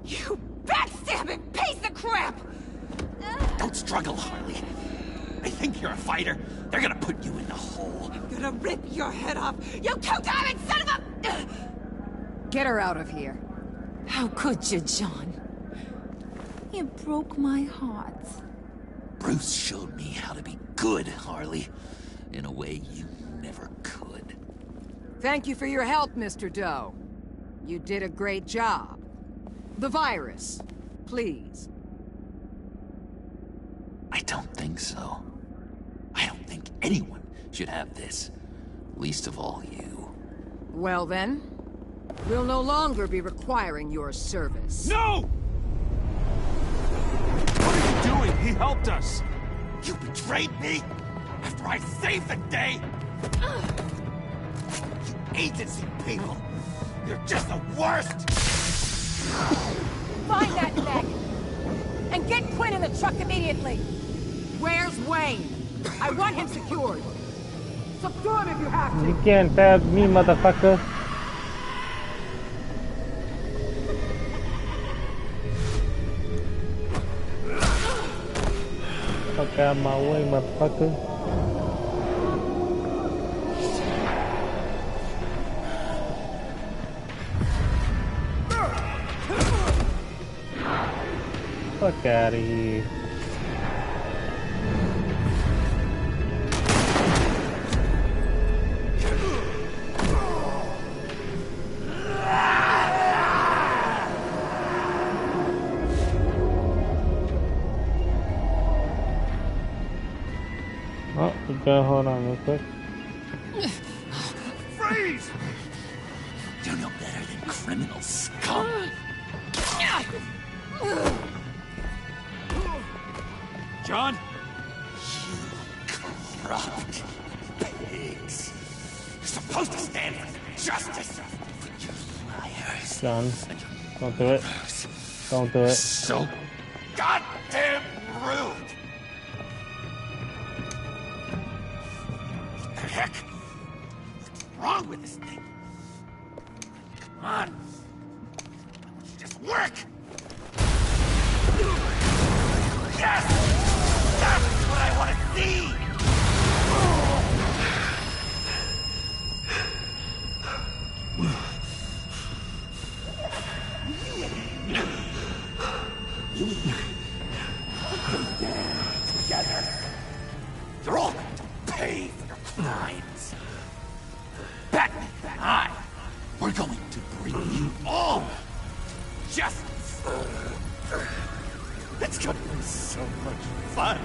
You backstabbing piece of crap! Don't struggle, Harley. They think you're a fighter. They're gonna put you in the hole. I'm gonna rip your head off, you two-diamond son of a... Get her out of here. How could you, John? You broke my heart. Bruce showed me how to be good, Harley. In a way you never could. Thank you for your help, Mr. Doe. You did a great job. The virus, please. I don't think so. I don't think anyone should have this. Least of all you. Well then, we'll no longer be requiring your service. No! What are you doing? He helped us. You betrayed me after I saved the day. You agency people. You're just the worst. Find that neck! And get Quinn in the truck immediately! Where's Wayne? I want him secured. Subdue him if you have to. You can't stab me, motherfucker. Fuck out my way, motherfucker. Fuck out of here. Oh, you gotta hold on real quick. Freeze! You're no better than criminal scum. John? You corrupt pigs. You're supposed to stand for justice. You liars. John, don't do it. Don't do it. So goddamn rude. What the heck? What's wrong with this thing? Come on. Just work. Yes! That's what I want to see! Together. You're all going to pay for your crimes. Batman and I, we're going to bring you all justice. It's gonna be so much fun.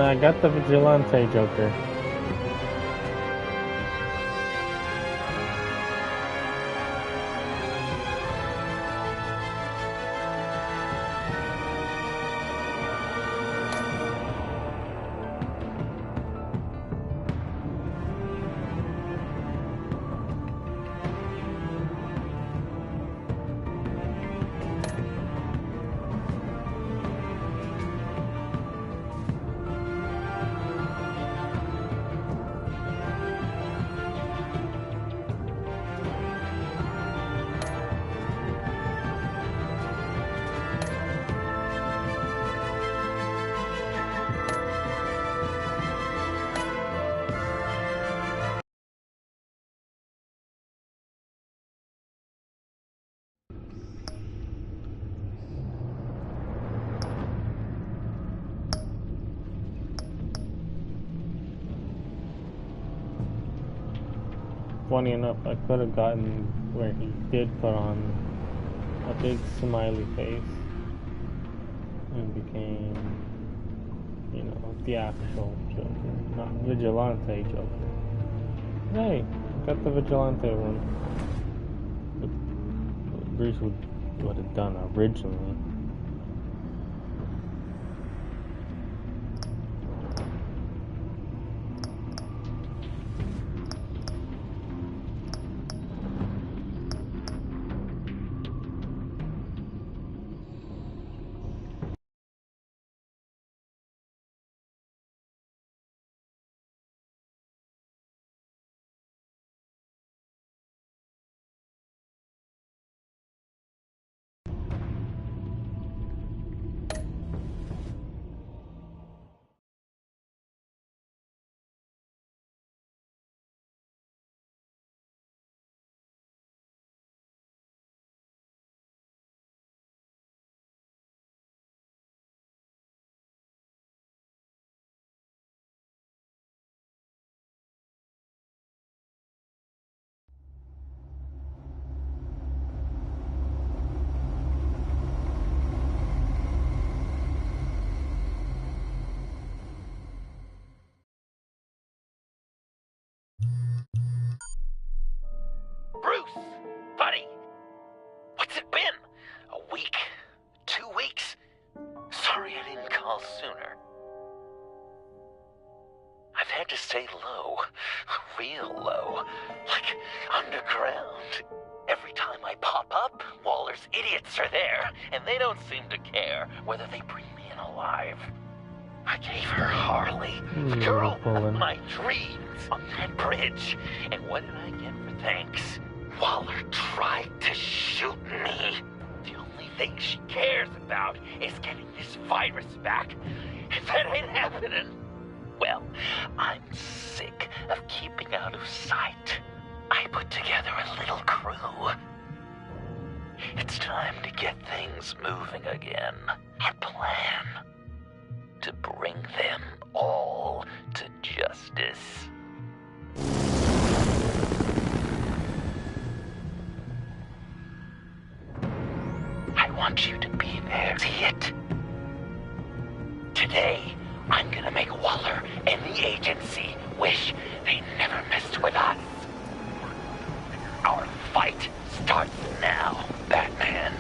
And I got the Vigilante Joker. Funny enough, I could have gotten where he did put on a big smiley face and became, you know, the actual Joker, not Vigilante Joker. Hey, got the Vigilante one. What Bruce would have done originally. Bruce, buddy, what's it been? A week? 2 weeks? Sorry I didn't call sooner. I've had to stay low, real low, like underground. Every time I pop up, Waller's idiots are there, and they don't seem to care whether they bring me in alive. I gave her Harley, the girl of my dreams, on that bridge, and what did I get for thanks? Waller tried to shoot me. The only thing she cares about is getting this virus back. If that ain't happening, well, I'm sick of keeping out of sight. I put together a little crew. It's time to get things moving again. A plan to bring them all to justice. I want you to be there. See it? Today, I'm gonna make Waller and the agency wish they never messed with us. Our fight starts now, Batman.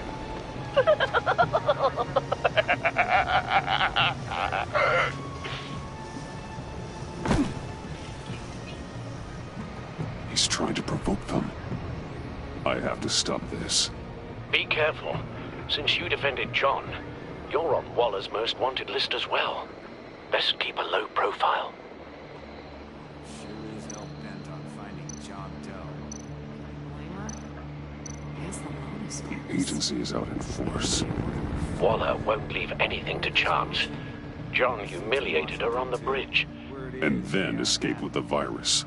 He's trying to provoke them. I have to stop this. Be careful. Since you defended John, you're on Waller's most wanted list as well. Best keep a low profile. Sure is hell-bent on finding John Doe. The agency is out in force. Waller won't leave anything to chance. John humiliated her on the bridge. And then escaped with the virus.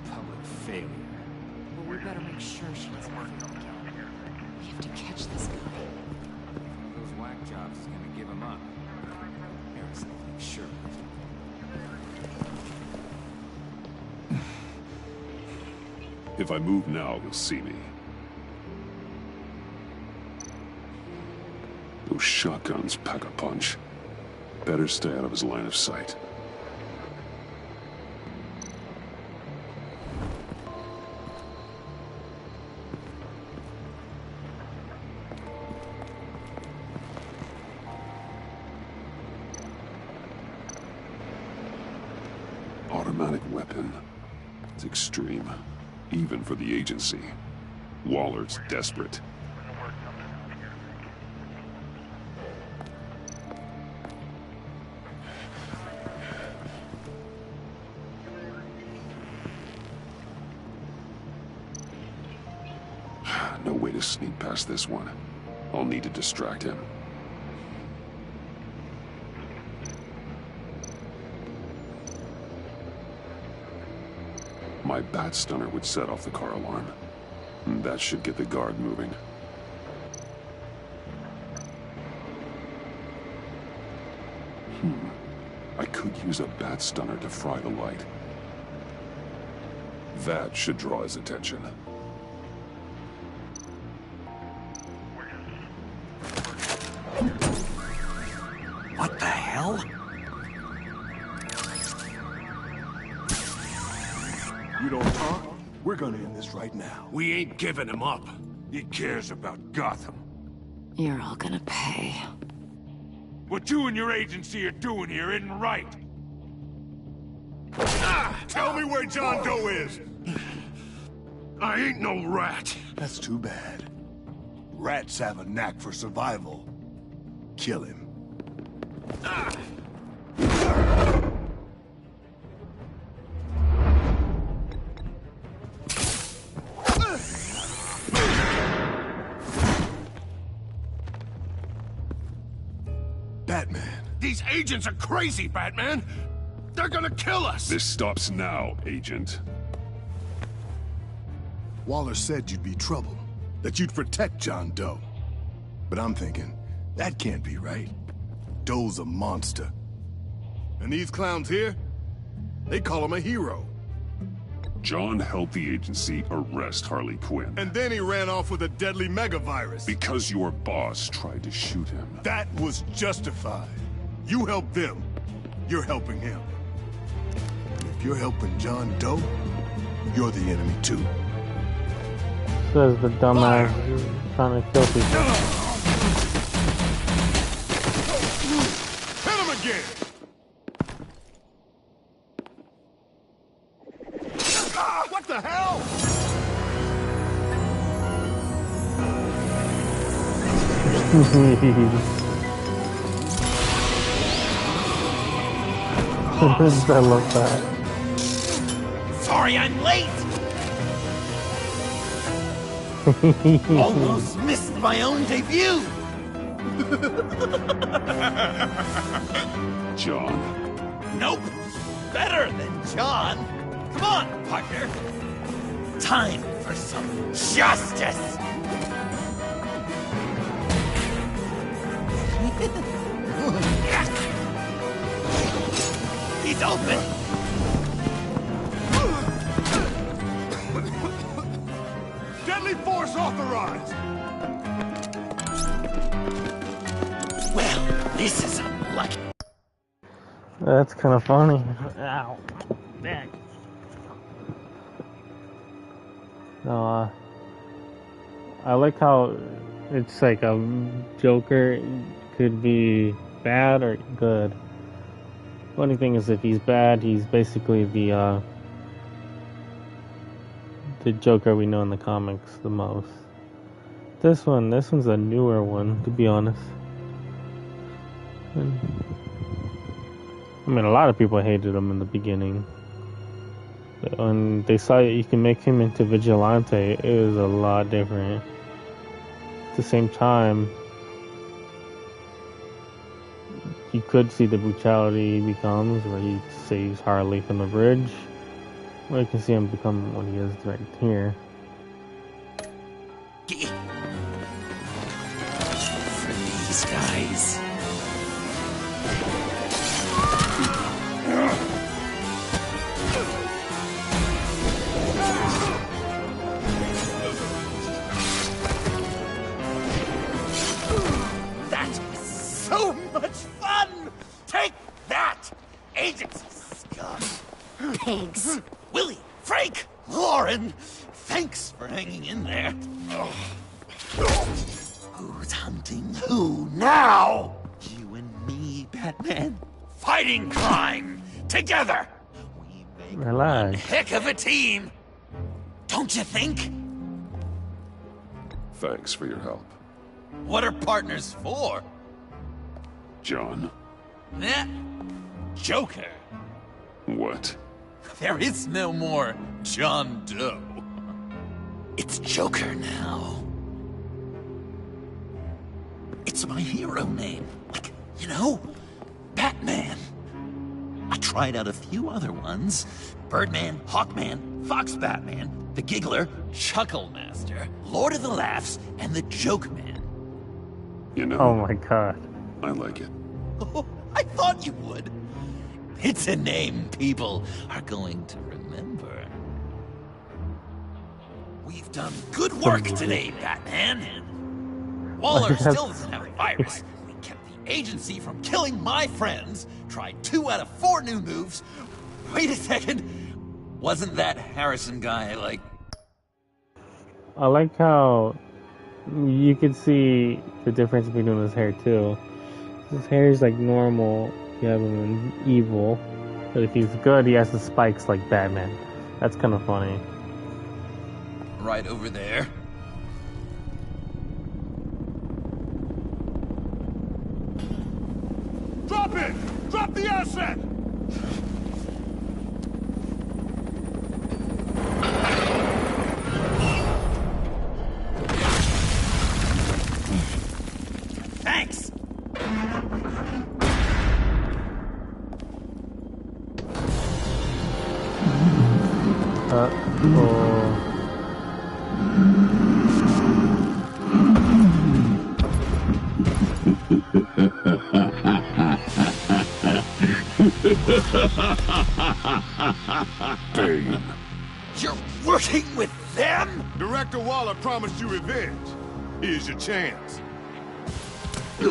Public failure. Well, we better make sure she doesn't feel again. We have to catch this guy. Those whack jobs is gonna give him up. Harrison will make sure. If I move now, he'll see me. Those shotguns pack a punch. Better stay out of his line of sight. automatic weapon. It's extreme, even for the agency. Waller's desperate. No way to sneak past this one. I'll need to distract him. My bat stunner would set off the car alarm. That should get the guard moving. I could use a bat stunner to fry the light. That should draw his attention. What the hell? You don't talk? We're gonna end this right now. We ain't giving him up. He cares about Gotham. You're all gonna pay. What you and your agency are doing here isn't right. Tell me where John Doe is! I ain't no rat. That's too bad. Rats have a knack for survival. Kill him. Batman. These agents are crazy, Batman! They're gonna kill us! This stops now, Agent. Waller said you'd be trouble, that you'd protect John Doe. But I'm thinking, that can't be right. Doe's a monster. And these clowns here? They call him a hero. John helped the agency arrest Harley Quinn. And then he ran off with a deadly megavirus. Because your boss tried to shoot him. That was justified. You helped them. You're helping him. If you're helping John Doe, you're the enemy too. Says the dumbass trying to kill people. Hit him again! What the hell? I love that. Sorry I'm late! Almost missed my own debut! John. Nope! Better than John! Come on, partner! Time for some justice! He's open! Deadly force authorized! Well, this is unlucky. That's kind of funny. Ow. Back. No, I like how it's like a Joker could be bad or good. Funny thing is, if he's bad, he's basically the Joker we know in the comics the most. This one's a newer one, to be honest. And, I mean, a lot of people hated him in the beginning. But when they saw you can make him into Vigilante, it was a lot different. At the same time, you could see the brutality he becomes, where he saves Harley from the bridge. Or you can see him become what he is right here. For these guys. That was so much fun! Take that, agency scum! Pigs. Willie, Frank, Lauren, thanks for hanging in there. Who's hunting who now? You and me, Batman. Fighting crime together. We Relax. Heck of a team, don't you think? Thanks for your help. What are partners for? John? Eh? Joker. What? There is no more John Doe. It's Joker now. It's my hero name. Like, you know, Batman. I tried out a few other ones. Birdman, Hawkman, Fox Batman, the Giggler, Chuckle Master, Lord of the Laughs, and the Joke Man. You know... Oh my god. I like it. I thought you would. It's a name people are going to remember. We've done good work today, Batman. Waller still doesn't have a virus. We kept the agency from killing my friends. Tried 2 out of 4 new moves. Wait a second. Wasn't that Harrison guy, like... I like how you can see the difference between his hair, too. His hair is like normal. You have him in evil. But if he's good, he has the spikes like Batman. That's kind of funny. Right over there. Drop it! Drop the asset! Thanks! Bane. You're working with them? Director Waller promised you revenge. Here's your chance. Get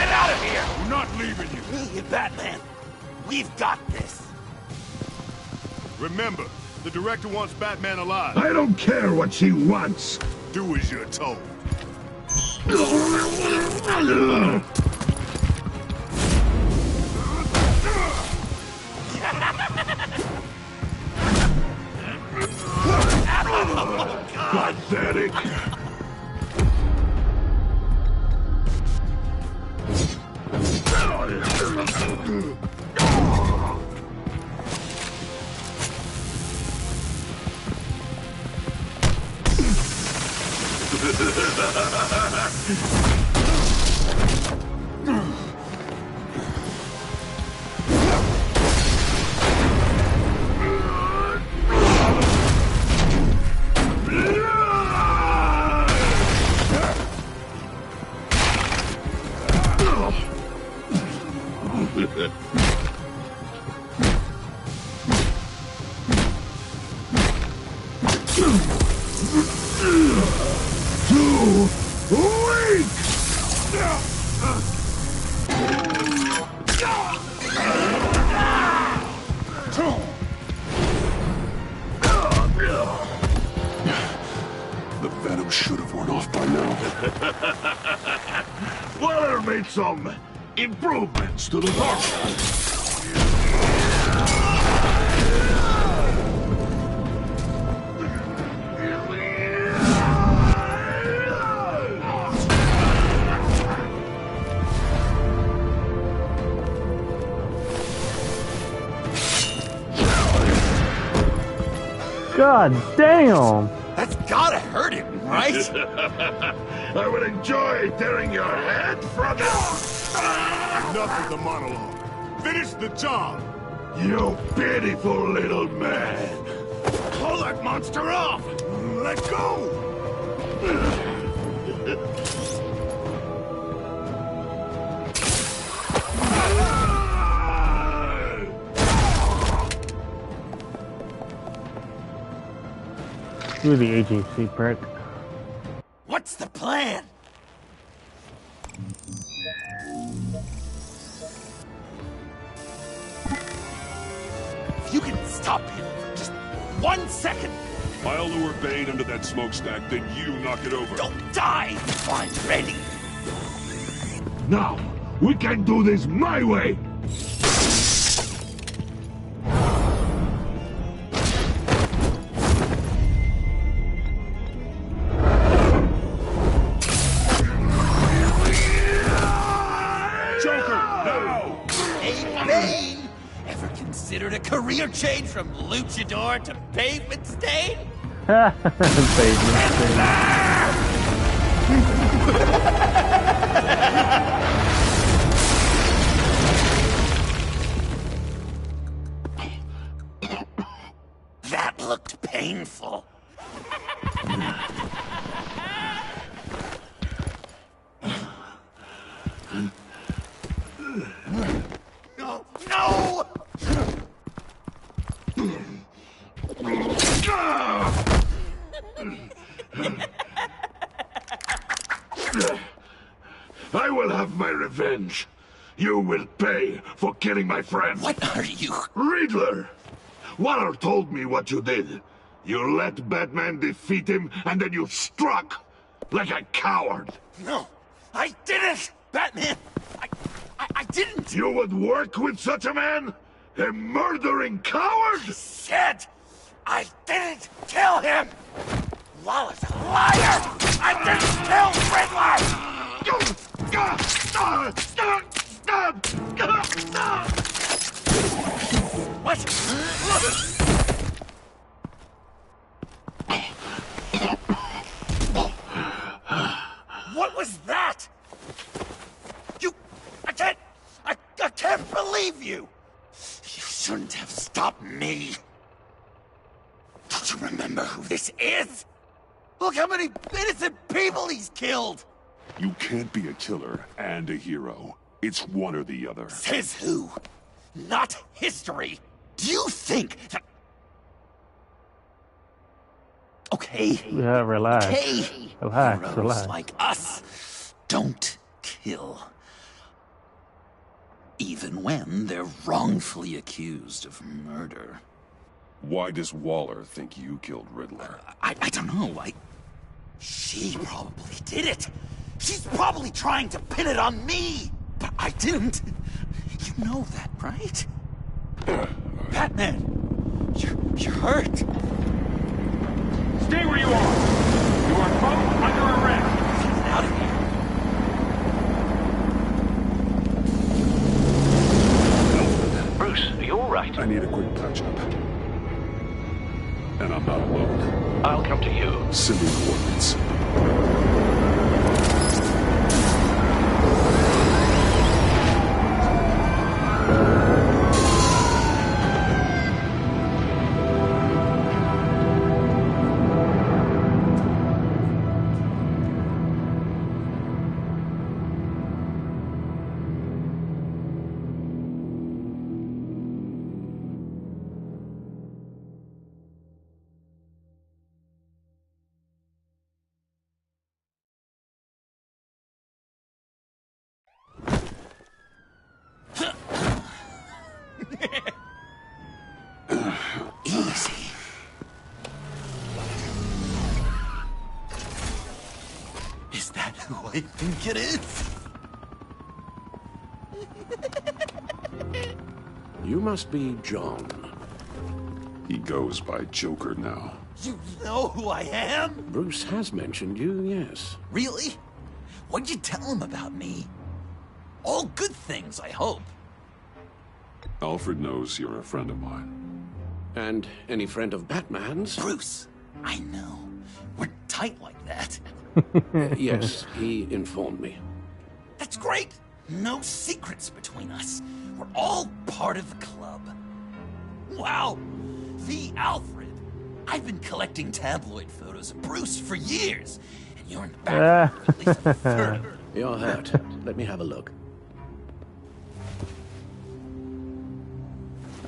out of here! We're not leaving you. Brilliant, Batman. We've got this. Remember, the director wants Batman alive. I don't care what she wants. Do as you're told. Pathetic. The venom should have worn off by now. Waller made some improvements to the formula. God damn! That's gotta hurt him, right? I would enjoy tearing your head from it. Enough of the monologue. Finish the job. You pitiful little man. Pull that monster off. Let go. You're the agency prick. What's the plan? If you can stop him for just 1 second, I'll lure Bane under that smokestack, then you knock it over. Don't die! I'm ready! Now, we can do this my way! Considered a career change from luchador to pavement stain? Pavement stain. That looked painful. No! No! I will have my revenge. You will pay for killing my friend. What are you? Riddler! Waller told me what you did. You let Batman defeat him, and then you struck like a coward. No, I didn't! Batman! I didn't! You would work with such a man? A murdering coward? I said I didn't kill him! Waller's a liar! I didn't kill Riddler! What? What was that? I can't believe you! You shouldn't have stopped me. Don't you remember who this is? Look how many innocent people he's killed! You can't be a killer and a hero. It's one or the other. Says who? Not history. Do you think that... Okay. Yeah, relax. Okay. Relax, Heroes relax. like us don't kill. Even when they're wrongfully accused of murder. Why does Waller think you killed Riddler? I don't know. She probably did it. She's probably trying to pin it on me. But I didn't. You know that, right? Batman, you're hurt. Stay where you are. You are both under arrest. Get out of here. Bruce, are you all right? I need a quick touch-up. And I'm not alone. I'll come to you. Send me coordinates. Easy. Is that who I think it is? You must be John. He goes by Joker now. You know who I am? Bruce has mentioned you, yes. Really? What'd you tell him about me? All good things, I hope. Alfred knows you're a friend of mine. And any friend of Batman's? Bruce, I know. We're tight like that. Yes, he informed me. That's great. No secrets between us. We're all part of the club. Wow. The Alfred. I've been collecting tabloid photos of Bruce for years. And you're in the back for at least a third. You're hurt. Let me have a look.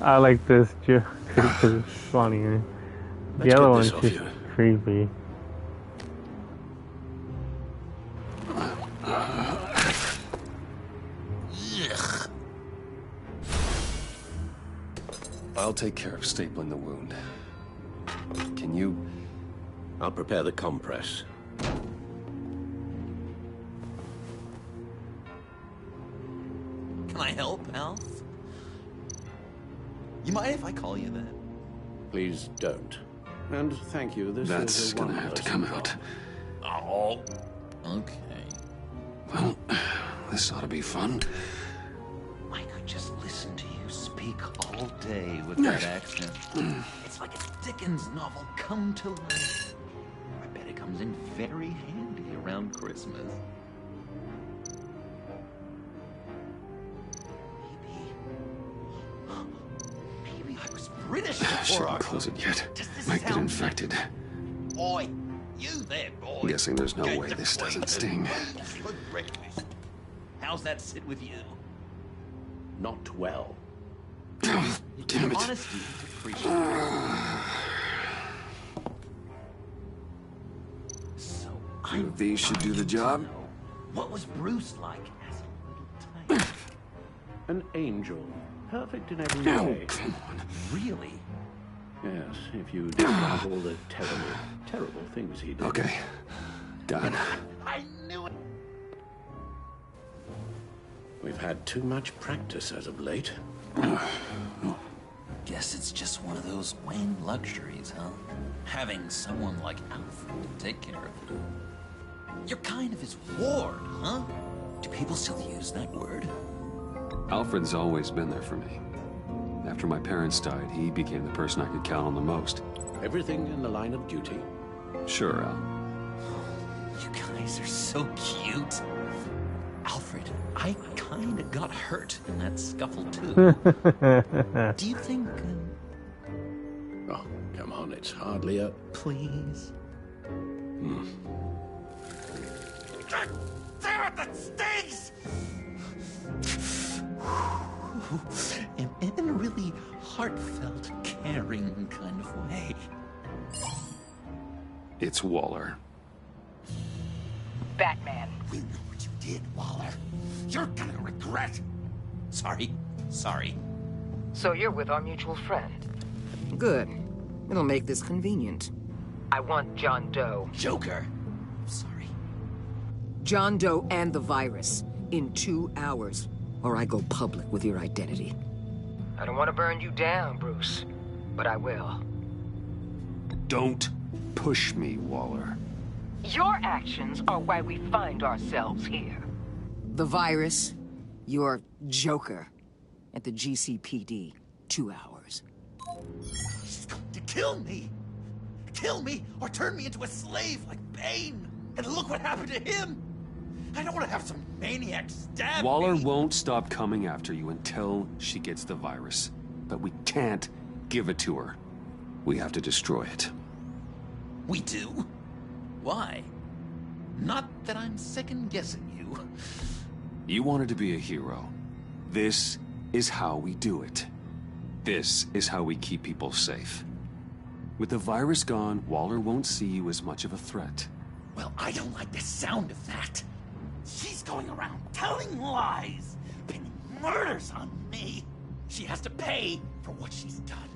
I like this joke because it's funny. The Let's other get one's this off just you. creepy. Ugh. I'll take care of stapling the wound. Can you I'll prepare the compress. Can I help, Alf? You mind if I call you that? Please don't. And thank you. That's is a gonna have to come one-person out. Oh. Okay. Well, this ought to be fun. I could just listen to you speak all day with that accent. It's like a Dickens novel come to life. I bet it comes in very handy around Christmas. Maybe I was British before Shouldn't our... close it yet. Does this Might get sound infected. Oi, you there, boy. I'm guessing there's no way this doesn't sting. How's that sit with you? Not well. Damn it. Honesty is appreciated. So These should do the job. what was Bruce like as a little tiny? An angel. Perfect in every No, way. come on. Really? Yes, if you discount all the terrible things he did. Okay. Done. I knew it. We've had too much practice as of late. Guess it's just one of those Wayne luxuries, huh? Having someone like Alfred to take care of you. You're kind of his ward, huh? Do people still use that word? Alfred's always been there for me. After my parents died, he became the person I could count on the most. Everything in the line of duty. Sure, Al. You guys are so cute. Alfred, I kinda got hurt in that scuffle too. Do you think... Oh, come on, it's hardly a... Please? God damn it, that stings! In a really heartfelt, caring kind of way. It's Waller. Batman. We know what you did, Waller. You're gonna regret. Sorry. So you're with our mutual friend. Good. It'll make this convenient. I want John Doe. Joker. Sorry. John Doe and the virus in 2 hours, or I go public with your identity. I don't want to burn you down, Bruce, but I will. Don't push me, Waller. Your actions are why we find ourselves here. The virus, your Joker, at the GCPD, 2 hours. She's going to kill me! Kill me, or turn me into a slave like Bane! And look what happened to him! I don't want to have some maniac stab Waller me! won't stop coming after you until she gets the virus. But we can't give it to her. We have to destroy it. We do? Why? Not that I'm second-guessing you. You wanted to be a hero. This is how we do it. This is how we keep people safe. With the virus gone, Waller won't see you as much of a threat. Well, I don't like the sound of that. She's going around telling lies, pinning murders on me. She has to pay for what she's done.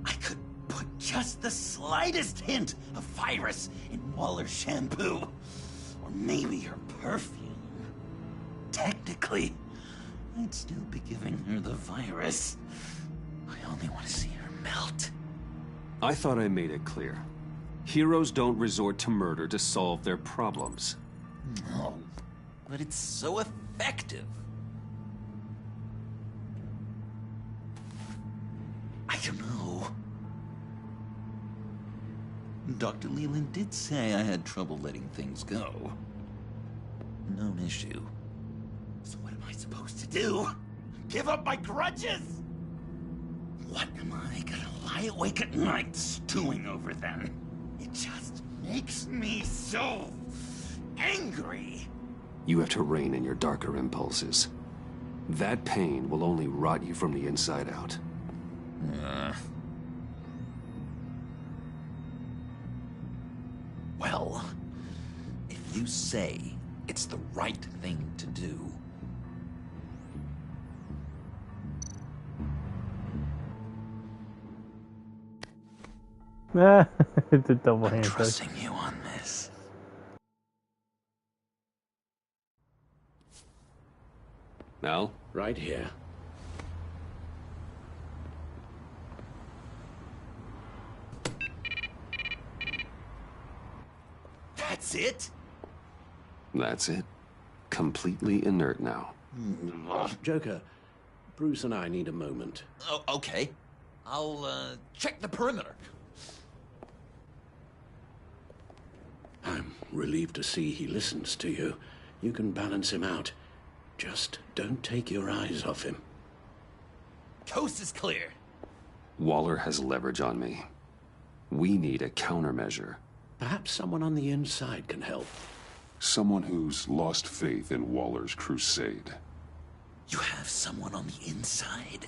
I could put just the slightest hint of virus in Waller's shampoo. Or maybe her perfume. Technically, I'd still be giving her the virus. I only want to see her melt. I thought I made it clear. Heroes don't resort to murder to solve their problems. No, but it's so effective. I don't know. Dr. Leland did say I had trouble letting things go. Known issue. So what am I supposed to do? Give up my grudges? What am I gonna lie awake at night stewing over then? It just makes me so angry. You have to rein in your darker impulses. That pain will only rot you from the inside out. Well, if you say it's the right thing to do. It's a double hand. Trusting you on this. Now? Right here. That's it? That's it. Completely inert now. Joker, Bruce and I need a moment. Oh, okay. I'll, check the perimeter. I'm relieved to see he listens to you. You can balance him out. Just don't take your eyes off him. Coast is clear. Waller has leverage on me. We need a countermeasure. Perhaps someone on the inside can help. Someone who's lost faith in Waller's crusade. You have someone on the inside?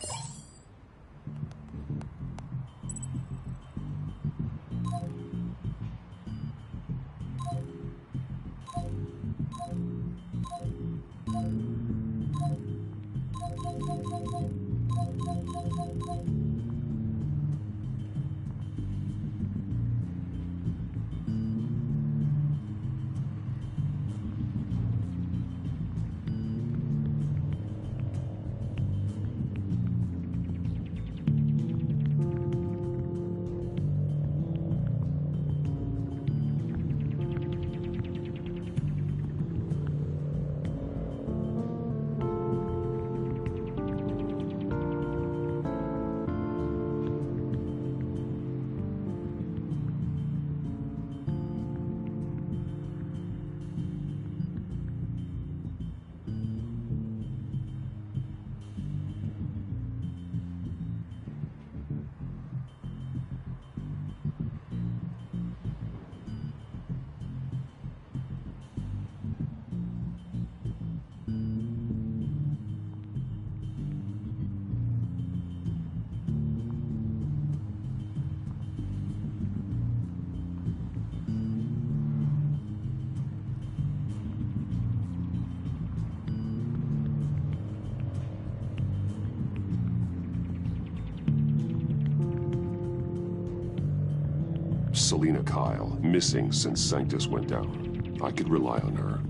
Selina Kyle, missing since Sanctus went down. I could rely on her.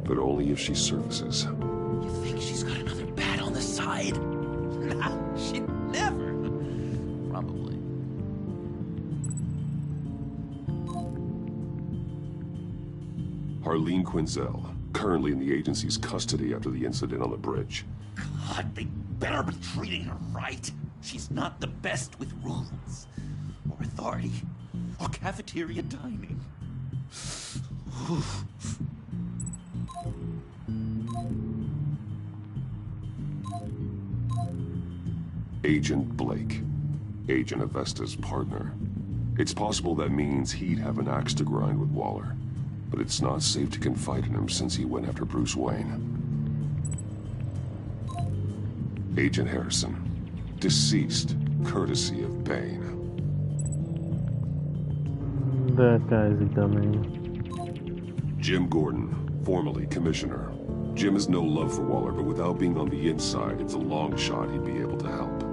But only if she surfaces. You think she's got another bat on the side? Nah, she'd never. Probably. Harleen Quinzel, currently in the agency's custody after the incident on the bridge. God, they better be treating her right. She's not the best with rules, or authority, or cafeteria dining. Agent Blake, Agent Avesta's partner. It's possible that means he'd have an axe to grind with Waller. But it's not safe to confide in him since he went after Bruce Wayne. Agent Harrison, deceased, courtesy of Bane. That guy's a dummy. Jim Gordon, formerly Commissioner. Jim has no love for Waller, but without being on the inside, it's a long shot he'd be able to help.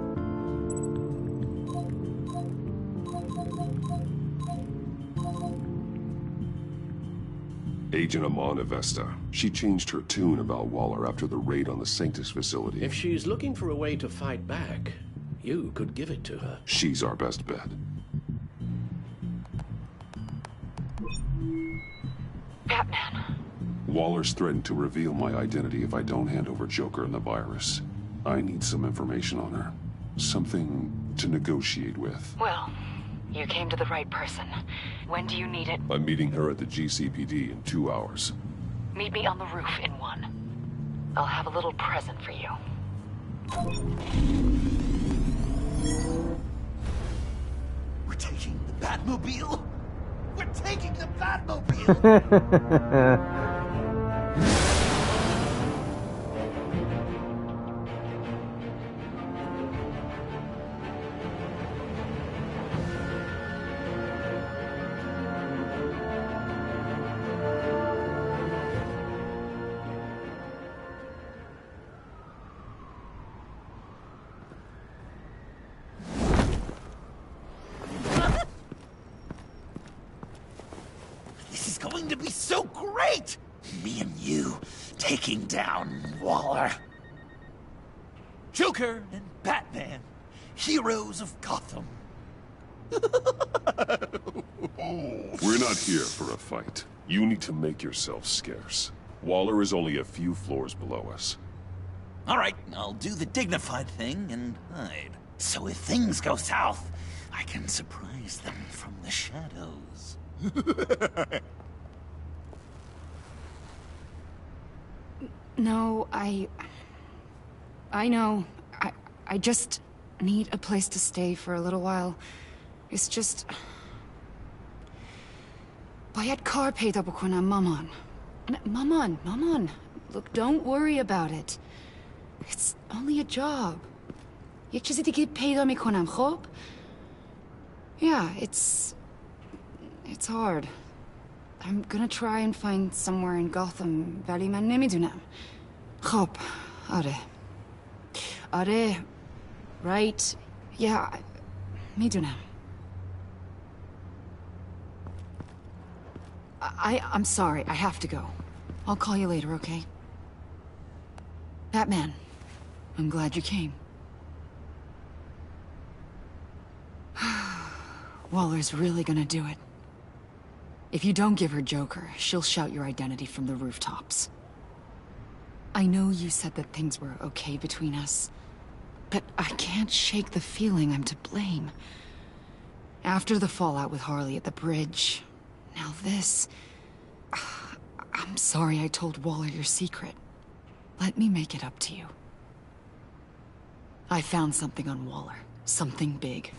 Agent Amon Avesta. She changed her tune about Waller after the raid on the Sanctus facility. If she's looking for a way to fight back, you could give it to her. She's our best bet. Batman. Waller's threatened to reveal my identity if I don't hand over Joker and the virus. I need some information on her. Something to negotiate with. Well, you came to the right person. When do you need it? I'm meeting her at the GCPD in 2 hours. Meet me on the roof in 1. I'll have a little present for you. We're taking the Batmobile? We're taking the Batmobile! going to be so great! Me and you taking down Waller. Joker and Batman, heroes of Gotham. We're not here for a fight. You need to make yourself scarce. Waller is only a few floors below us. All right, I'll do the dignified thing and hide. So if things go south, I can surprise them from the shadows. No, I know. I just need a place to stay for a little while. It's just... Bayad kar peyda bukonam maman. Maman. Look, don't worry about it. It's only a job. Yek chizi dige peyda mikonam, khob? Yeah, it's hard. I'm gonna try and find somewhere in Gotham, vali man nemidunam. Khob, Are, right? Yeah, midunam. I'm sorry, I have to go. I'll call you later, okay? Batman, I'm glad you came. Waller's really gonna do it. If you don't give her Joker, she'll shout your identity from the rooftops. I know you said that things were okay between us, but I can't shake the feeling I'm to blame. After the fallout with Harley at the bridge, now this... I'm sorry I told Waller your secret. Let me make it up to you. I found something on Waller. Something big.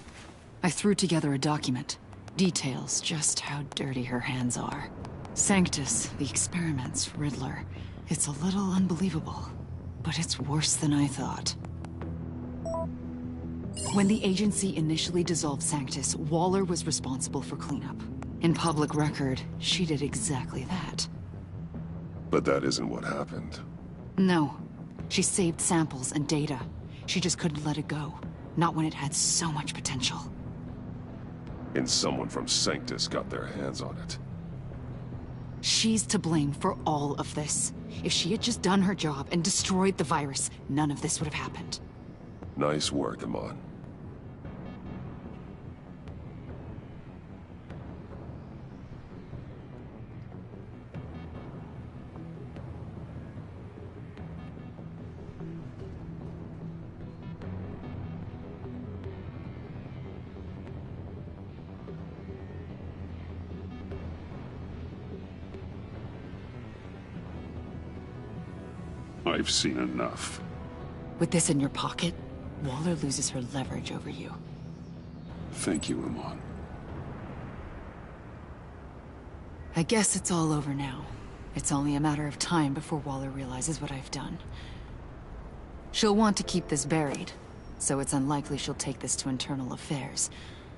I threw together a document. Details just how dirty her hands are. Sanctus, the experiments, Riddler. It's a little unbelievable, but it's worse than I thought. When the agency initially dissolved Sanctus, Waller was responsible for cleanup. In public record, she did exactly that. But that isn't what happened. No. She saved samples and data. She just couldn't let it go. Not when it had so much potential. And someone from Sanctus got their hands on it. She's to blame for all of this. If she had just done her job and destroyed the virus, none of this would have happened. Nice work, Amon. I've seen enough. With this in your pocket, Waller loses her leverage over you. Thank you, Amon. I guess it's all over now. It's only a matter of time before Waller realizes what I've done. She'll want to keep this buried, so it's unlikely she'll take this to internal affairs.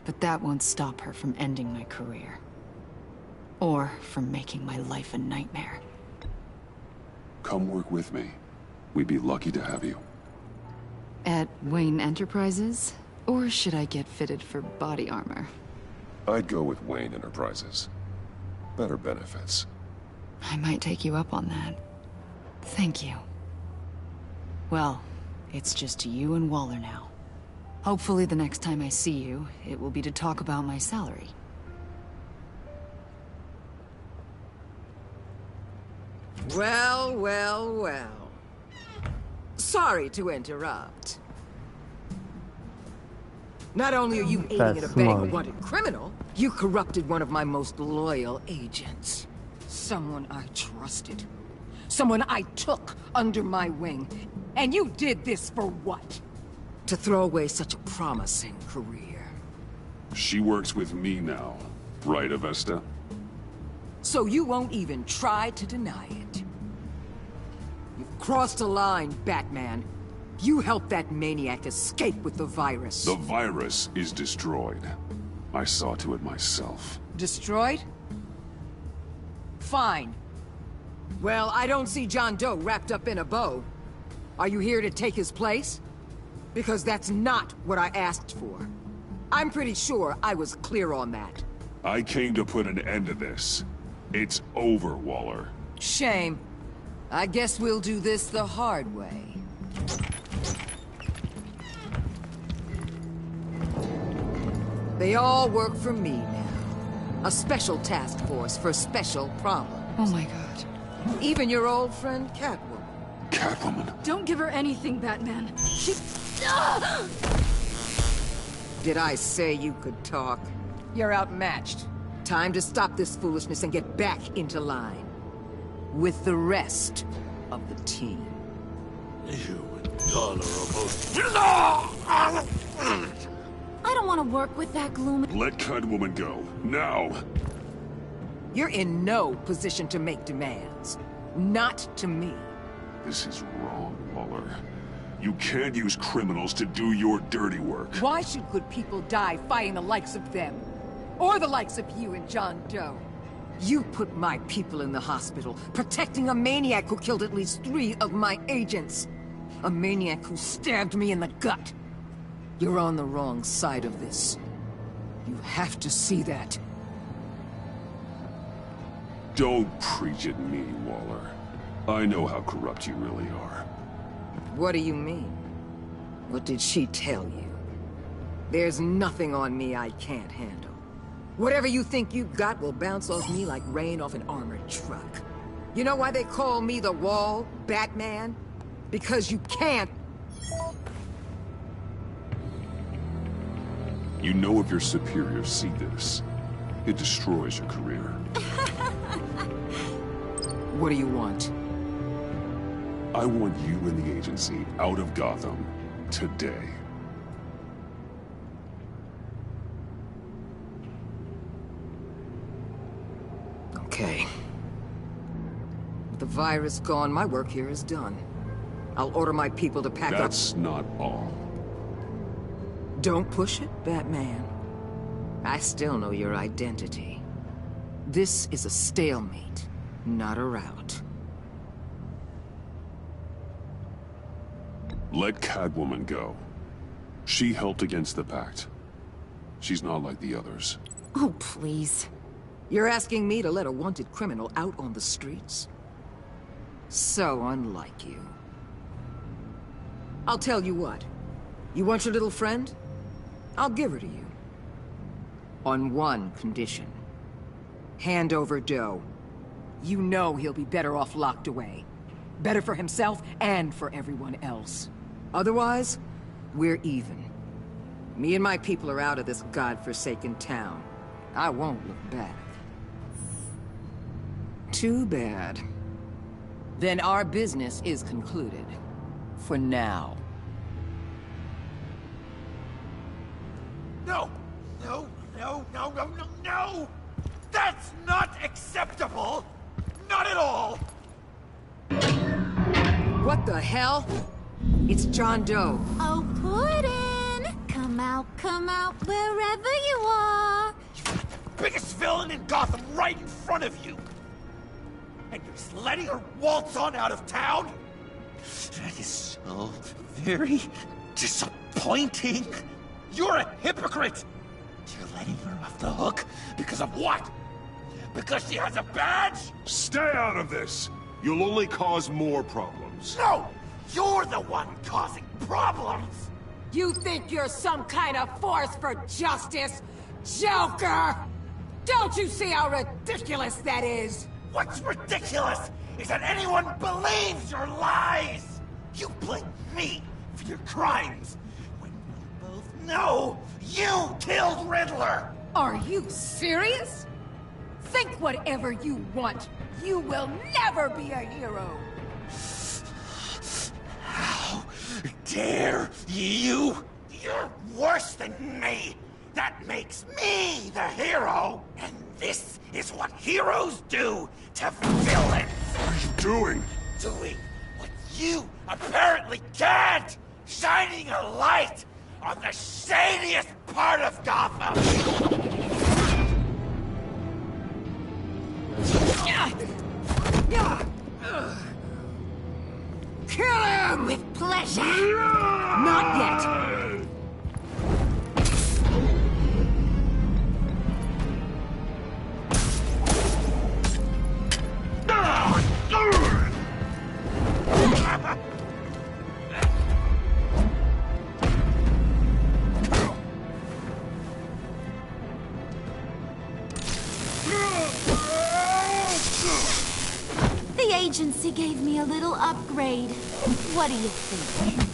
But that won't stop her from ending my career. Or from making my life a nightmare. Come work with me. We'd be lucky to have you. At Wayne Enterprises? Or should I get fitted for body armor? I'd go with Wayne Enterprises. Better benefits. I might take you up on that. Thank you. Well, it's just you and Waller now. Hopefully the next time I see you, it will be to talk about my salary. Well. Sorry to interrupt. Not only are you aiding and abetting a wanted criminal, you corrupted one of my most loyal agents. Someone I trusted. Someone I took under my wing. And you did this for what? To throw away such a promising career. She works with me now, right, Avesta? So you won't even try to deny it. You've crossed a line, Batman. You helped that maniac escape with the virus. The virus is destroyed. I saw to it myself. Destroyed? Fine. Well, I don't see John Doe wrapped up in a bow. Are you here to take his place? Because that's not what I asked for. I'm pretty sure I was clear on that. I came to put an end to this. It's over, Waller. Shame. I guess we'll do this the hard way. They all work for me now. A special task force for special problems. Oh my god. Even your old friend Catwoman. Catwoman? Don't give her anything, Batman. She... Did I say you could talk? You're outmatched. Time to stop this foolishness and get back into line. With the rest of the team. You intolerable... I don't want to work with that gloomy... Let Catwoman go. Now! You're in no position to make demands. Not to me. This is wrong, Waller. You can't use criminals to do your dirty work. Why should good people die fighting the likes of them? Or the likes of you and John Doe? You put my people in the hospital, protecting a maniac who killed at least 3 of my agents. A maniac who stabbed me in the gut. You're on the wrong side of this. You have to see that. Don't preach at me, Waller. I know how corrupt you really are. What do you mean? What did she tell you? There's nothing on me I can't handle. Whatever you think you've got will bounce off me like rain off an armored truck. You know why they call me the Wall, Batman? Because you can't. You know if your superiors see this, it destroys your career. What do you want? I want you and the agency out of Gotham today. Okay. With the virus gone, my work here is done. I'll order my people to pack up. That's not all. Don't push it, Batman. I still know your identity. This is a stalemate, not a rout. Let Catwoman go. She helped against the Pact. She's not like the others. Oh, please. You're asking me to let a wanted criminal out on the streets? So unlike you. I'll tell you what. You want your little friend? I'll give her to you. On one condition. Hand over Doe. You know he'll be better off locked away. Better for himself and for everyone else. Otherwise, we're even. Me and my people are out of this godforsaken town. I won't look back. Too bad. Then our business is concluded. For now. No! No, no, no, no, no, no! That's not acceptable! Not at all! What the hell? It's John Doe. Oh, Puddin'! Come out, wherever you are! Biggest villain in Gotham right in front of you! And you're just letting her waltz on out of town? That is so very disappointing. You're a hypocrite! You're letting her off the hook because of what? Because she has a badge? Stay out of this! You'll only cause more problems. No! You're the one causing problems! You think you're some kind of force for justice, Joker? Don't you see how ridiculous that is? What's ridiculous is that anyone believes your lies! You blame me for your crimes, when we both know you killed Riddler! Are you serious? Think whatever you want. You will never be a hero! How dare you? You're worse than me! That makes me the hero! And this is what heroes do to villains! What are you doing? Doing what you apparently can't! Shining a light on the shadiest part of Gotham! Kill him! With pleasure! Not yet! agency gave me a little upgrade. What do you think?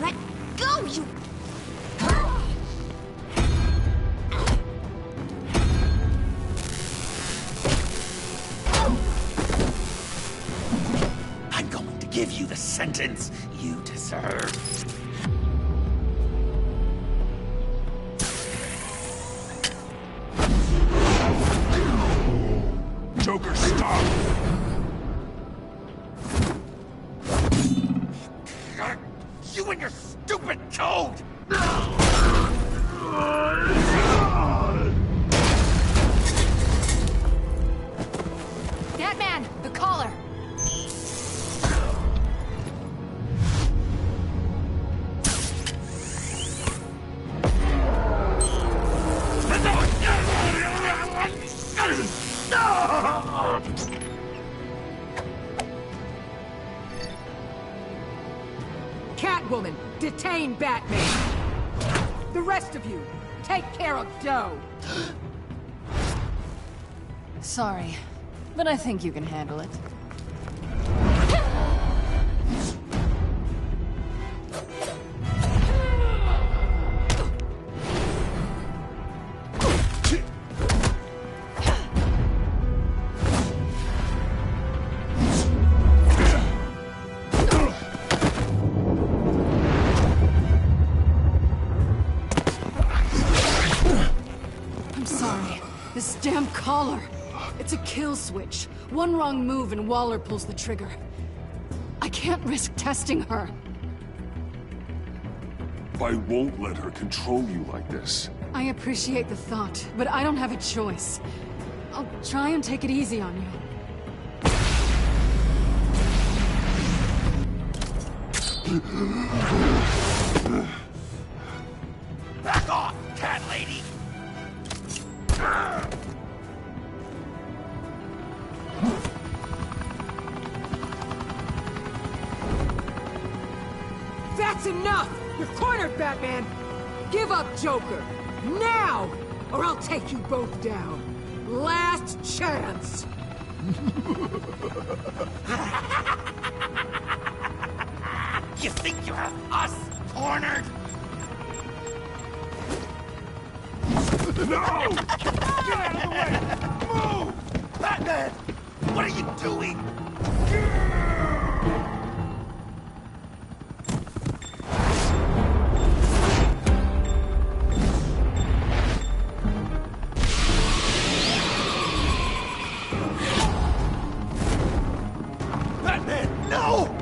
Let go, you... I'm going to give you the sentence you deserve. Joker, stop! You and your stupid code! Batman, the collar! Catwoman, detain Batman! The rest of you, take care of Doe! Sorry, but I think you can handle it. I'm sorry. This damn collar. It's a kill switch. One wrong move and Waller pulls the trigger. I can't risk testing her. I won't let her control you like this. I appreciate the thought, but I don't have a choice. I'll try and take it easy on you. Back off, cat lady! That's enough! You're cornered, Batman! Give up, Joker! Now! Or I'll take you both down. Last chance! You think you have us cornered? No! Get out of the way! Move! Batman! What are you doing? Batman, no!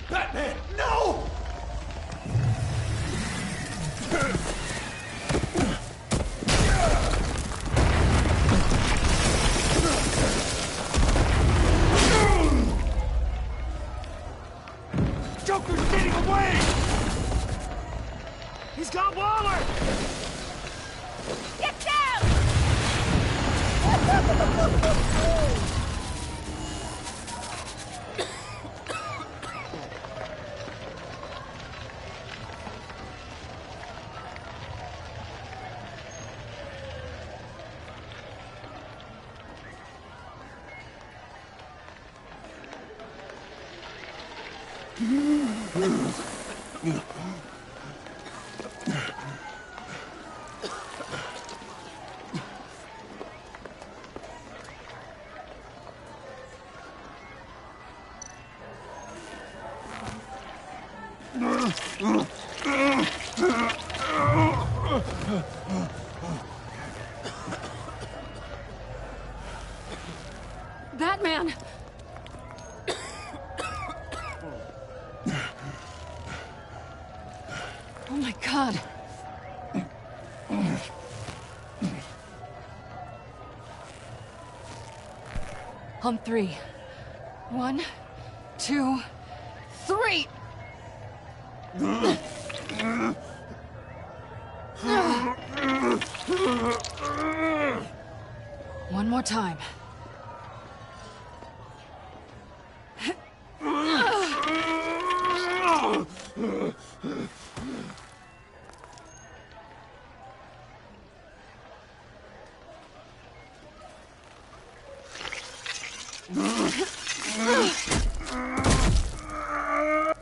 Batman, no! Joker's getting away! He's got Waller! Get down! Batman! Oh my god. On 3. 1, 2, 3! One more time.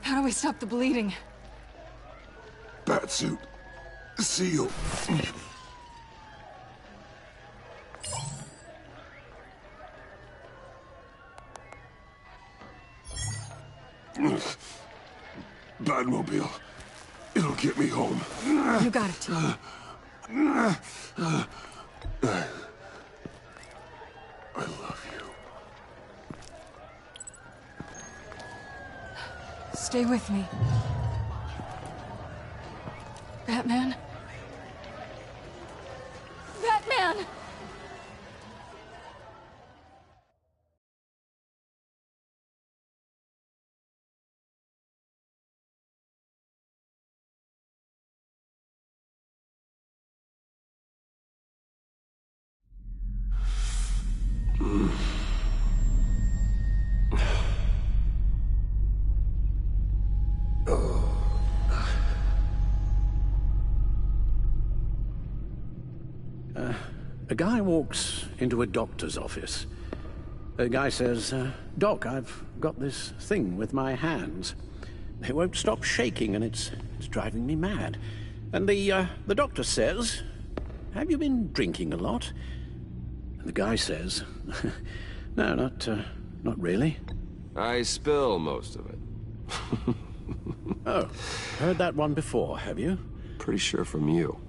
How do we stop the bleeding? Batsuit. Seal. Batmobile. It'll get me home. You got it, T. I love you. Stay with me. Batman? Batman! A guy walks into a doctor's office. The guy says, Doc, I've got this thing with my hands. They won't stop shaking and it's driving me mad. And the doctor says, have you been drinking a lot? And the guy says, no, not really. I spill most of it. Oh, heard that one before, have you? Pretty sure from you.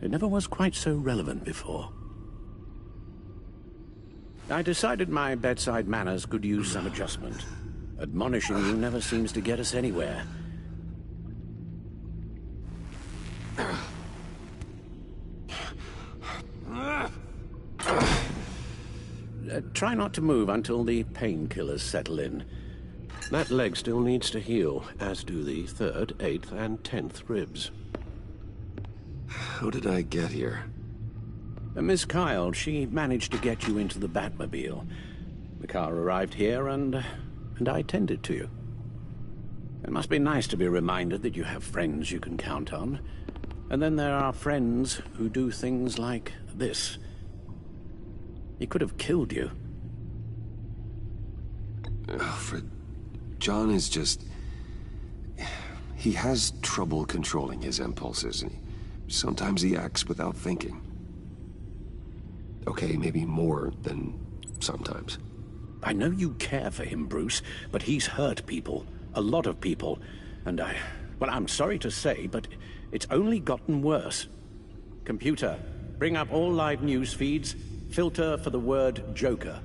It never was quite so relevant before. I decided my bedside manners could use some adjustment. Admonishing you never seems to get us anywhere. Try not to move until the painkillers settle in. That leg still needs to heal, as do the 3rd, 8th, and 10th ribs. How did I get here? Miss Kyle, she managed to get you into the Batmobile. The car arrived here, and I tended to you. It must be nice to be reminded that you have friends you can count on. And then there are friends who do things like this. He could have killed you. Alfred, John is just... He has trouble controlling his impulses, and sometimes he acts without thinking. Okay, maybe more than sometimes. I know you care for him, Bruce, but he's hurt people. A lot of people. And well, I'm sorry to say, but it's only gotten worse. Computer, bring up all live news feeds. Filter for the word Joker.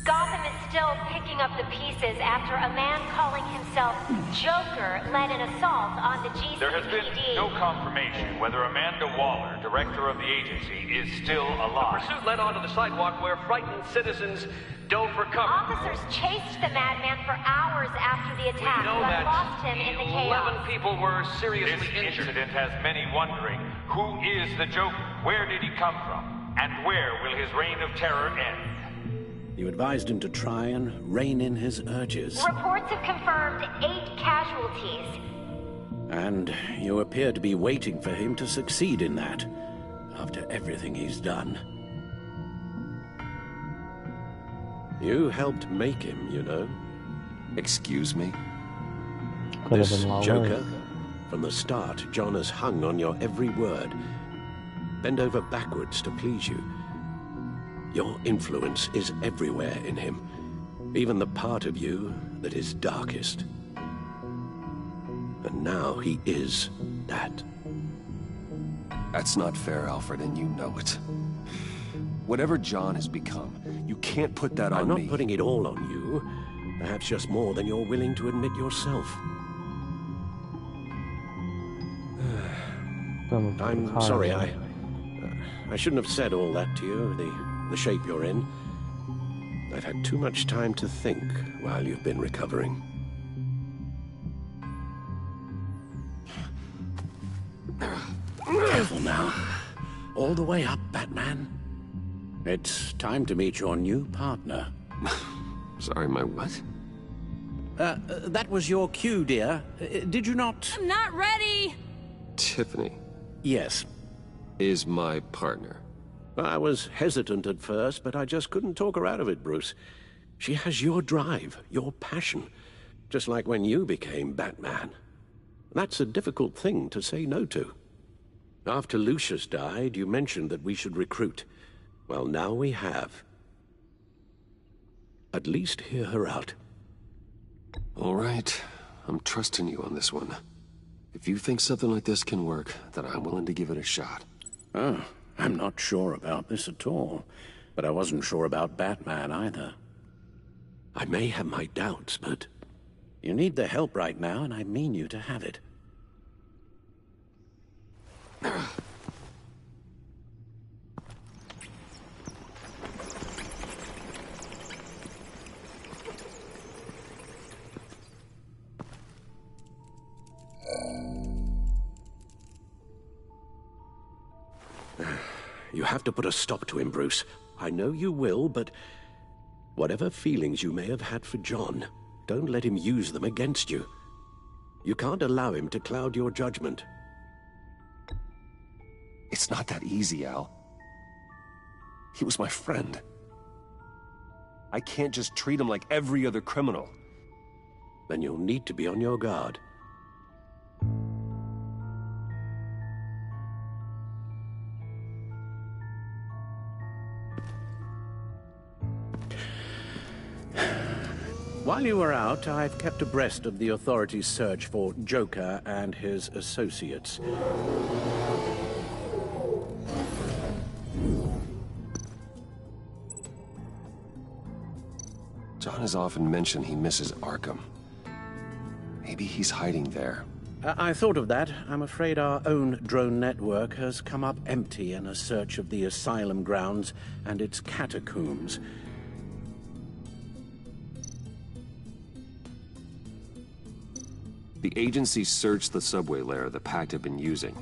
Gotham is still picking up the pieces after a man calling himself Joker led an assault on the GCPD. There has been no confirmation whether Amanda Waller, director of the agency, is still alive. The pursuit led onto the sidewalk where frightened citizens dove for cover. Officers chased the madman for hours after the attack, but lost him in the chaos. 11 people were seriously This injured. incident has many wondering, who is the Joker? Where did he come from? And where will his reign of terror end? You advised him to try and rein in his urges. Reports have confirmed 8 casualties. And you appear to be waiting for him to succeed in that, after everything he's done. You helped make him, you know. Excuse me? This Joker, from the start, John has hung on your every word. Bend over backwards to please you. Your influence is everywhere in him, even the part of you that is darkest. And now he is that. That's not fair, Alfred, and you know it. Whatever John has become, you can't put that on me. I'm not putting it all on you. Perhaps just more than you're willing to admit yourself. I'm sorry, I shouldn't have said all that to you, the shape you're in. I've had too much time to think while you've been recovering. Careful now. All the way up, Batman. It's time to meet your new partner. Sorry, my what? That was your cue, dear. Did you not... I'm not ready! Tiffany. Yes. Is my partner. I was hesitant at first, but I just couldn't talk her out of it, Bruce. She has your drive, your passion, just like when you became Batman. That's a difficult thing to say no to. After Lucius died, you mentioned that we should recruit. Well, now we have. At least hear her out. All right. I'm trusting you on this one. If you think something like this can work, then I'm willing to give it a shot. Oh, I'm not sure about this at all. But I wasn't sure about Batman either. I may have my doubts, but... You need the help right now, and I mean you to have it. You have to put a stop to him, Bruce. I know you will, but whatever feelings you may have had for John, don't let him use them against you. You can't allow him to cloud your judgment. It's not that easy, Al. He was my friend. I can't just treat him like every other criminal. Then you'll need to be on your guard. While you were out, I've kept abreast of the authorities' search for Joker and his associates. John has often mentioned he misses Arkham. Maybe he's hiding there. I thought of that. I'm afraid our own drone network has come up empty in a search of the asylum grounds and its catacombs. The agency searched the subway lair the Pact had been using.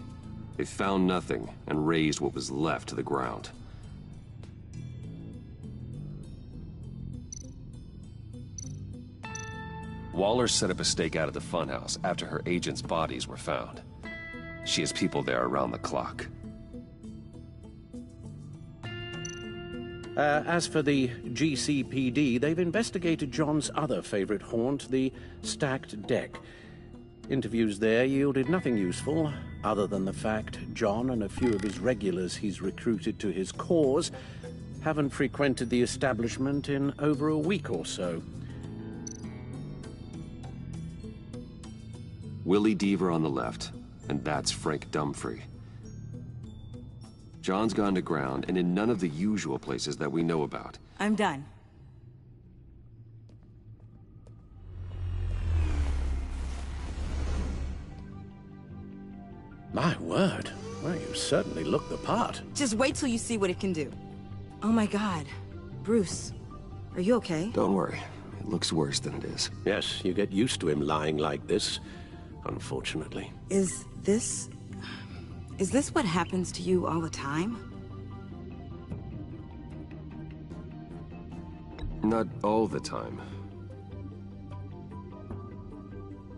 They found nothing and razed what was left to the ground. Waller set up a stakeout at the funhouse after her agents' bodies were found. She has people there around the clock. As for the GCPD, they've investigated John's other favorite haunt, the stacked deck. Interviews there yielded nothing useful, other than the fact John and a few of his regulars he's recruited to his cause haven't frequented the establishment in over a week or so. Willie Deaver on the left, and that's Frank Dumfrey. John's gone to ground, and in none of the usual places that we know about. I'm done. My word. Well, you certainly look the part. Just wait till you see what it can do. Oh my God. Bruce, are you okay? Don't worry. It looks worse than it is. Yes, you get used to him lying like this, unfortunately. Is this what happens to you all the time? Not all the time.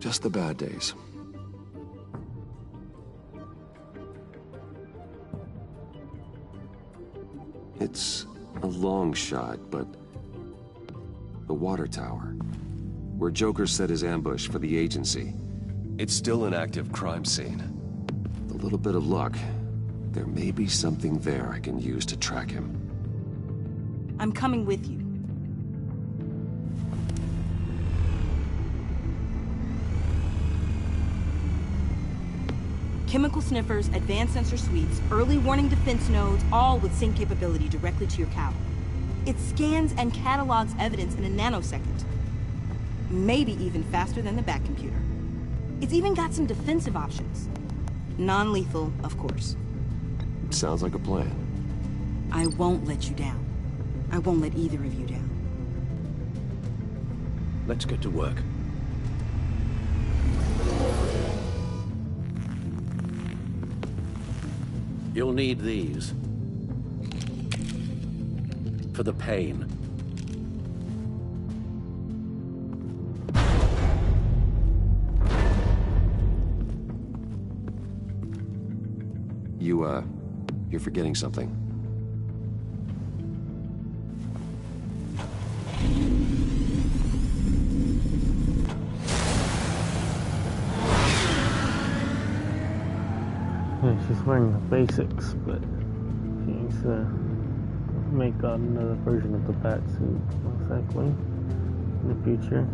Just the bad days. It's a long shot, but the water tower, where Joker set his ambush for the agency, it's still an active crime scene. With a little bit of luck, there may be something there I can use to track him. I'm coming with you. Chemical sniffers, advanced sensor suites, early warning defense nodes, all with sync capability directly to your cow. It scans and catalogs evidence in a nanosecond. Maybe even faster than the Bat computer. It's even got some defensive options. Non-lethal, of course. Sounds like a plan. I won't let you down. I won't let either of you down. Let's get to work. You'll need these. For the pain. You're forgetting something. Yeah, she's wearing the basics, but she needs to make another version of the bat suit, most likely, in the future.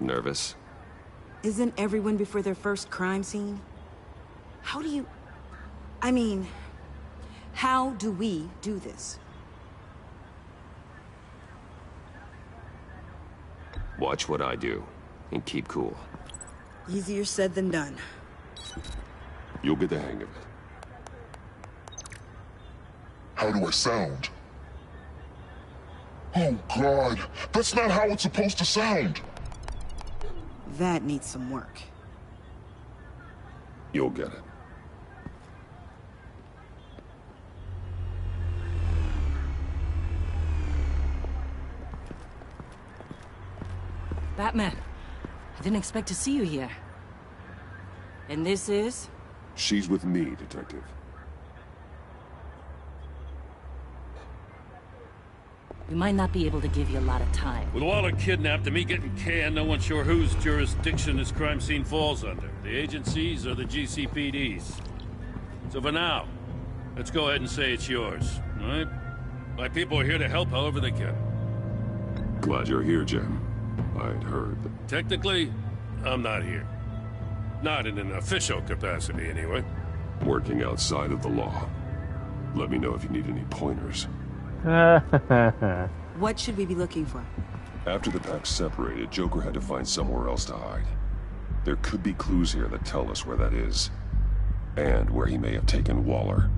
Nervous? Isn't everyone before their first crime scene? How do you... I mean, how do we do this? Watch what I do, and keep cool. Easier said than done. You'll get the hang of it. How do I sound? Oh, God. That's not how it's supposed to sound. That needs some work. You'll get it. Batman, I didn't expect to see you here. And this is? She's with me, Detective. We might not be able to give you a lot of time. With Waller kidnapped and me getting canned, no one's sure whose jurisdiction this crime scene falls under. The agencies or the GCPD's. So for now, let's go ahead and say it's yours, all right? My people are here to help however they can. Glad you're here, Jim. I'd heard that... Technically, I'm not here. Not in an official capacity, anyway. Working outside of the law. Let me know if you need any pointers. What should we be looking for? After the pack separated, Joker had to find somewhere else to hide. There could be clues here that tell us where that is. And where he may have taken Waller.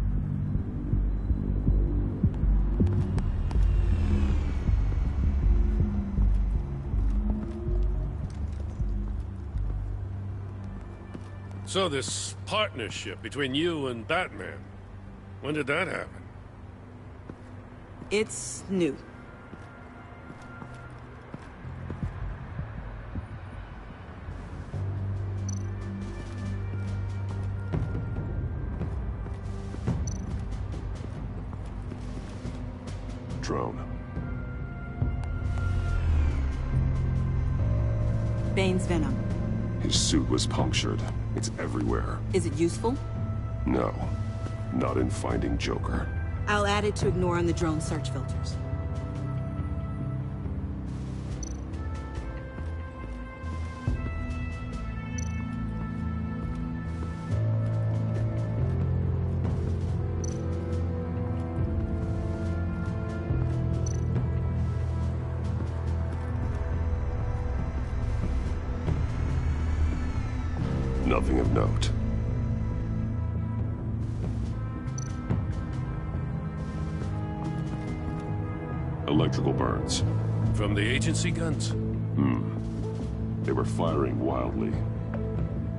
So this partnership between you and Batman, when did that happen? It's new. Drone. Bane's venom. His suit was punctured. It's everywhere. Is it useful? No. Not in finding Joker. I'll add it to ignore on the drone search filters. Nothing of note. Electrical burns. From the agency guns? They were firing wildly.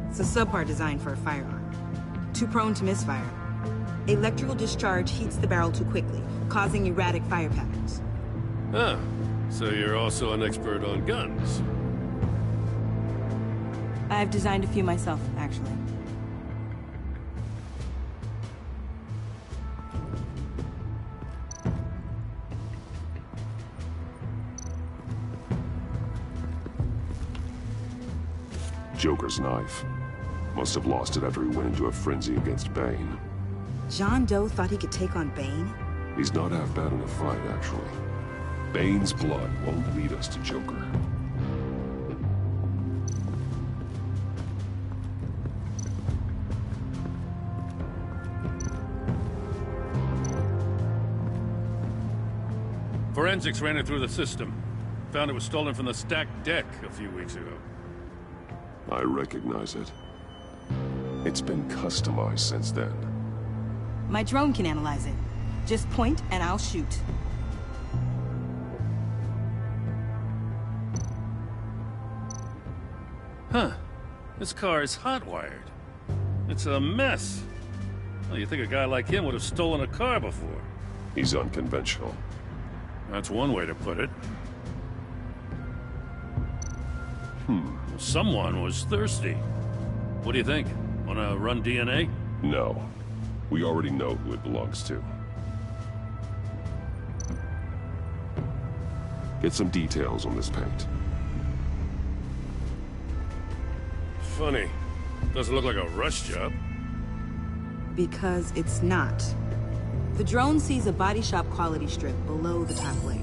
It's a subpart designed for a firearm. Too prone to misfire. Electrical discharge heats the barrel too quickly, causing erratic fire patterns. Ah, so you're also an expert on guns. I've designed a few myself, actually. Joker's knife. Must have lost it after he went into a frenzy against Bane. John Doe thought he could take on Bane? He's not half bad in a fight, actually. Bane's blood won't lead us to Joker. Forensics ran it through the system. Found it was stolen from the stacked deck a few weeks ago. I recognize it. It's been customized since then. My drone can analyze it. Just point and I'll shoot. Huh. This car is hot-wired. It's a mess. Well, you think a guy like him would have stolen a car before. He's unconventional. That's one way to put it. Someone was thirsty. What do you think? Wanna run DNA? No. We already know who it belongs to. Get some details on this paint. Funny. Doesn't look like a rush job. Because it's not. The drone sees a body shop quality strip below the top layer.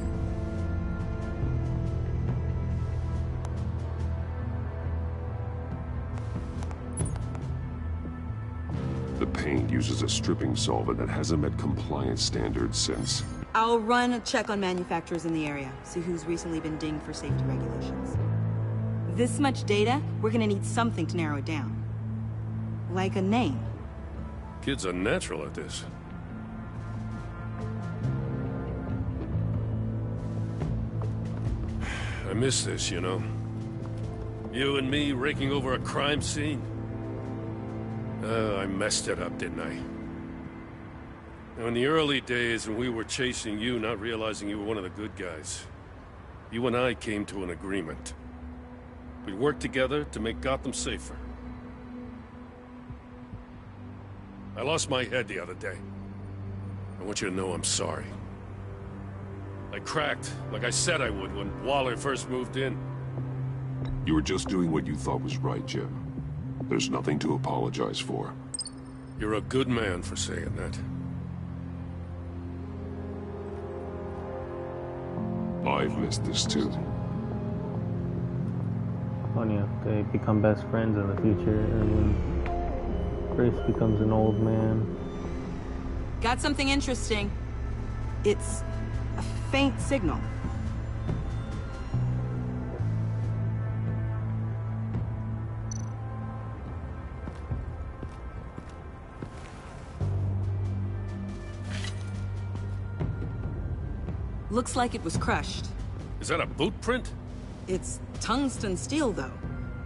The paint uses a stripping solvent that hasn't met compliance standards since... I'll run a check on manufacturers in the area, see who's recently been dinged for safety regulations. This much data, we're gonna need something to narrow it down. Like a name. Kid's a natural at this. I miss this, you know. You and me raking over a crime scene. I messed it up, didn't I? Now, in the early days when we were chasing you, not realizing you were one of the good guys, you and I came to an agreement. We'd work together to make Gotham safer. I lost my head the other day. I want you to know I'm sorry. I cracked, like I said I would when Waller first moved in. You were just doing what you thought was right, Jim. There's nothing to apologize for. You're a good man for saying that. I've missed this too. Funny if they become best friends in the future, and when Grace becomes an old man. Got something interesting. It's a faint signal. Looks like it was crushed. Is that a boot print? It's tungsten steel, though.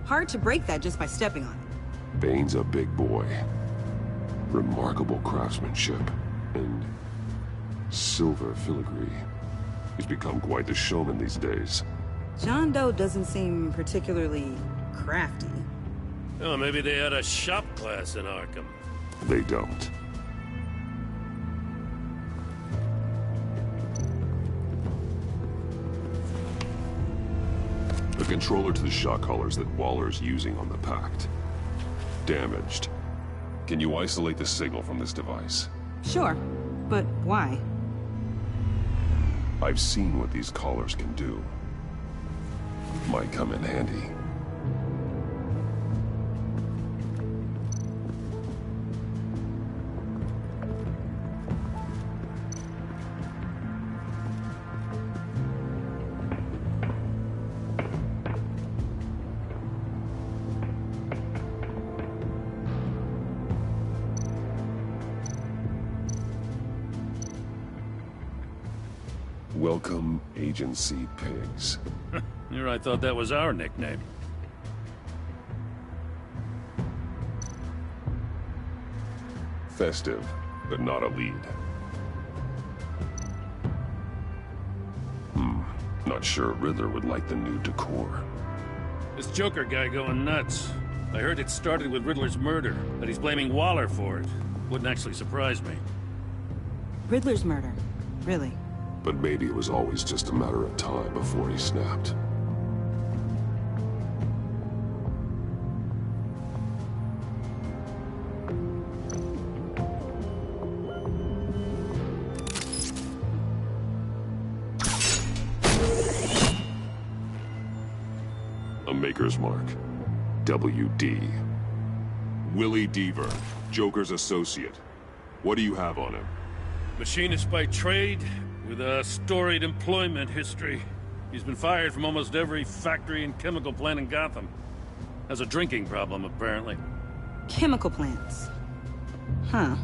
Hard to break that just by stepping on it. Bane's a big boy. Remarkable craftsmanship. And silver filigree. He's become quite the showman these days. John Doe doesn't seem particularly crafty. Oh, maybe they had a shop class in Arkham. They don't. The controller to the shock collars that Waller's using on the Pact. Damaged. Can you isolate the signal from this device? Sure, but why? I've seen what these collars can do. Might come in handy. Welcome, Agency Pigs. Here I thought that was our nickname. Festive, but not a lead. Not sure Riddler would like the new decor. This Joker guy going nuts. I heard it started with Riddler's murder, that he's blaming Waller for it. Wouldn't actually surprise me. Riddler's murder? Really? But maybe it was always just a matter of time before he snapped. on Maker's Mark. WD. Willie Deaver, Joker's associate. What do you have on him? Machinist by trade, with a storied employment history. He's been fired from almost every factory and chemical plant in Gotham. Has a drinking problem, apparently. Chemical plants. Huh.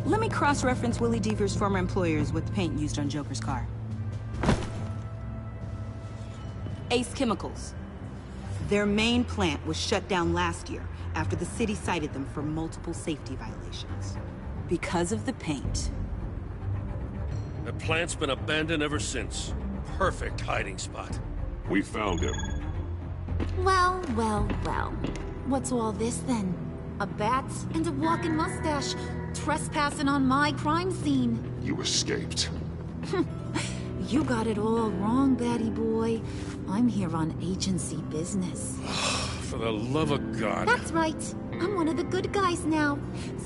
Let me cross-reference Willie Deaver's former employers with the paint used on Joker's car. Ace Chemicals. Their main plant was shut down last year after the city cited them for multiple safety violations. Because of the paint. The plant's been abandoned ever since. Perfect hiding spot. We found him. Well, well, well. What's all this then? A bat and a walking mustache, trespassing on my crime scene. You escaped. You got it all wrong, Batty boy. I'm here on agency business. For the love of God. That's right. I'm one of the good guys now.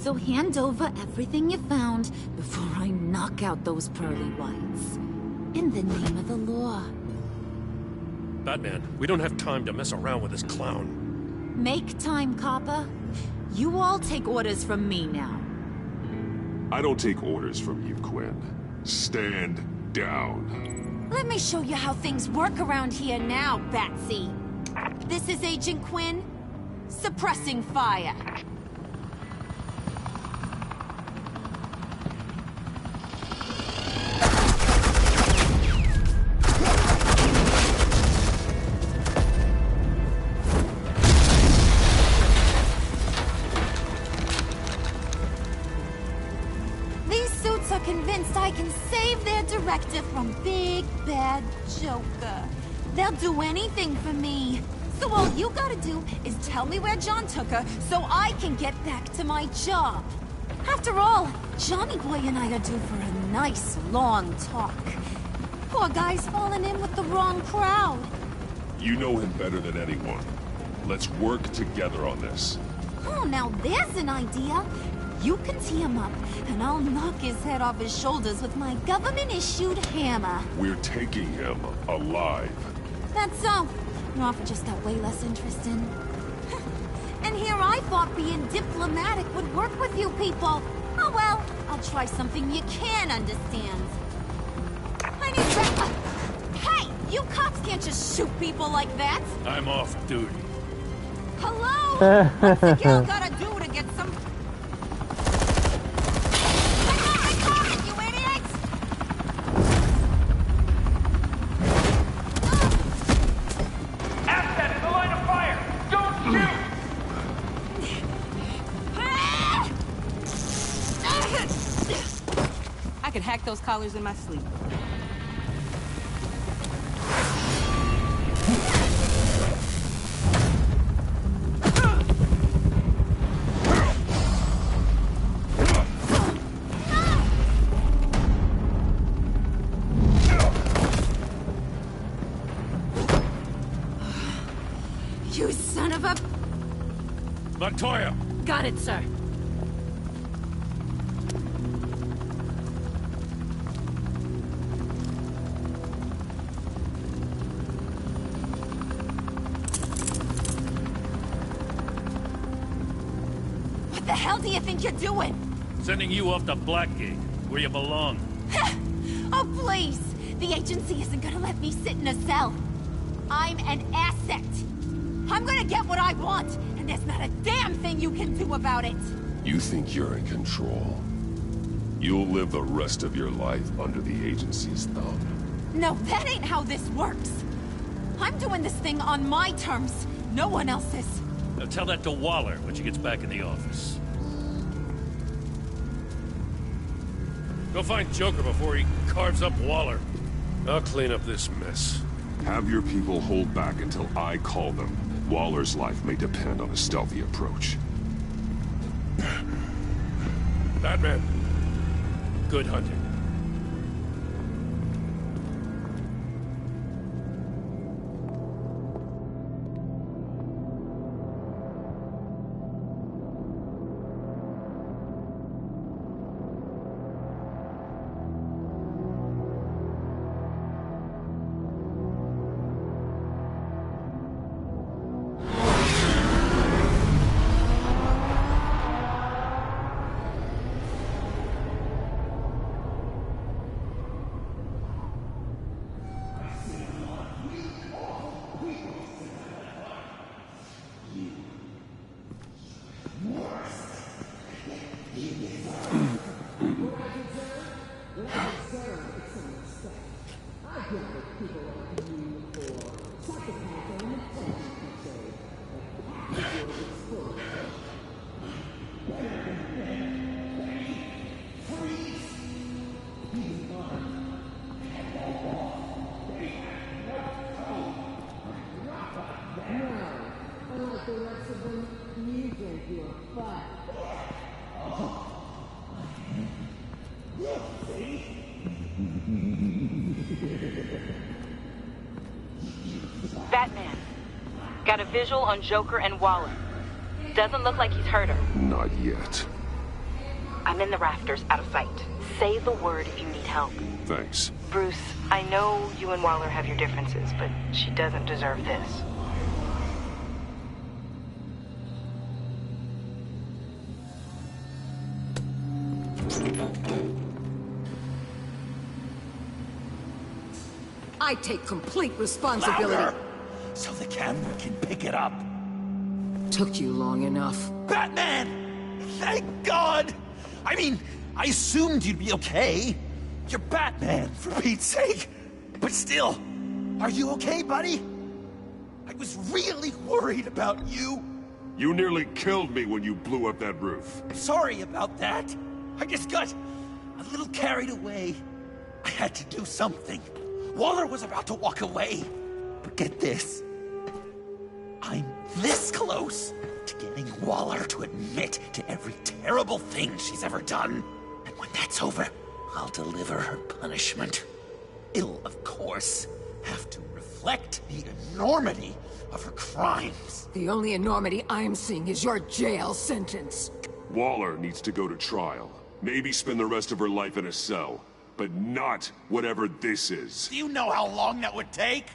So hand over everything you found before I knock out those pearly whites. In the name of the law. Batman, we don't have time to mess around with this clown. Make time, copper. You all take orders from me now. I don't take orders from you, Quinn. Stand down. Let me show you how things work around here now, Batsy. This is Agent Quinn. Suppressing fire. These suits are convinced I can save their director from Big Bad Joker. They'll do anything for me. So all you gotta do is tell me where John took her so I can get back to my job. After all, Johnny Boy and I are due for a nice, long talk. Poor guy's fallen in with the wrong crowd. You know him better than anyone. Let's work together on this. Oh, now there's an idea. You can tee him up, and I'll knock his head off his shoulders with my government-issued hammer. We're taking him alive. That's so. Your offer just got way less interesting. And here I thought being diplomatic would work with you people. Oh well, I'll try something you can understand. I need hey! You cops can't just shoot people like that! I'm off duty. Hello? What's the girl gotta do to get some... I could hack those collars in my sleep. You son of a... Montoya! Got it, sir. What the hell do you think you're doing? Sending you off to Blackgate, where you belong. Oh, please! The agency isn't gonna let me sit in a cell. I'm an asset. I'm gonna get what I want, and there's not a damn thing you can do about it. You think you're in control? You'll live the rest of your life under the agency's thumb. No, that ain't how this works. I'm doing this thing on my terms, no one else's. Now tell that to Waller when she gets back in the office. Go find Joker before he carves up Waller. I'll clean up this mess. Have your people hold back until I call them. Waller's life may depend on a stealthy approach. Batman, good hunting. Batman, got a visual on Joker and Waller. Doesn't look like he's hurt her. Not yet. I'm in the rafters, out of sight. Say the word if you need help. Thanks. Bruce, I know you and Waller have your differences, but she doesn't deserve this. I take complete responsibility. Louder, so the camera can pick it up. Took you long enough. Batman! Thank God! I mean, I assumed you'd be okay. You're Batman, for Pete's sake. But still, are you okay, buddy? I was really worried about you. You nearly killed me when you blew up that roof. Sorry about that. I just got a little carried away. I had to do something. Waller was about to walk away. But get this. I'm this close to getting Waller to admit to every terrible thing she's ever done. And when that's over, I'll deliver her punishment. It'll, of course, have to reflect the enormity of her crimes. The only enormity I'm seeing is your jail sentence. Waller needs to go to trial. Maybe spend the rest of her life in a cell. But not whatever this is. Do you know how long that would take?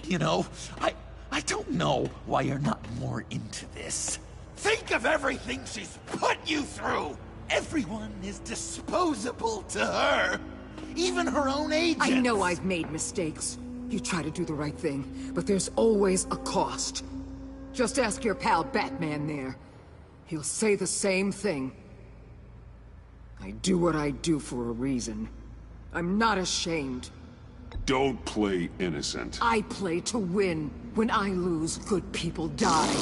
You know, I don't know why you're not more into this. Think of everything she's put you through! Everyone is disposable to her. Even her own agents. I know I've made mistakes. You try to do the right thing, but there's always a cost. Just ask your pal Batman there. He'll say the same thing. I do what I do for a reason. I'm not ashamed. Don't play innocent. I play to win. When I lose, good people die.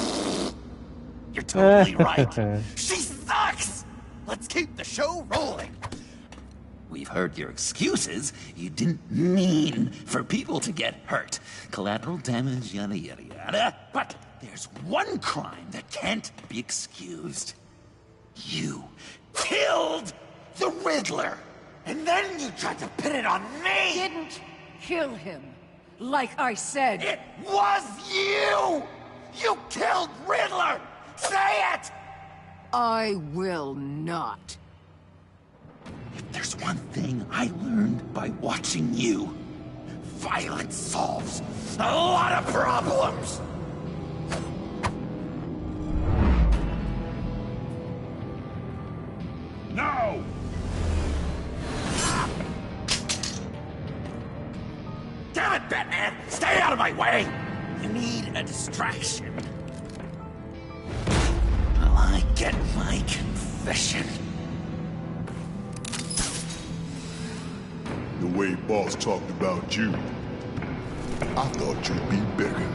You're totally right. She sucks! Let's keep the show rolling. We've heard your excuses. You didn't mean for people to get hurt. Collateral damage, yada yada yada. But there's one crime that can't be excused. You killed the Riddler! And then you tried to pin it on me! Didn't kill him. Like I said. It was you! You killed Riddler! Say it! I will not. If there's one thing I learned by watching you, violence solves a lot of problems! No! Damn it, Batman! Stay out of my way! You need a distraction. While I get my confession. The way Boss talked about you, I thought you'd be bigger.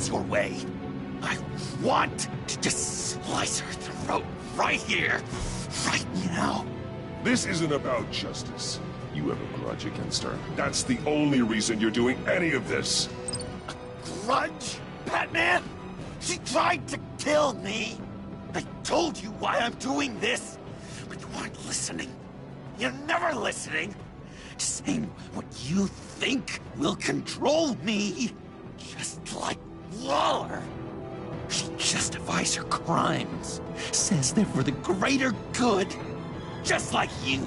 Your way. I want to just slice her throat right here, right now. This isn't about justice. You have a grudge against her. That's the only reason you're doing any of this. A grudge, Batman? She tried to kill me. I told you why I'm doing this, but you weren't listening. You're never listening. Just saying what you think will control me. Just like Waller. She justifies her crimes, says they're for the greater good, just like you.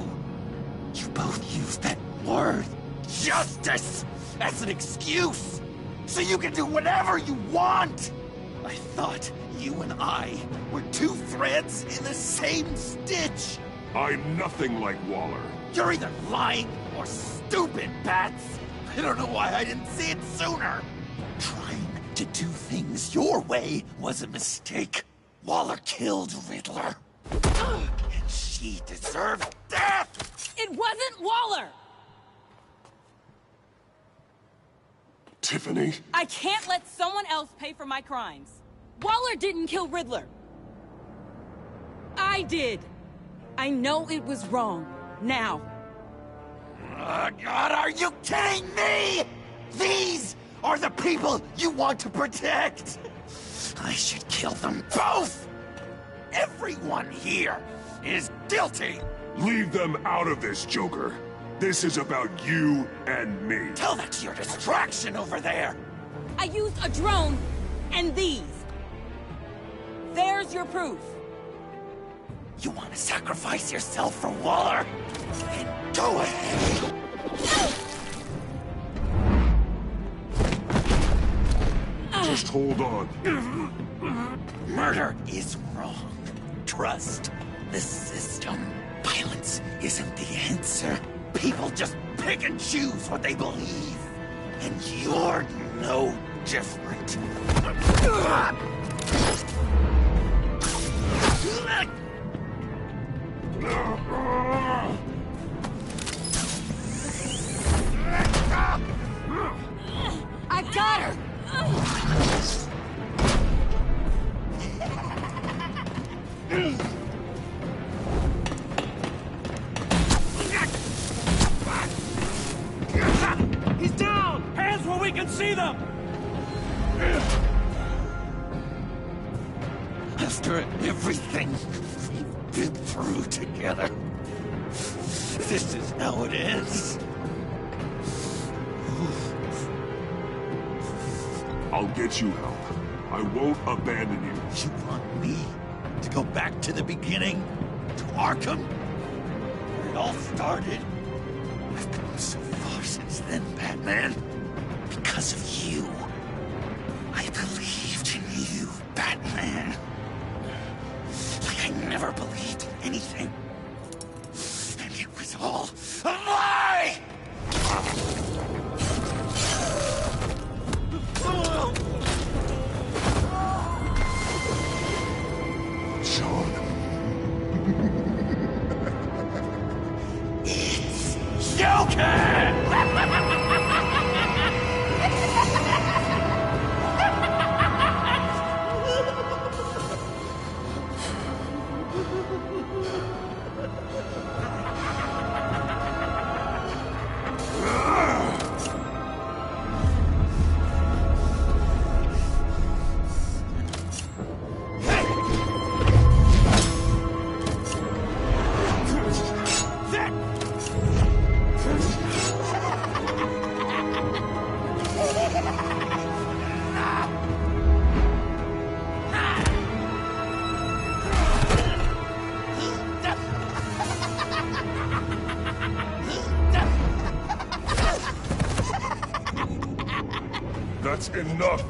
You both use that word, justice, as an excuse, so you can do whatever you want. I thought you and I were two threads in the same stitch. I'm nothing like Waller. You're either lying or stupid, Bats. I don't know why I didn't see it sooner. Trying to do things your way was a mistake. Waller killed Riddler, And she deserved death! It wasn't Waller! Tiffany? I can't let someone else pay for my crimes. Waller didn't kill Riddler. I did. I know it was wrong. Now. Oh, God, are you kidding me? These are the people you want to protect! I should kill them both! Everyone here is guilty! Leave them out of this, Joker. This is about you and me. Tell that to your distraction over there! I used a drone and these. There's your proof. You want to sacrifice yourself for Waller? Then go ahead! Just hold on. Murder is wrong. Trust the system. Violence isn't the answer. People just pick and choose what they believe. And you're no different. I've got her! He's down! Hands where we can see them! After everything we've been through together, this is how it ends. I'll get you help. I won't abandon you. You want me to go back to the beginning? To Arkham? Where it all started? I've come so far since then, Batman. Because of you. I believed in you, Batman. Like I never believed in anything. And it was all a lie! It's Joker! That's enough!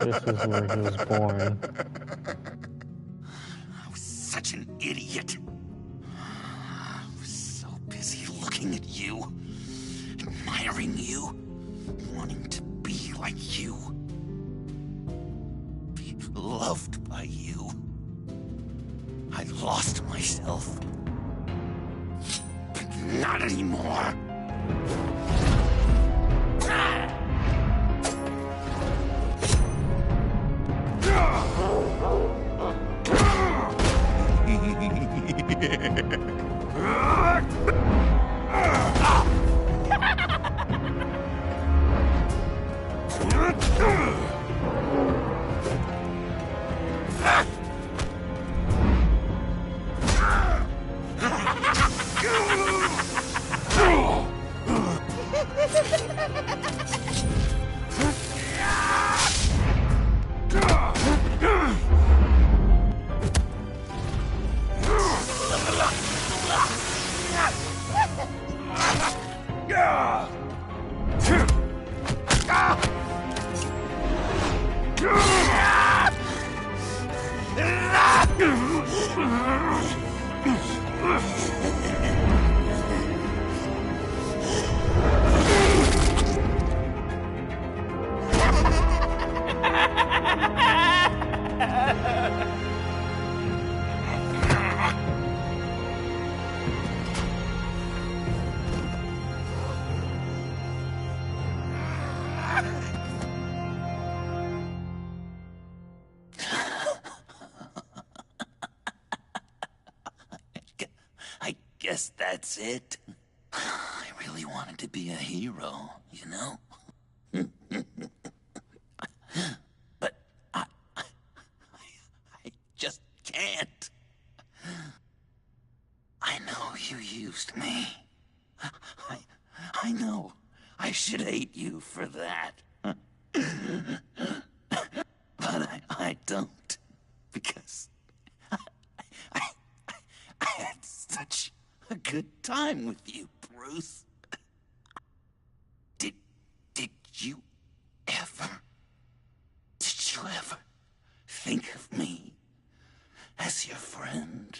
This is where he was born. I was such an idiot. I was so busy looking at you, admiring you, wanting to be like you. Be loved by you. I lost myself. But not anymore. I guess that's it. I really wanted to be a hero, you know? But I just can't. I know you used me. I know I should hate you for that. But I don't. Because I had such a good time with you, Bruce. Did you ever think of me as your friend?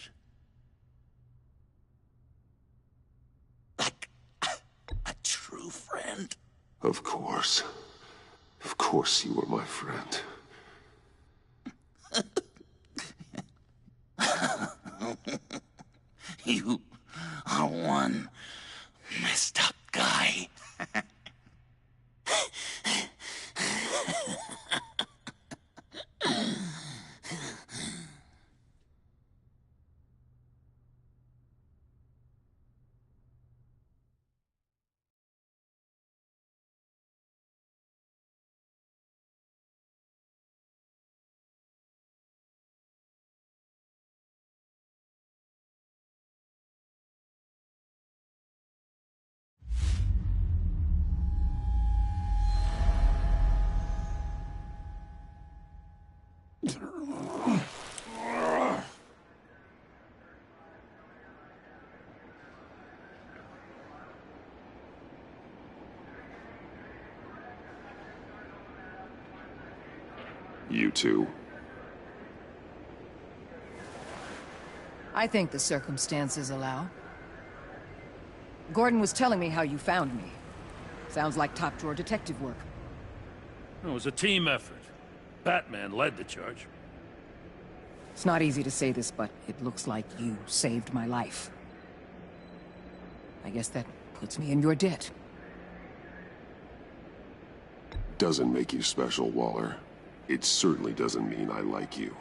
Like a true friend? Of course. Of course you were my friend. You are one messed up guy. You two. I think the circumstances allow. Gordon was telling me how you found me. Sounds like top-drawer detective work. It was a team effort. Batman led the charge. It's not easy to say this, but it looks like you saved my life. I guess that puts me in your debt. Doesn't make you special, Waller. It certainly doesn't mean I like you.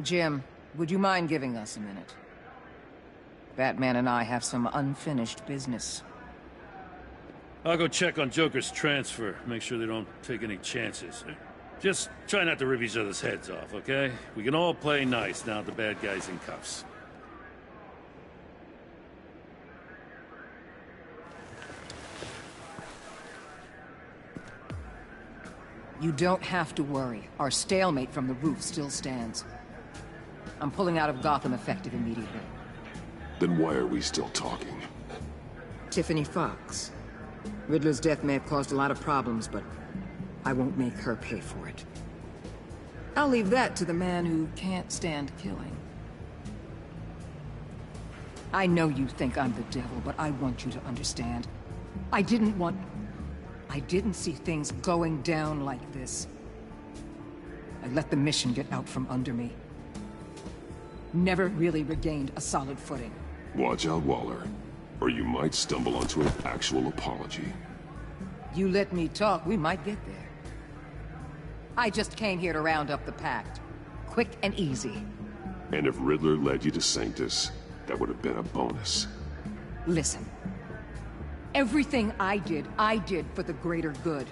Jim, would you mind giving us a minute? Batman and I have some unfinished business. I'll go check on Joker's transfer, make sure they don't take any chances. Just try not to rip each other's heads off, okay? We can all play nice now that the bad guy's in cuffs. You don't have to worry. Our stalemate from the roof still stands. I'm pulling out of Gotham effective immediately. Then why are we still talking? Tiffany Fox. Riddler's death may have caused a lot of problems, but I won't make her pay for it. I'll leave that to the man who can't stand killing. I know you think I'm the devil, but I want you to understand. I didn't see things going down like this. I let the mission get out from under me. Never really regained a solid footing. Watch out, Waller, or you might stumble onto an actual apology. You let me talk, we might get there. I just came here to round up the pact. Quick and easy. And if Riddler led you to Sanctus, that would have been a bonus. Listen. Everything I did for the greater good.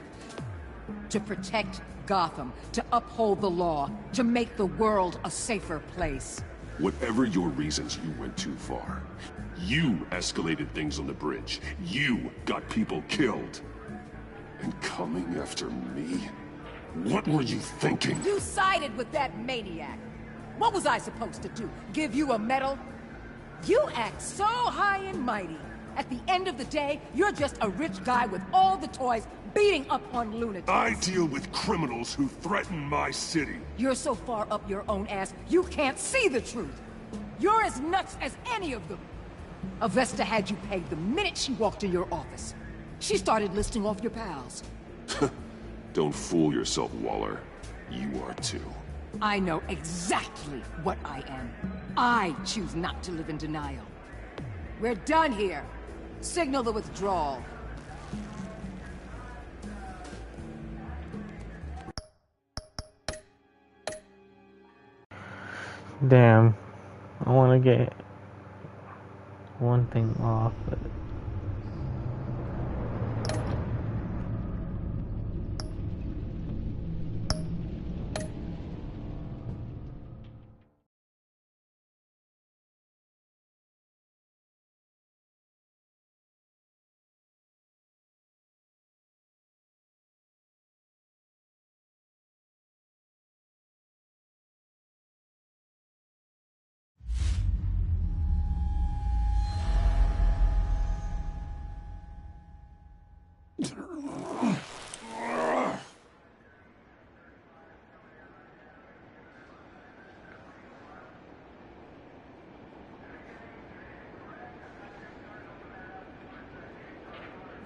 To protect Gotham, to uphold the law, to make the world a safer place. Whatever your reasons, you went too far. You escalated things on the bridge. You got people killed. And coming after me? What were you thinking? You sided with that maniac. What was I supposed to do? Give you a medal? You act so high and mighty. At the end of the day, you're just a rich guy with all the toys beating up on lunatics. I deal with criminals who threaten my city. You're so far up your own ass, you can't see the truth. You're as nuts as any of them. Avesta had you pegged the minute she walked in your office. She started listing off your pals. Don't fool yourself, Waller. You are too. I know exactly what I am. I choose not to live in denial. We're done here. Signal the withdrawal. Damn. I want to get one thing off, but...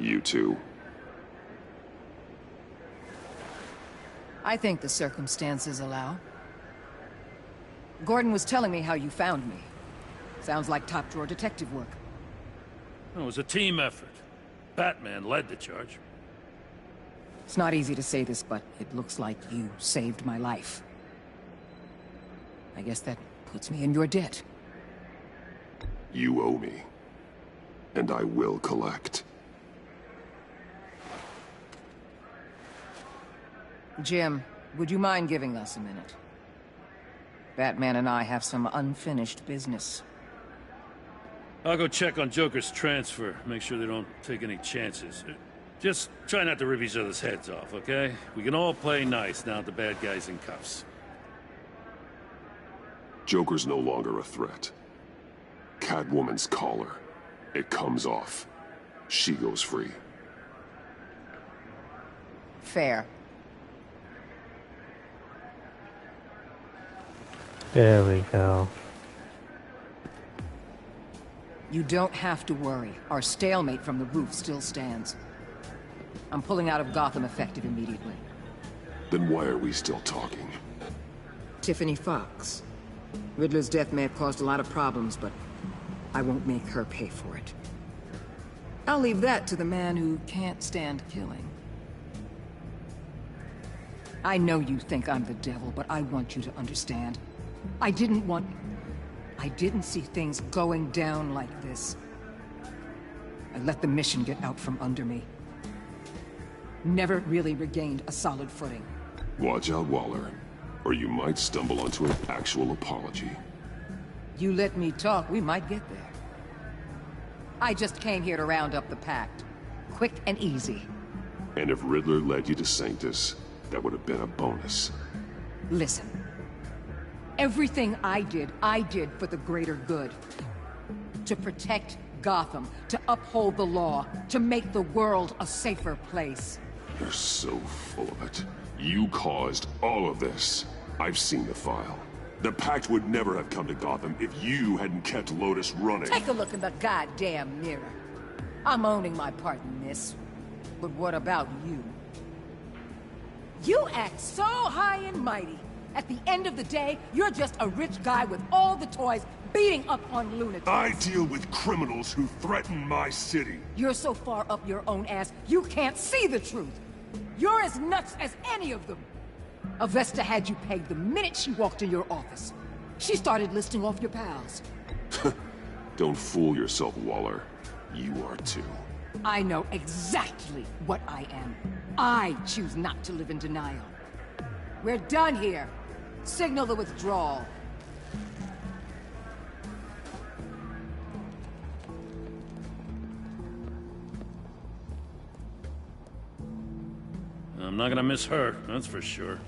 You too. I think the circumstances allow. Gordon was telling me how you found me. Sounds like top-drawer detective work. It was a team effort. Batman led the charge. It's not easy to say this, but it looks like you saved my life. I guess that puts me in your debt. You owe me. And I will collect. Jim, would you mind giving us a minute? Batman and I have some unfinished business. I'll go check on Joker's transfer, make sure they don't take any chances. Just try not to rip each other's heads off, okay? We can all play nice now that the bad guy's in cuffs. Joker's no longer a threat. Catwoman's collar. It comes off. She goes free. Fair. There we go. You don't have to worry. Our stalemate from the roof still stands. I'm pulling out of Gotham effective immediately. Then why are we still talking? Tiffany Fox. Riddler's death may have caused a lot of problems, but I won't make her pay for it. I'll leave that to the man who can't stand killing. I know you think I'm the devil, but I want you to understand. I didn't see things going down like this. I let the mission get out from under me. Never really regained a solid footing. Watch out, Waller, or you might stumble onto an actual apology. You let me talk, we might get there. I just came here to round up the Pact. Quick and easy. And if Riddler led you to Sanctus, that would have been a bonus. Listen. Everything I did for the greater good. To protect Gotham, to uphold the law, to make the world a safer place. You're so full of it. You caused all of this. I've seen the file. The Pact would never have come to Gotham if you hadn't kept Lotus running. Take a look in the goddamn mirror. I'm owning my part in this. But what about you? You act so high and mighty. At the end of the day, you're just a rich guy with all the toys beating up on lunatics. I deal with criminals who threaten my city. You're so far up your own ass, you can't see the truth. You're as nuts as any of them. Avesta had you pegged the minute she walked in your office. She started listing off your pals. Don't fool yourself, Waller. You are too. I know exactly what I am. I choose not to live in denial. We're done here. Signal the withdrawal. I'm not gonna miss her, that's for sure.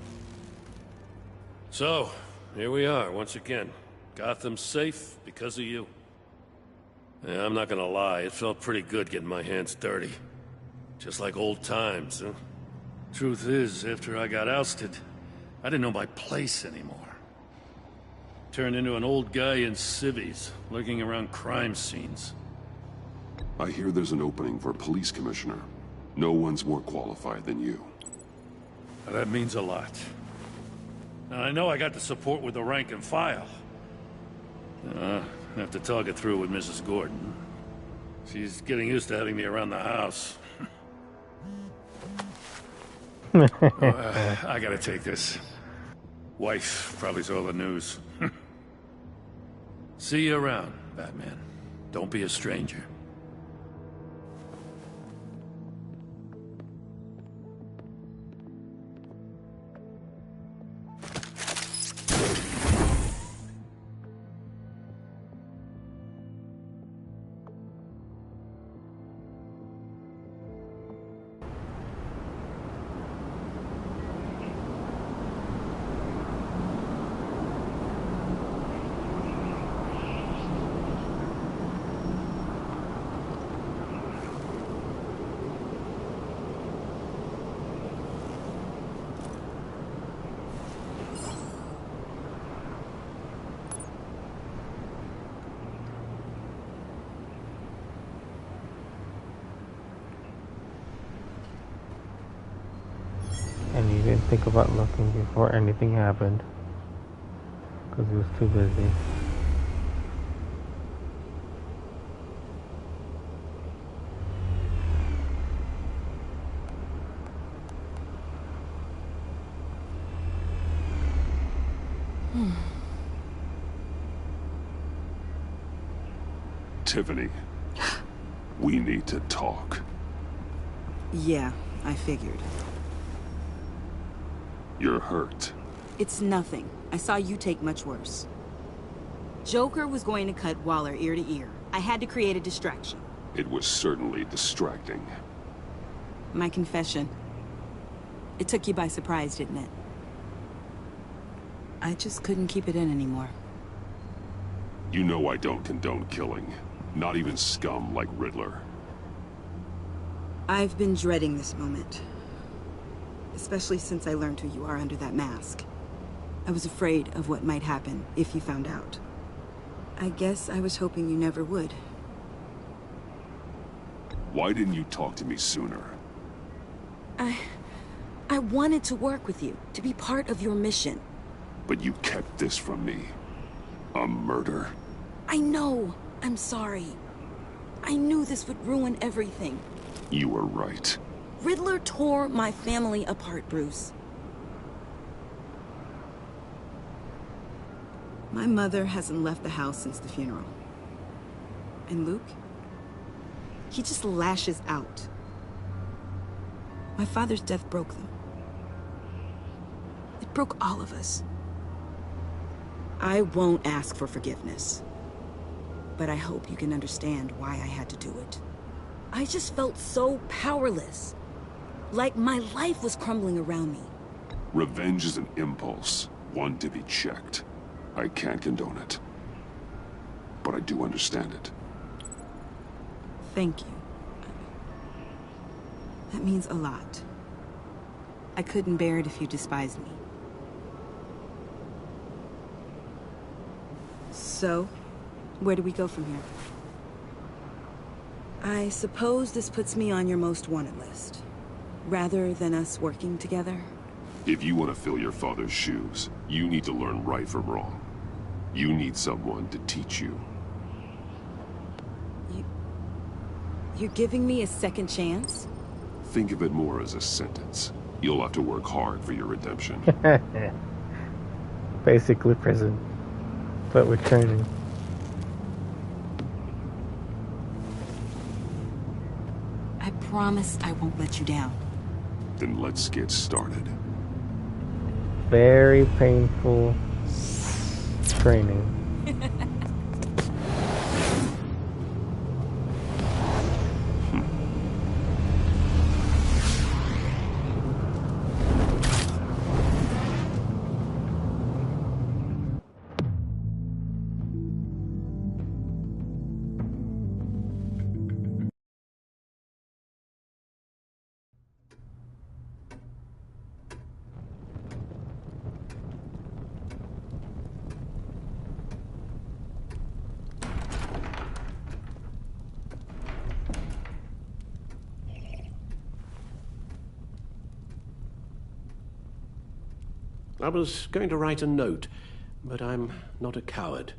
So, here we are, once again. Gotham's safe because of you. Yeah, I'm not gonna lie, it felt pretty good getting my hands dirty. Just like old times, huh? Truth is, after I got ousted, I didn't know my place anymore. Turned into an old guy in civvies, lurking around crime scenes. I hear there's an opening for police commissioner. No one's more qualified than you. That means a lot. And I know I got the support with the rank and file. I have to talk it through with Mrs. Gordon. She's getting used to having me around the house. I gotta take this. Wife probably saw the news. See you around, Batman. Don't be a stranger. And he didn't think about looking before anything happened. Because he was too busy. Tiffany, we need to talk. Yeah, I figured. You're hurt. It's nothing. I saw you take much worse. Joker was going to cut Waller ear to ear. I had to create a distraction. It was certainly distracting. My confession. It took you by surprise, didn't it? I just couldn't keep it in anymore. You know I don't condone killing. Not even scum like Riddler. I've been dreading this moment. Especially since I learned who you are under that mask. I was afraid of what might happen if you found out. I guess I was hoping you never would. Why didn't you talk to me sooner? I wanted to work with you, to be part of your mission. But you kept this from me. A murder? I know. I'm sorry. I knew this would ruin everything. You were right. Riddler tore my family apart, Bruce. My mother hasn't left the house since the funeral. And Luke? He just lashes out. My father's death broke them. It broke all of us. I won't ask for forgiveness. But I hope you can understand why I had to do it. I just felt so powerless. Like my life was crumbling around me. Revenge is an impulse, one to be checked. I can't condone it. But I do understand it. Thank you. That means a lot. I couldn't bear it if you despised me. So, where do we go from here? I suppose this puts me on your most wanted list. Rather than us working together? If you want to fill your father's shoes, you need to learn right from wrong. You need someone to teach you. You're giving me a second chance? Think of it more as a sentence. You'll have to work hard for your redemption. Basically prison, but with training. I promise I won't let you down. Then let's get started. Very painful training. I was going to write a note, but I'm not a coward.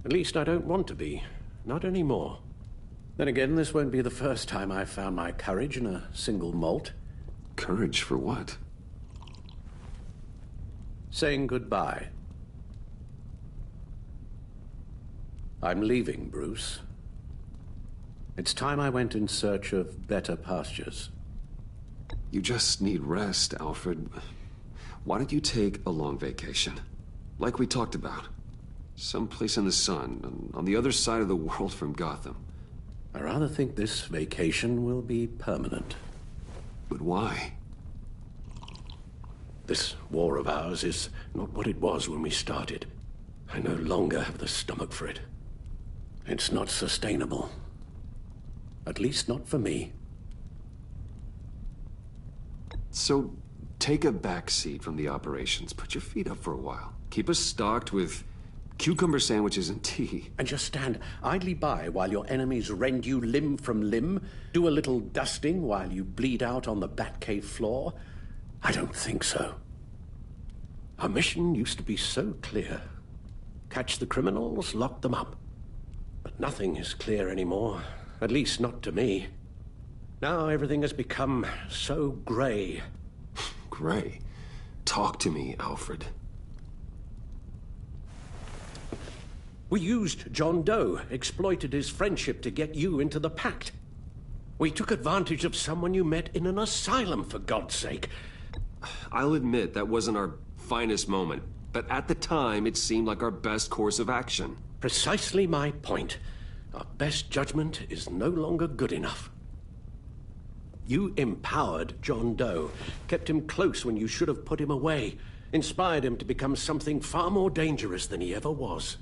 At least I don't want to be. Not anymore. Then again, this won't be the first time I've found my courage in a single molt. Courage for what? Saying goodbye. I'm leaving, Bruce. It's time I went in search of better pastures. You just need rest, Alfred. Why don't you take a long vacation? Like we talked about. Someplace in the sun, on the other side of the world from Gotham. I rather think this vacation will be permanent. But why? This war of ours is not what it was when we started. I no longer have the stomach for it. It's not sustainable. At least not for me. So, take a back seat from the operations. Put your feet up for a while. Keep us stocked with cucumber sandwiches and tea. And just stand idly by while your enemies rend you limb from limb? Do a little dusting while you bleed out on the Batcave floor? I don't think so. Our mission used to be so clear. Catch the criminals, lock them up. But nothing is clear anymore. At least not to me. Now everything has become so gray. Gray? Talk to me, Alfred. We used John Doe, exploited his friendship to get you into the pact. We took advantage of someone you met in an asylum, for God's sake. I'll admit that wasn't our finest moment, but at the time it seemed like our best course of action. Precisely my point. Our best judgment is no longer good enough. You empowered John Doe, kept him close when you should have put him away, inspired him to become something far more dangerous than he ever was.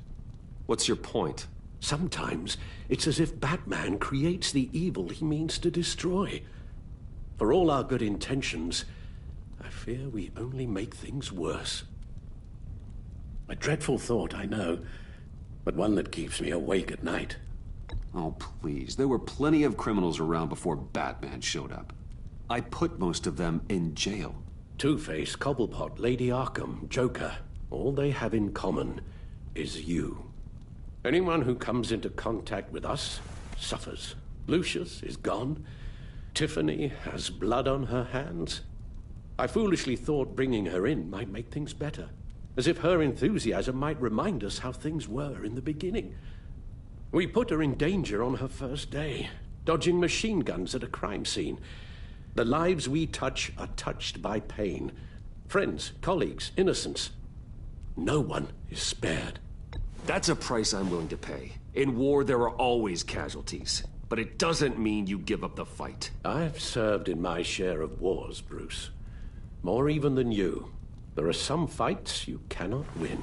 What's your point? Sometimes it's as if Batman creates the evil he means to destroy. For all our good intentions, I fear we only make things worse. A dreadful thought, I know, but one that keeps me awake at night. Oh, please. There were plenty of criminals around before Batman showed up. I put most of them in jail. Two-Face, Cobblepot, Lady Arkham, Joker. All they have in common is you. Anyone who comes into contact with us suffers. Lucius is gone. Tiffany has blood on her hands. I foolishly thought bringing her in might make things better. As if her enthusiasm might remind us how things were in the beginning. We put her in danger on her first day, dodging machine guns at a crime scene. The lives we touch are touched by pain. Friends, colleagues, innocents. No one is spared. That's a price I'm willing to pay. In war, there are always casualties. But it doesn't mean you give up the fight. I've served in my share of wars, Bruce. More even than you. There are some fights you cannot win.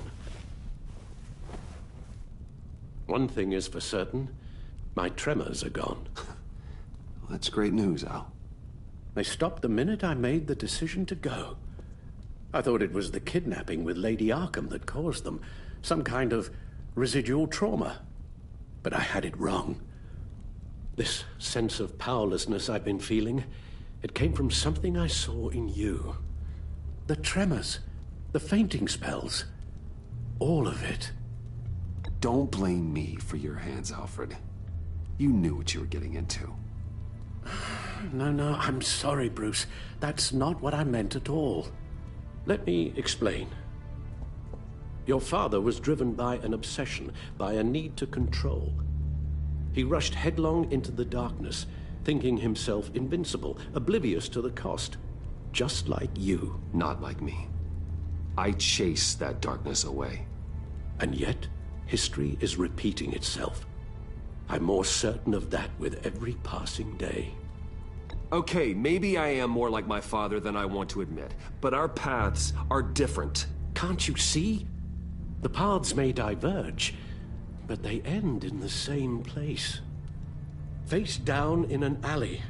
One thing is for certain, my tremors are gone. Well, that's great news, Al. They stopped the minute I made the decision to go. I thought it was the kidnapping with Lady Arkham that caused them. Some kind of residual trauma. But I had it wrong. This sense of powerlessness I've been feeling, it came from something I saw in you. The tremors, the fainting spells, all of it. Don't blame me for your hands, Alfred. You knew what you were getting into. No, I'm sorry, Bruce. That's not what I meant at all. Let me explain. Your father was driven by an obsession, by a need to control. He rushed headlong into the darkness, thinking himself invincible, oblivious to the cost. Just like you. Not like me. I chase that darkness away. And yet, history is repeating itself. I'm more certain of that with every passing day. Okay, maybe I am more like my father than I want to admit, but our paths are different. Can't you see? The paths may diverge, but they end in the same place. Face down in an alley,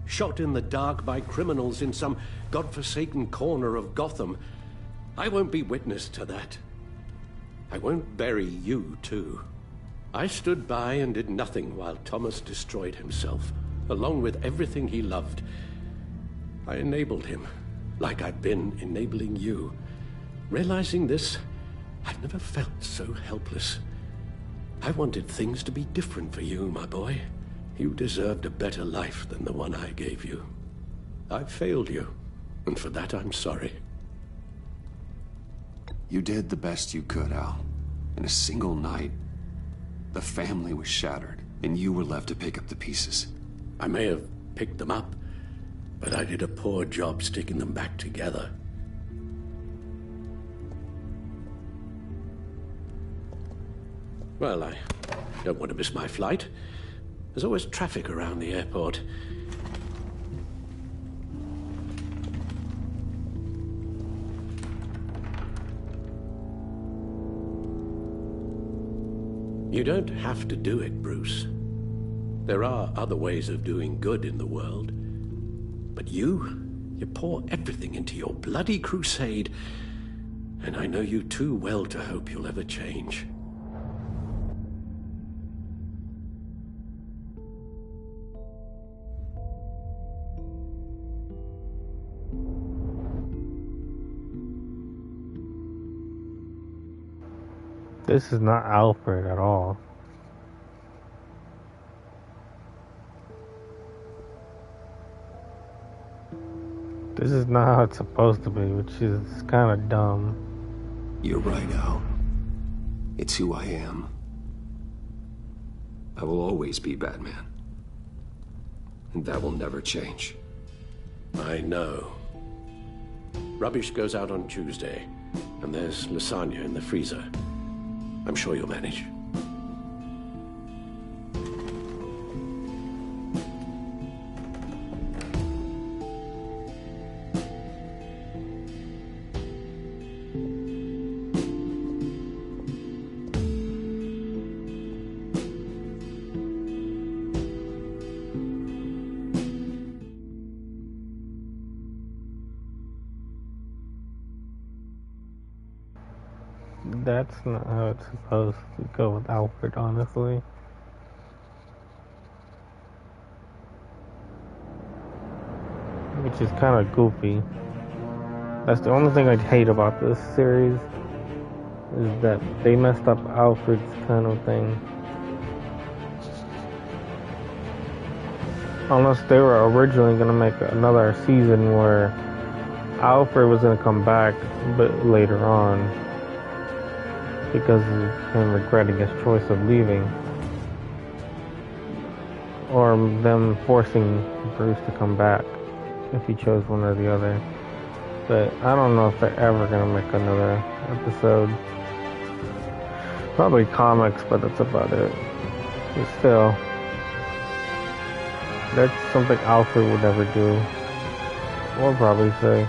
shot in the dark by criminals in some godforsaken corner of Gotham. I won't be witness to that. I won't bury you, too. I stood by and did nothing while Thomas destroyed himself, along with everything he loved. I enabled him, like I've been enabling you. Realizing this, I've never felt so helpless. I wanted things to be different for you, my boy. You deserved a better life than the one I gave you. I failed you, and for that I'm sorry. You did the best you could, Al. In a single night, the family was shattered, and you were left to pick up the pieces. I may have picked them up, but I did a poor job sticking them back together. Well, I don't want to miss my flight. There's always traffic around the airport. You don't have to do it, Bruce. There are other ways of doing good in the world. But you pour everything into your bloody crusade, and I know you too well to hope you'll ever change. This is not Alfred at all. This is not how it's supposed to be, which is kind of dumb. You're right, Al. It's who I am. I will always be Batman. And that will never change. I know. Rubbish goes out on Tuesday, and there's lasagna in the freezer. I'm sure you'll manage. That's not how it's supposed to go with Alfred, honestly. Which is kind of goofy. That's the only thing I hate about this series, is that they messed up Alfred's kind of thing. Unless they were originally going to make another season where Alfred was going to come back, but later on, because of him regretting his choice of leaving, or them forcing Bruce to come back if he chose one or the other. But I don't know if they're ever gonna make another episode. Probably comics, but that's about it. But still, that's something Alfred would never do, or probably say.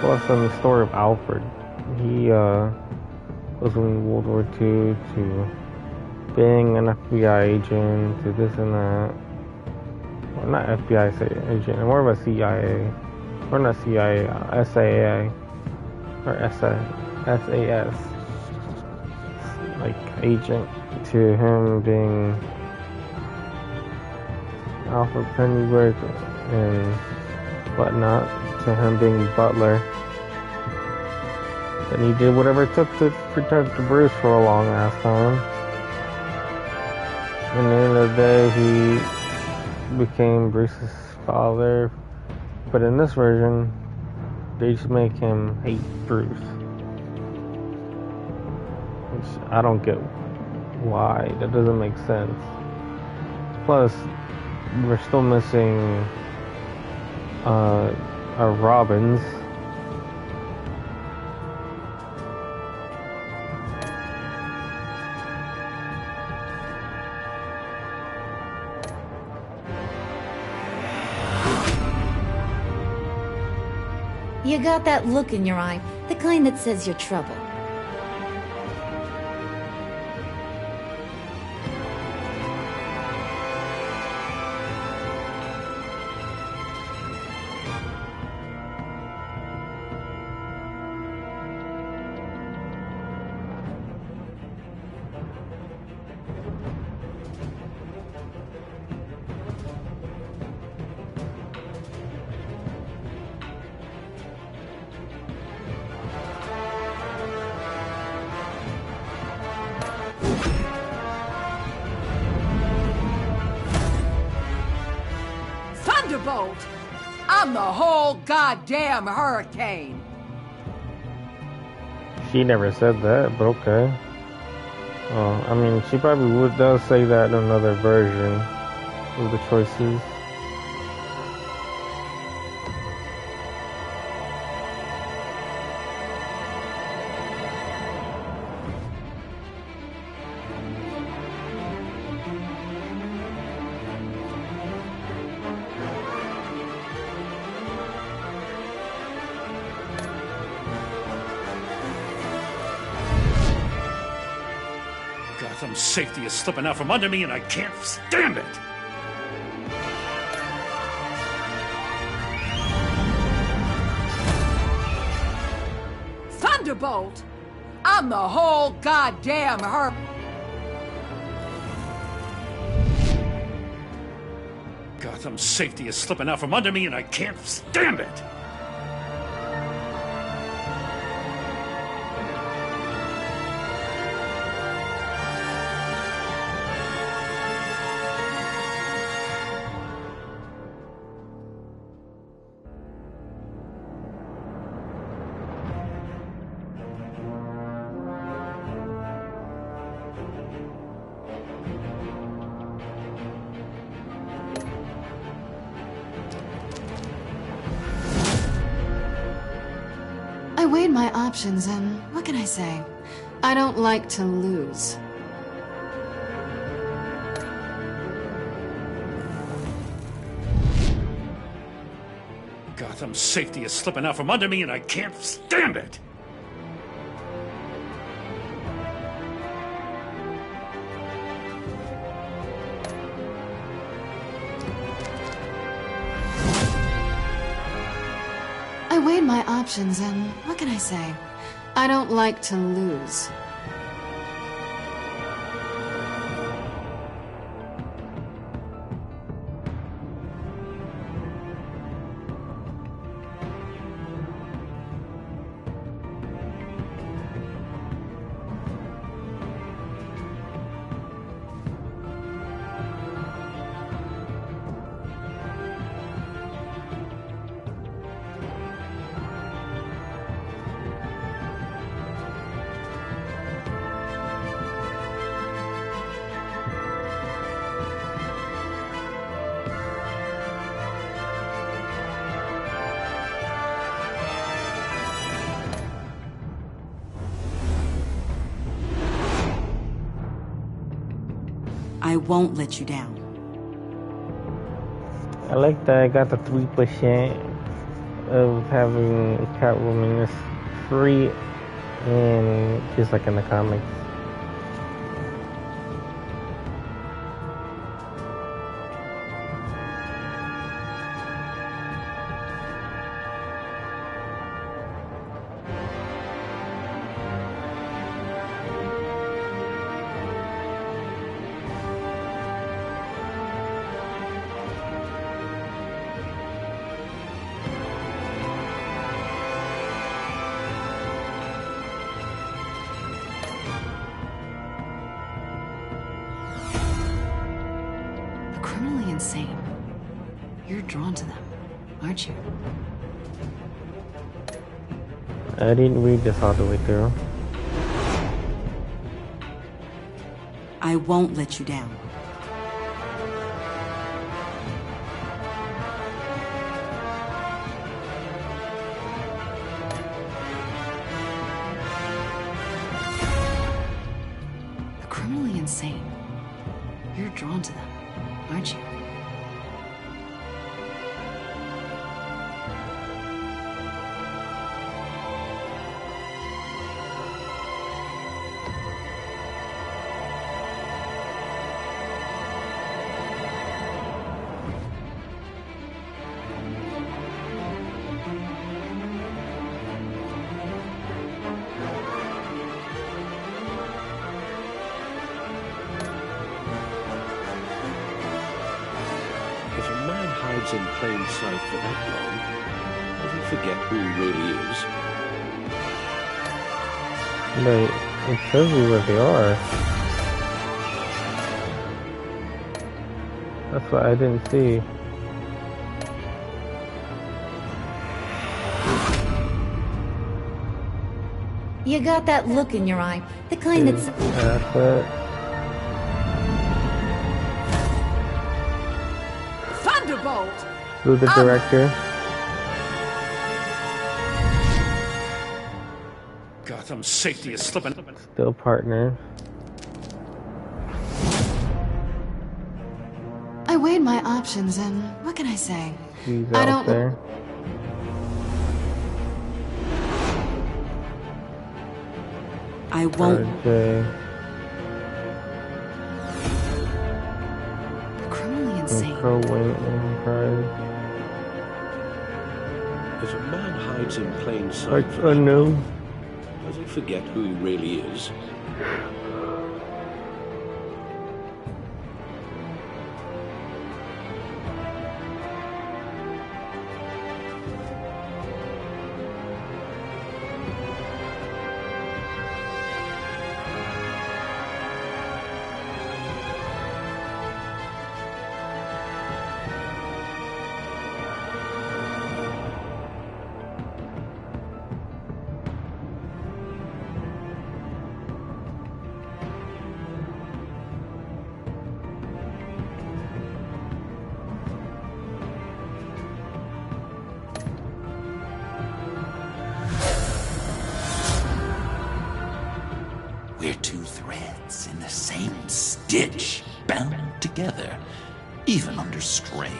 Plus, in the story of Alfred, he was in World War II to being an FBI agent to this and that. Well, not FBI agent, more of a CIA. Or not CIA, SAA. Or SAS. Like, agent to him being Alfred Pennyworth and whatnot, to him being Butler. And he did whatever it took to protect Bruce for a long ass time. And at the end of the day, he became Bruce's father. But in this version, they just make him hate Bruce. Which I don't get why. That doesn't make sense. Plus, we're still missing our Robins. You got that look in your eye, the kind that says you're trouble. Thunderbolt! I'm the whole goddamn hurricane! She never said that, but okay. I mean, she probably does say that in another version of the choices. Gotham's safety is slipping out from under me and I can't stand it! Thunderbolt! I'm the whole goddamn Gotham's safety is slipping out from under me and I can't stand it! I weighed my options, and what can I say? I don't like to lose. Gotham's safety is slipping out from under me and I can't stand it! I weighed my options, and what can I say? I don't like to lose. I won't let you down. I like that I got the 3% of having Catwoman is free and just like in the comics. insane. You're drawn to them, aren't you? I didn't read this all the way through. I won't let you down. They're criminally insane. You're drawn to them, aren't you? If a man hides in plain sight for that long, does he forget who he really is? But it shows you where they are. That's what I didn't see. You got that look in your eye. The kind that's... That's it. Thunderbolt! Who's the director? Gotham safety is slipping. Still partners. I weighed my options and what can I say? He's I out don't... there. I won't. RJ. They're criminally insane. Pro-wing Enterprise. If a man hides in plain sight Parts for that unknown. long, does he forget who he really is? We're two threads in the same stitch, bound together, even under strain.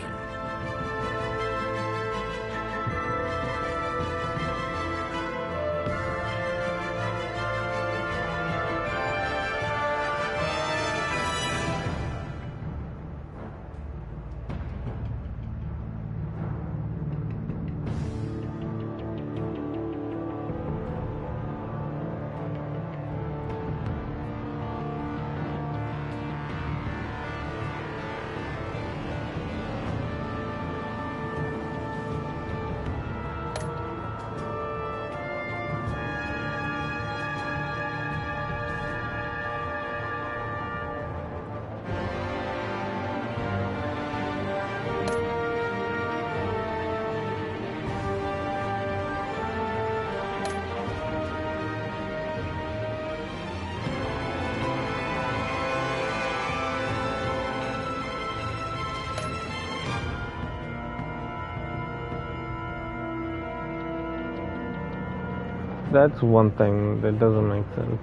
That's one thing that doesn't make sense.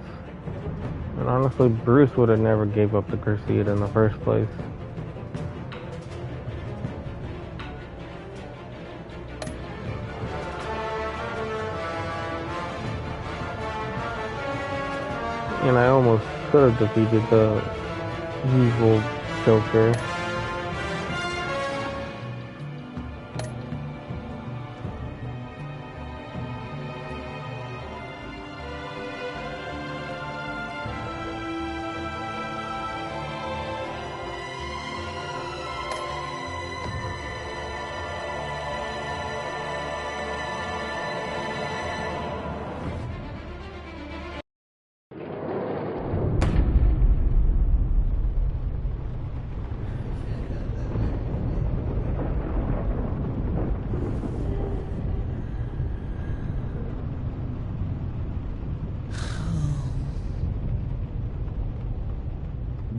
And honestly, Bruce would have never gave up the Crusade in the first place. And I almost could have defeated the evil Joker.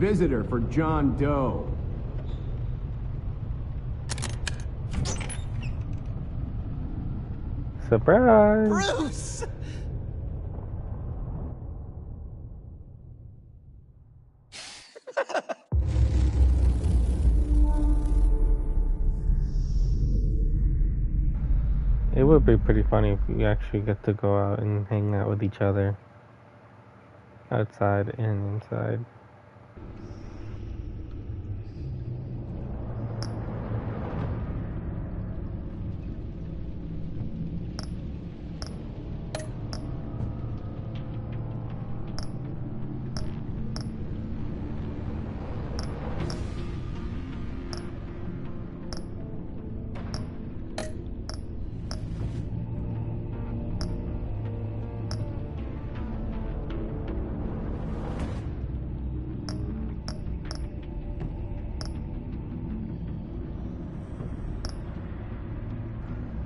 visitor for John Doe. Surprise! Bruce! It would be pretty funny if we actually get to go out and hang out with each other. Outside and inside.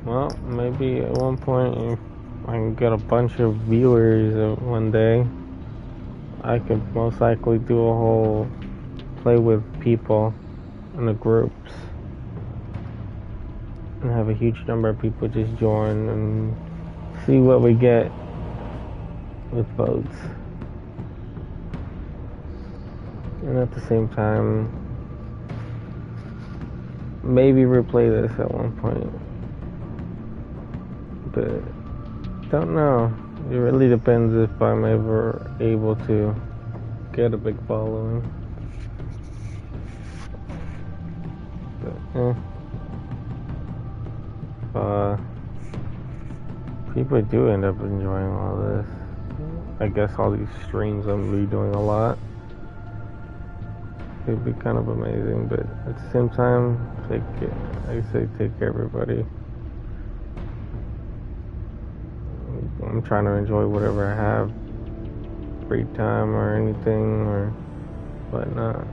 Well, maybe at one point, if I can get a bunch of viewers one day, I could most likely do a whole play with people in the groups and have a huge number of people just join and see what we get with votes. And at the same time, maybe replay this at one point. But don't know. It really depends if I'm ever able to get a big following. But people do end up enjoying all this. I guess all these streams I'm redoing a lot. It'd be kind of amazing, but at the same time, take everybody. I'm trying to enjoy whatever I have, free time or anything or whatnot.